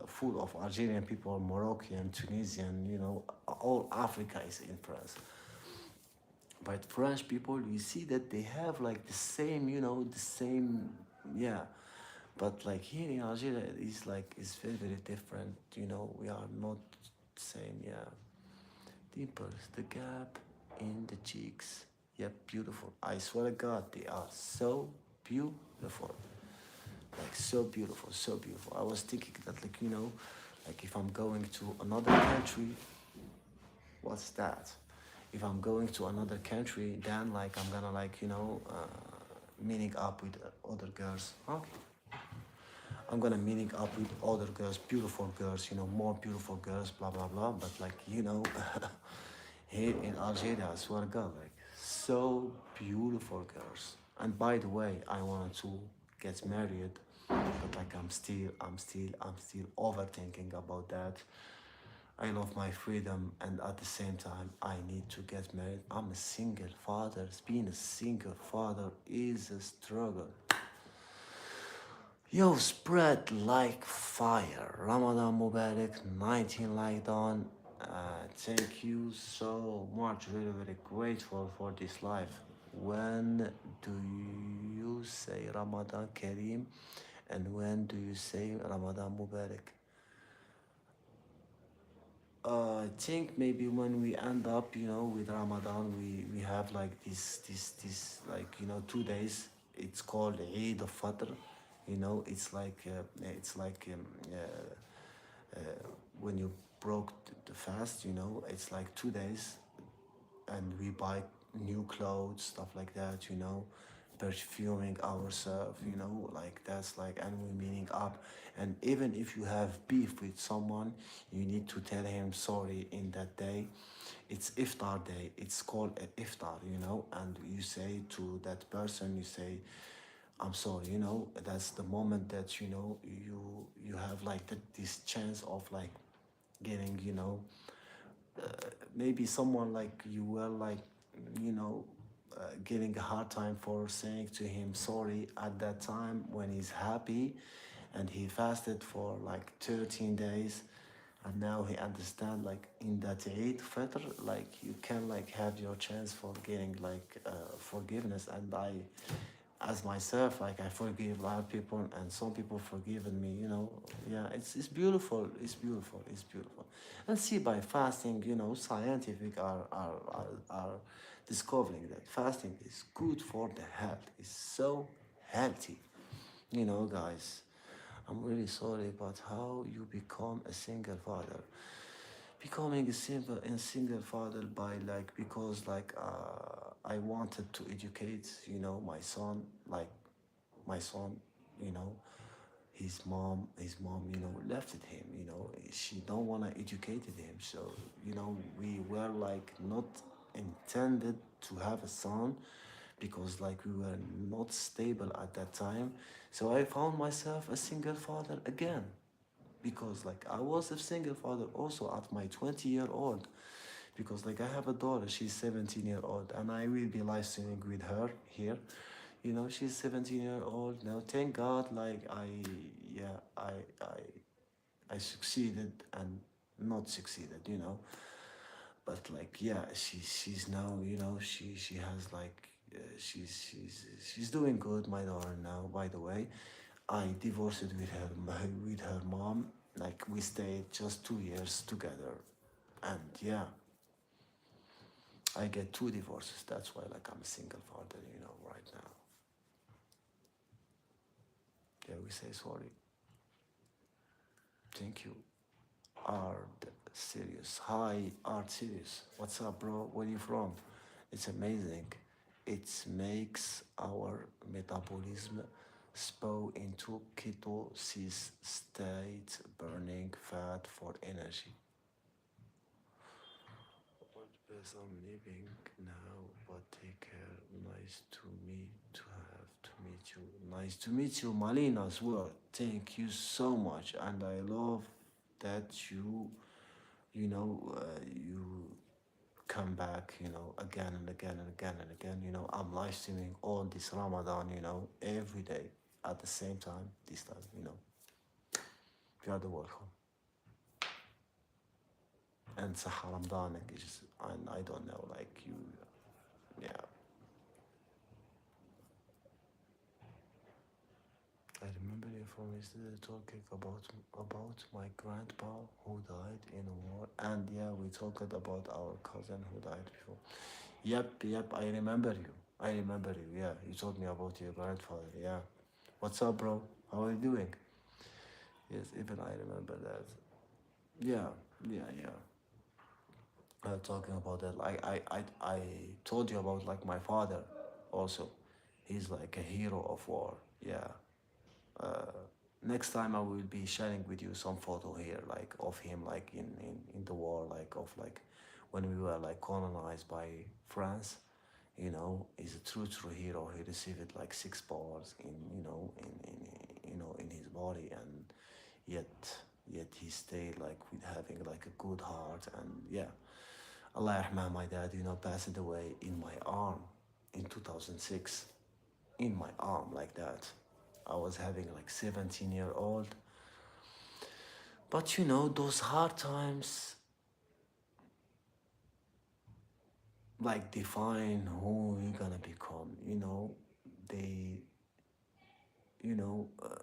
full of Algerian people, Moroccan, Tunisian, all Africa is in France. But French people, you see that they have like the same, the same, yeah. But like here in Algeria, it's like, it's very different. We are not same, yeah. Dimples, the gap in the cheeks, yeah, beautiful. I swear to God, they are so beautiful, like, so beautiful, so beautiful. I was thinking that, like, like, if I'm going to another country, what's that? If I'm going to another country, then like, I'm gonna like, meeting up with other girls. Okay, I'm gonna meeting up with other girls, beautiful girls, more beautiful girls, blah blah blah. But like, here in Algeria, I swear to God, like, so beautiful girls. And by the way, I wanted to get married, but like, I'm still overthinking about that. I love my freedom, and at the same time, I need to get married. I'm a single father. Being a single father is a struggle. Yo, spread like fire. Ramadan Mubarak, 19 like done. Thank you so much. Very grateful for this life. When do you say Ramadan Kareem? And when do you say Ramadan Mubarak? I think maybe when we end up, with Ramadan, we have like this like, 2 days. It's called Eid al-Fitr. Uh, when you broke the fast. It's like 2 days, and we buy new clothes, stuff like that. Perfuming ourselves. Like, that's like, and we meeting up. And even if you have beef with someone, you need to tell him sorry in that day. It's iftar day. It's called a iftar. And you say to that person, you say, I'm sorry. That's the moment that, you have like this chance of like getting, maybe someone like you were like, you know getting a hard time for saying to him sorry at that time when he's happy, and he fasted for like 13 days, and now he understand, like, in that Eid Fitr, like, you can like have your chance for getting like forgiveness. And as myself, like I forgive a lot of people, and some people forgiven me, yeah, it's beautiful, it's beautiful, it's beautiful. And see, by fasting, scientific are discovering that fasting is good for the health, it's so healthy, guys. I'm really sorry, but how you become a single father? Becoming a single father by like, because like I wanted to educate, my son, like my son, you know, his mom, left it him, she don't want to educate him. So, we were like not intended to have a son because like we were not stable at that time. So I found myself a single father again because like I was a single father also at my 20-year old, because like I have a daughter, she's 17-year old, and I will be live streaming with her here. She's 17-year old now. Thank God, like yeah, I succeeded and not succeeded, but like yeah, she's now, she has like she's doing good, my daughter now, by the way. I divorced with her with her mom. Like we stayed just 2 years together, and yeah, I get two divorces. That's why like I'm a single father, right now. Yeah, we say sorry. Thank you. Art Sirius. Hi, Art Sirius. What's up, bro? Where you from? It's amazing. It makes our metabolism spow into ketosis state, burning fat for energy. What best I'm living now, but take care. Nice to meet you. Nice to meet you, Malina, as well. Thank you so much, and I love that you come back, again and again and again and again. I'm live streaming all this Ramadan, every day at the same time. This time, you are the welcome. And Sahar Ramadan, and I don't know, like you, yeah. I remember you from yesterday talking about my grandpa who died in a war, and yeah, we talked about our cousin who died before. Yep, I remember you. I remember you. Yeah, you told me about your grandfather. Yeah, what's up, bro? How are you doing? Yes, even I remember that. Yeah, yeah. Talking about that, like I told you about like my father, also. He's like a hero of war. Yeah. uh, Next time I will be sharing with you some photo here, like of him, like in the war, like of like when we were like colonized by France. He's a true hero. He received like 6 bars in in his body, and yet he stayed like with having like a good heart. And yeah, Allah Rahman, my dad, passed away in my arm in 2006, in my arm like that. I was having like 17-year old. But those hard times like define who you're gonna become. They, you know, uh,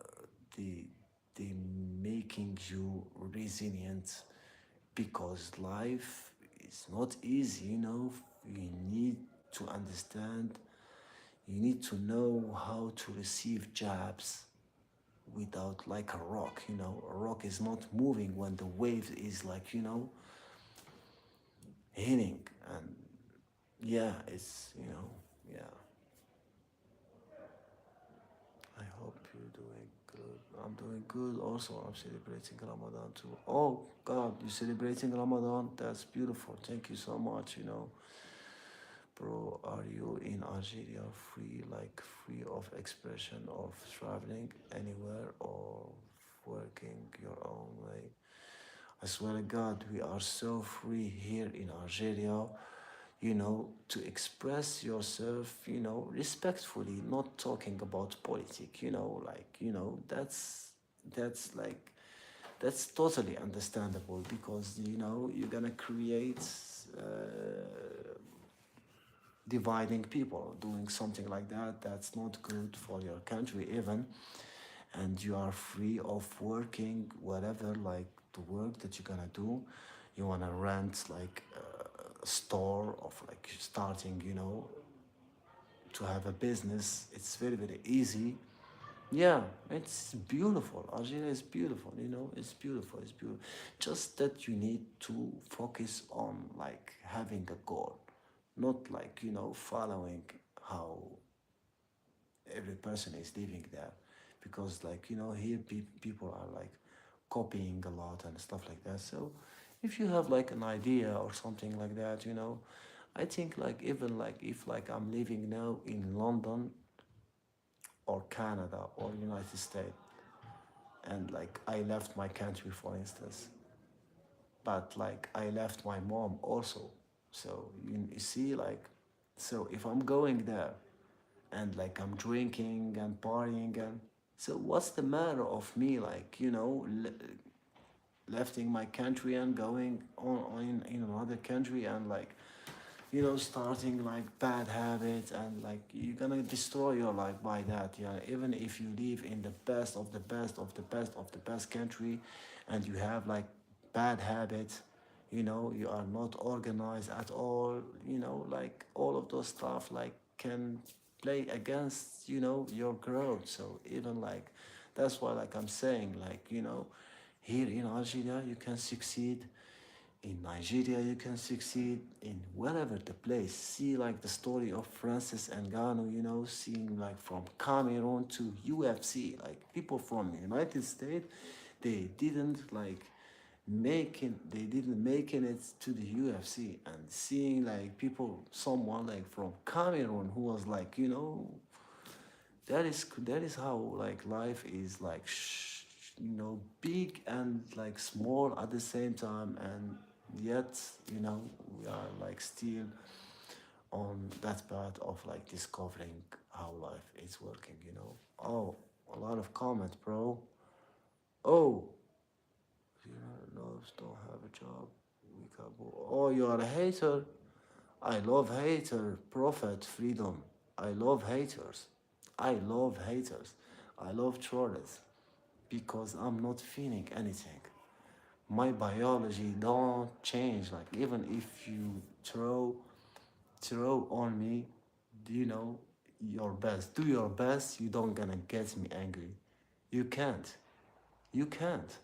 they, they making you resilient, because life is not easy. You need to understand. You need to know how to receive jabs without like a rock. A rock is not moving when the wave is like hitting. And yeah, it's yeah. I hope you're doing good. I'm doing good also. I'm celebrating Ramadan too. Oh God, you're celebrating Ramadan? That's beautiful. Thank you so much. Bro, are you in Algeria free of expression of traveling anywhere or working your own way? I swear to God, we are so free here in Algeria, to express yourself, respectfully, not talking about politics, that's like, that's totally understandable, because, you're gonna create, uh, dividing people, doing something like that. That's not good for your country even. And you are free of working whatever, like the work that you're gonna do. You wanna rent like a store of like starting, to have a business. It's very, very easy. Yeah, it's beautiful. Algeria is beautiful, it's beautiful, it's beautiful. Just that you need to focus on like having a goal, not like, following how every person is living there. Because like, here people are like copying a lot and stuff like that. So if you have like an idea or something like that, I think like even like if like I'm living now in London or Canada or United States, and like I left my country for instance, but like I left my mom also. So you see like, so if I'm going there and like I'm drinking and partying, and so what's the matter of me like, lefting my country and going on in another country and like, starting like bad habits, and like you're gonna destroy your life by that. Yeah, even if you live in the best of the best of the best of the best country, and you have like bad habits, you are not organized at all, like all of those stuff like can play against, your growth. So even like, that's why like I'm saying like, here in Algeria you can succeed, in Nigeria you can succeed, in wherever the place. See like the story of Francis Ngannou, seeing like from Cameroon to UFC, like people from the United States, they didn't making it to the UFC, and seeing like people, someone like from Cameroon who was like, that is how like life is like big and like small at the same time, and yet we are like still on that path of like discovering how life is working. Oh, a lot of comments, bro. Oh, don't have a job, we can go. Oh, you are a hater. I love hater, prophet, freedom. I love haters. I love haters. I love trollers because I'm not feeling anything. My biology don't change. Like even if you throw on me, you know, your best. Do your best. You don't gonna get me angry. You can't. You can't.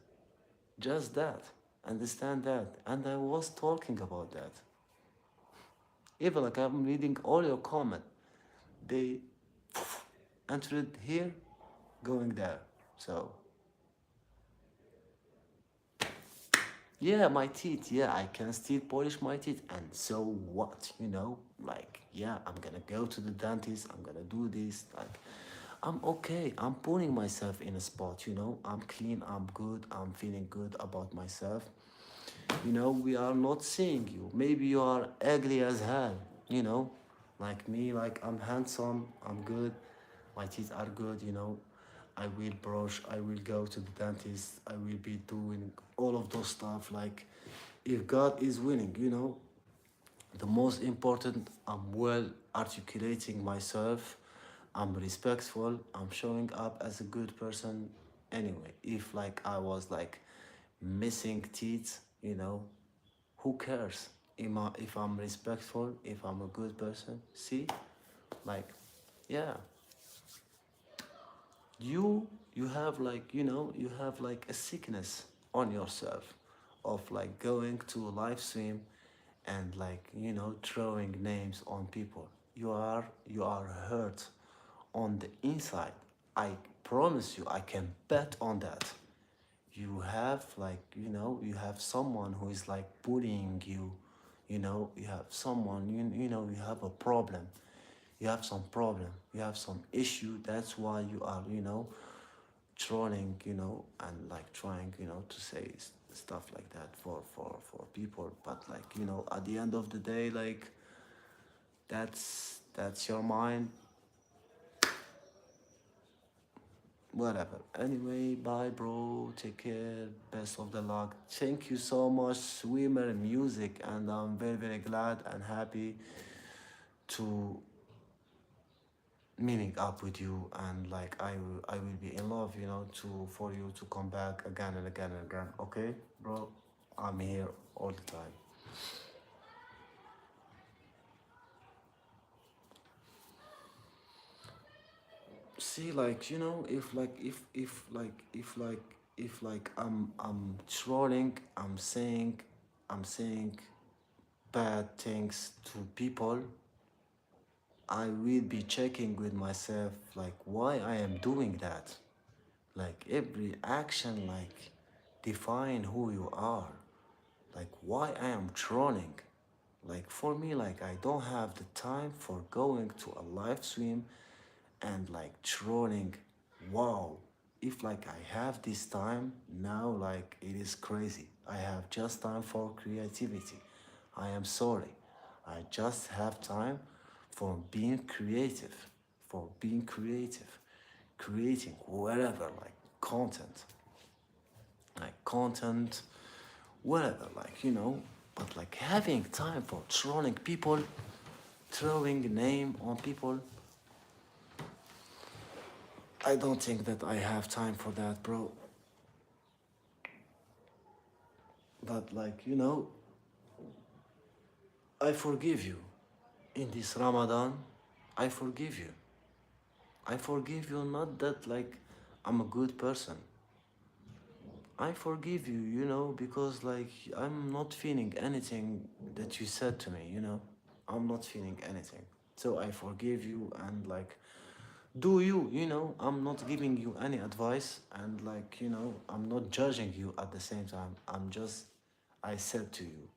Just that. Understand that. And I was talking about that. Even like I'm reading all your comment. They entered here, going there. So yeah, my teeth. Yeah, I can still polish my teeth. And so what? Like, yeah, I'm gonna go to the dentist. I'm gonna do this. Like, I'm okay. I'm putting myself in a spot. I'm clean. I'm good. I'm feeling good about myself. We are not seeing you. Maybe you are ugly as hell. Like me. Like I'm handsome. I'm good. My teeth are good. I will brush, I will go to the dentist, I will be doing all of those stuff. Like, if God is winning, the most important, I'm well articulating myself, I'm respectful, I'm showing up as a good person. Anyway, if like I was like missing teeth, who cares? If I'm respectful, if I'm a good person, see, like, yeah, you have like you have like a sickness on yourself of like going to a live stream and like throwing names on people. You are hurt on the inside. I promise you, I can bet on that. You have like you have someone who is like bullying you. You have someone, you have a problem. You have some problem, you have some issue. That's why you are trolling, and like trying, to say stuff like that for people. But like, at the end of the day, like that's your mind, whatever. Anyway, bye, bro. Take care. Best of the luck. Thank you so much, Swimmer Music, and I'm very, very glad and happy to meeting up with you, and like I will be in love, to for you to come back again and again and again. Okay, bro, I'm here all the time. See, like, if I'm trolling, I'm saying bad things to people, I will be checking with myself, like, why I am doing that. Like, every action, like, define who you are. Like, why I am trolling. Like, for me, like, I don't have the time for going to a live stream and like trolling. Wow, if like I have this time now, like, it is crazy. I have just time for creativity. I am sorry, I just have time for being creative, creating whatever, like content, content, whatever, but like having time for trolling people, throwing name on people, I don't think that I have time for that, bro. But like, I forgive you. In this Ramadan, I forgive you. I forgive you, not that like I'm a good person. I forgive you, because like I'm not feeling anything that you said to me, I'm not feeling anything. So I forgive you, and like, do you, I'm not giving you any advice, and like, I'm not judging you at the same time. I said to you,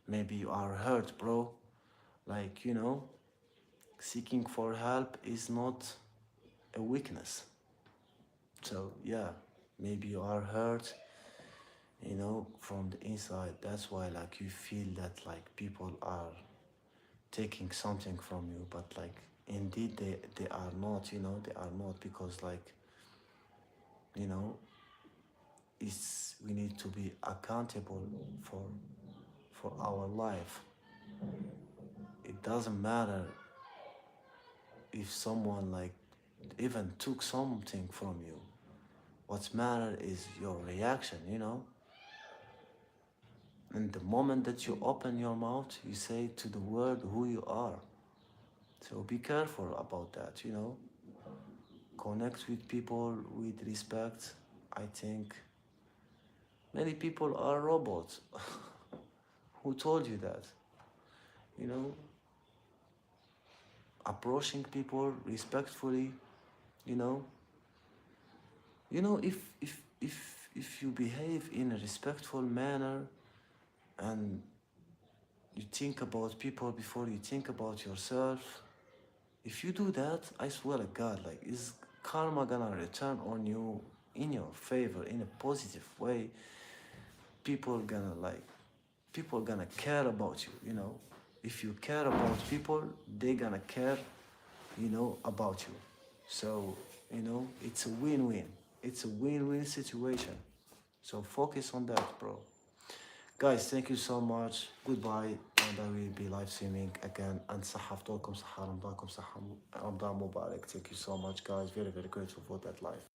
maybe you are hurt, bro. Like, seeking for help is not a weakness. So yeah, maybe you are hurt, from the inside. That's why like you feel that like people are taking something from you, but like indeed they are not, they are not, because like, you know it's we need to be accountable for our life. It doesn't matter if someone like even took something from you. What's matter is your reaction, and the moment that you open your mouth, you say to the world who you are. So be careful about that, connect with people with respect. I think many people are robots. Who told you that? you know Approaching people respectfully, you know if you behave in a respectful manner, and you think about people before you think about yourself, if you do that, I swear to God, like, is karma gonna return on you in your favor in a positive way. People gonna care about you, if you care about people, they gonna care, about you. So, it's a win-win. It's a win-win situation. So focus on that, bro. Guys, thank you so much. Goodbye. And I will be live streaming again. And صحة فطوركم صحة رمضانكم صحة رمضان مبارك. Thank you so much, guys. Very, very grateful for that live.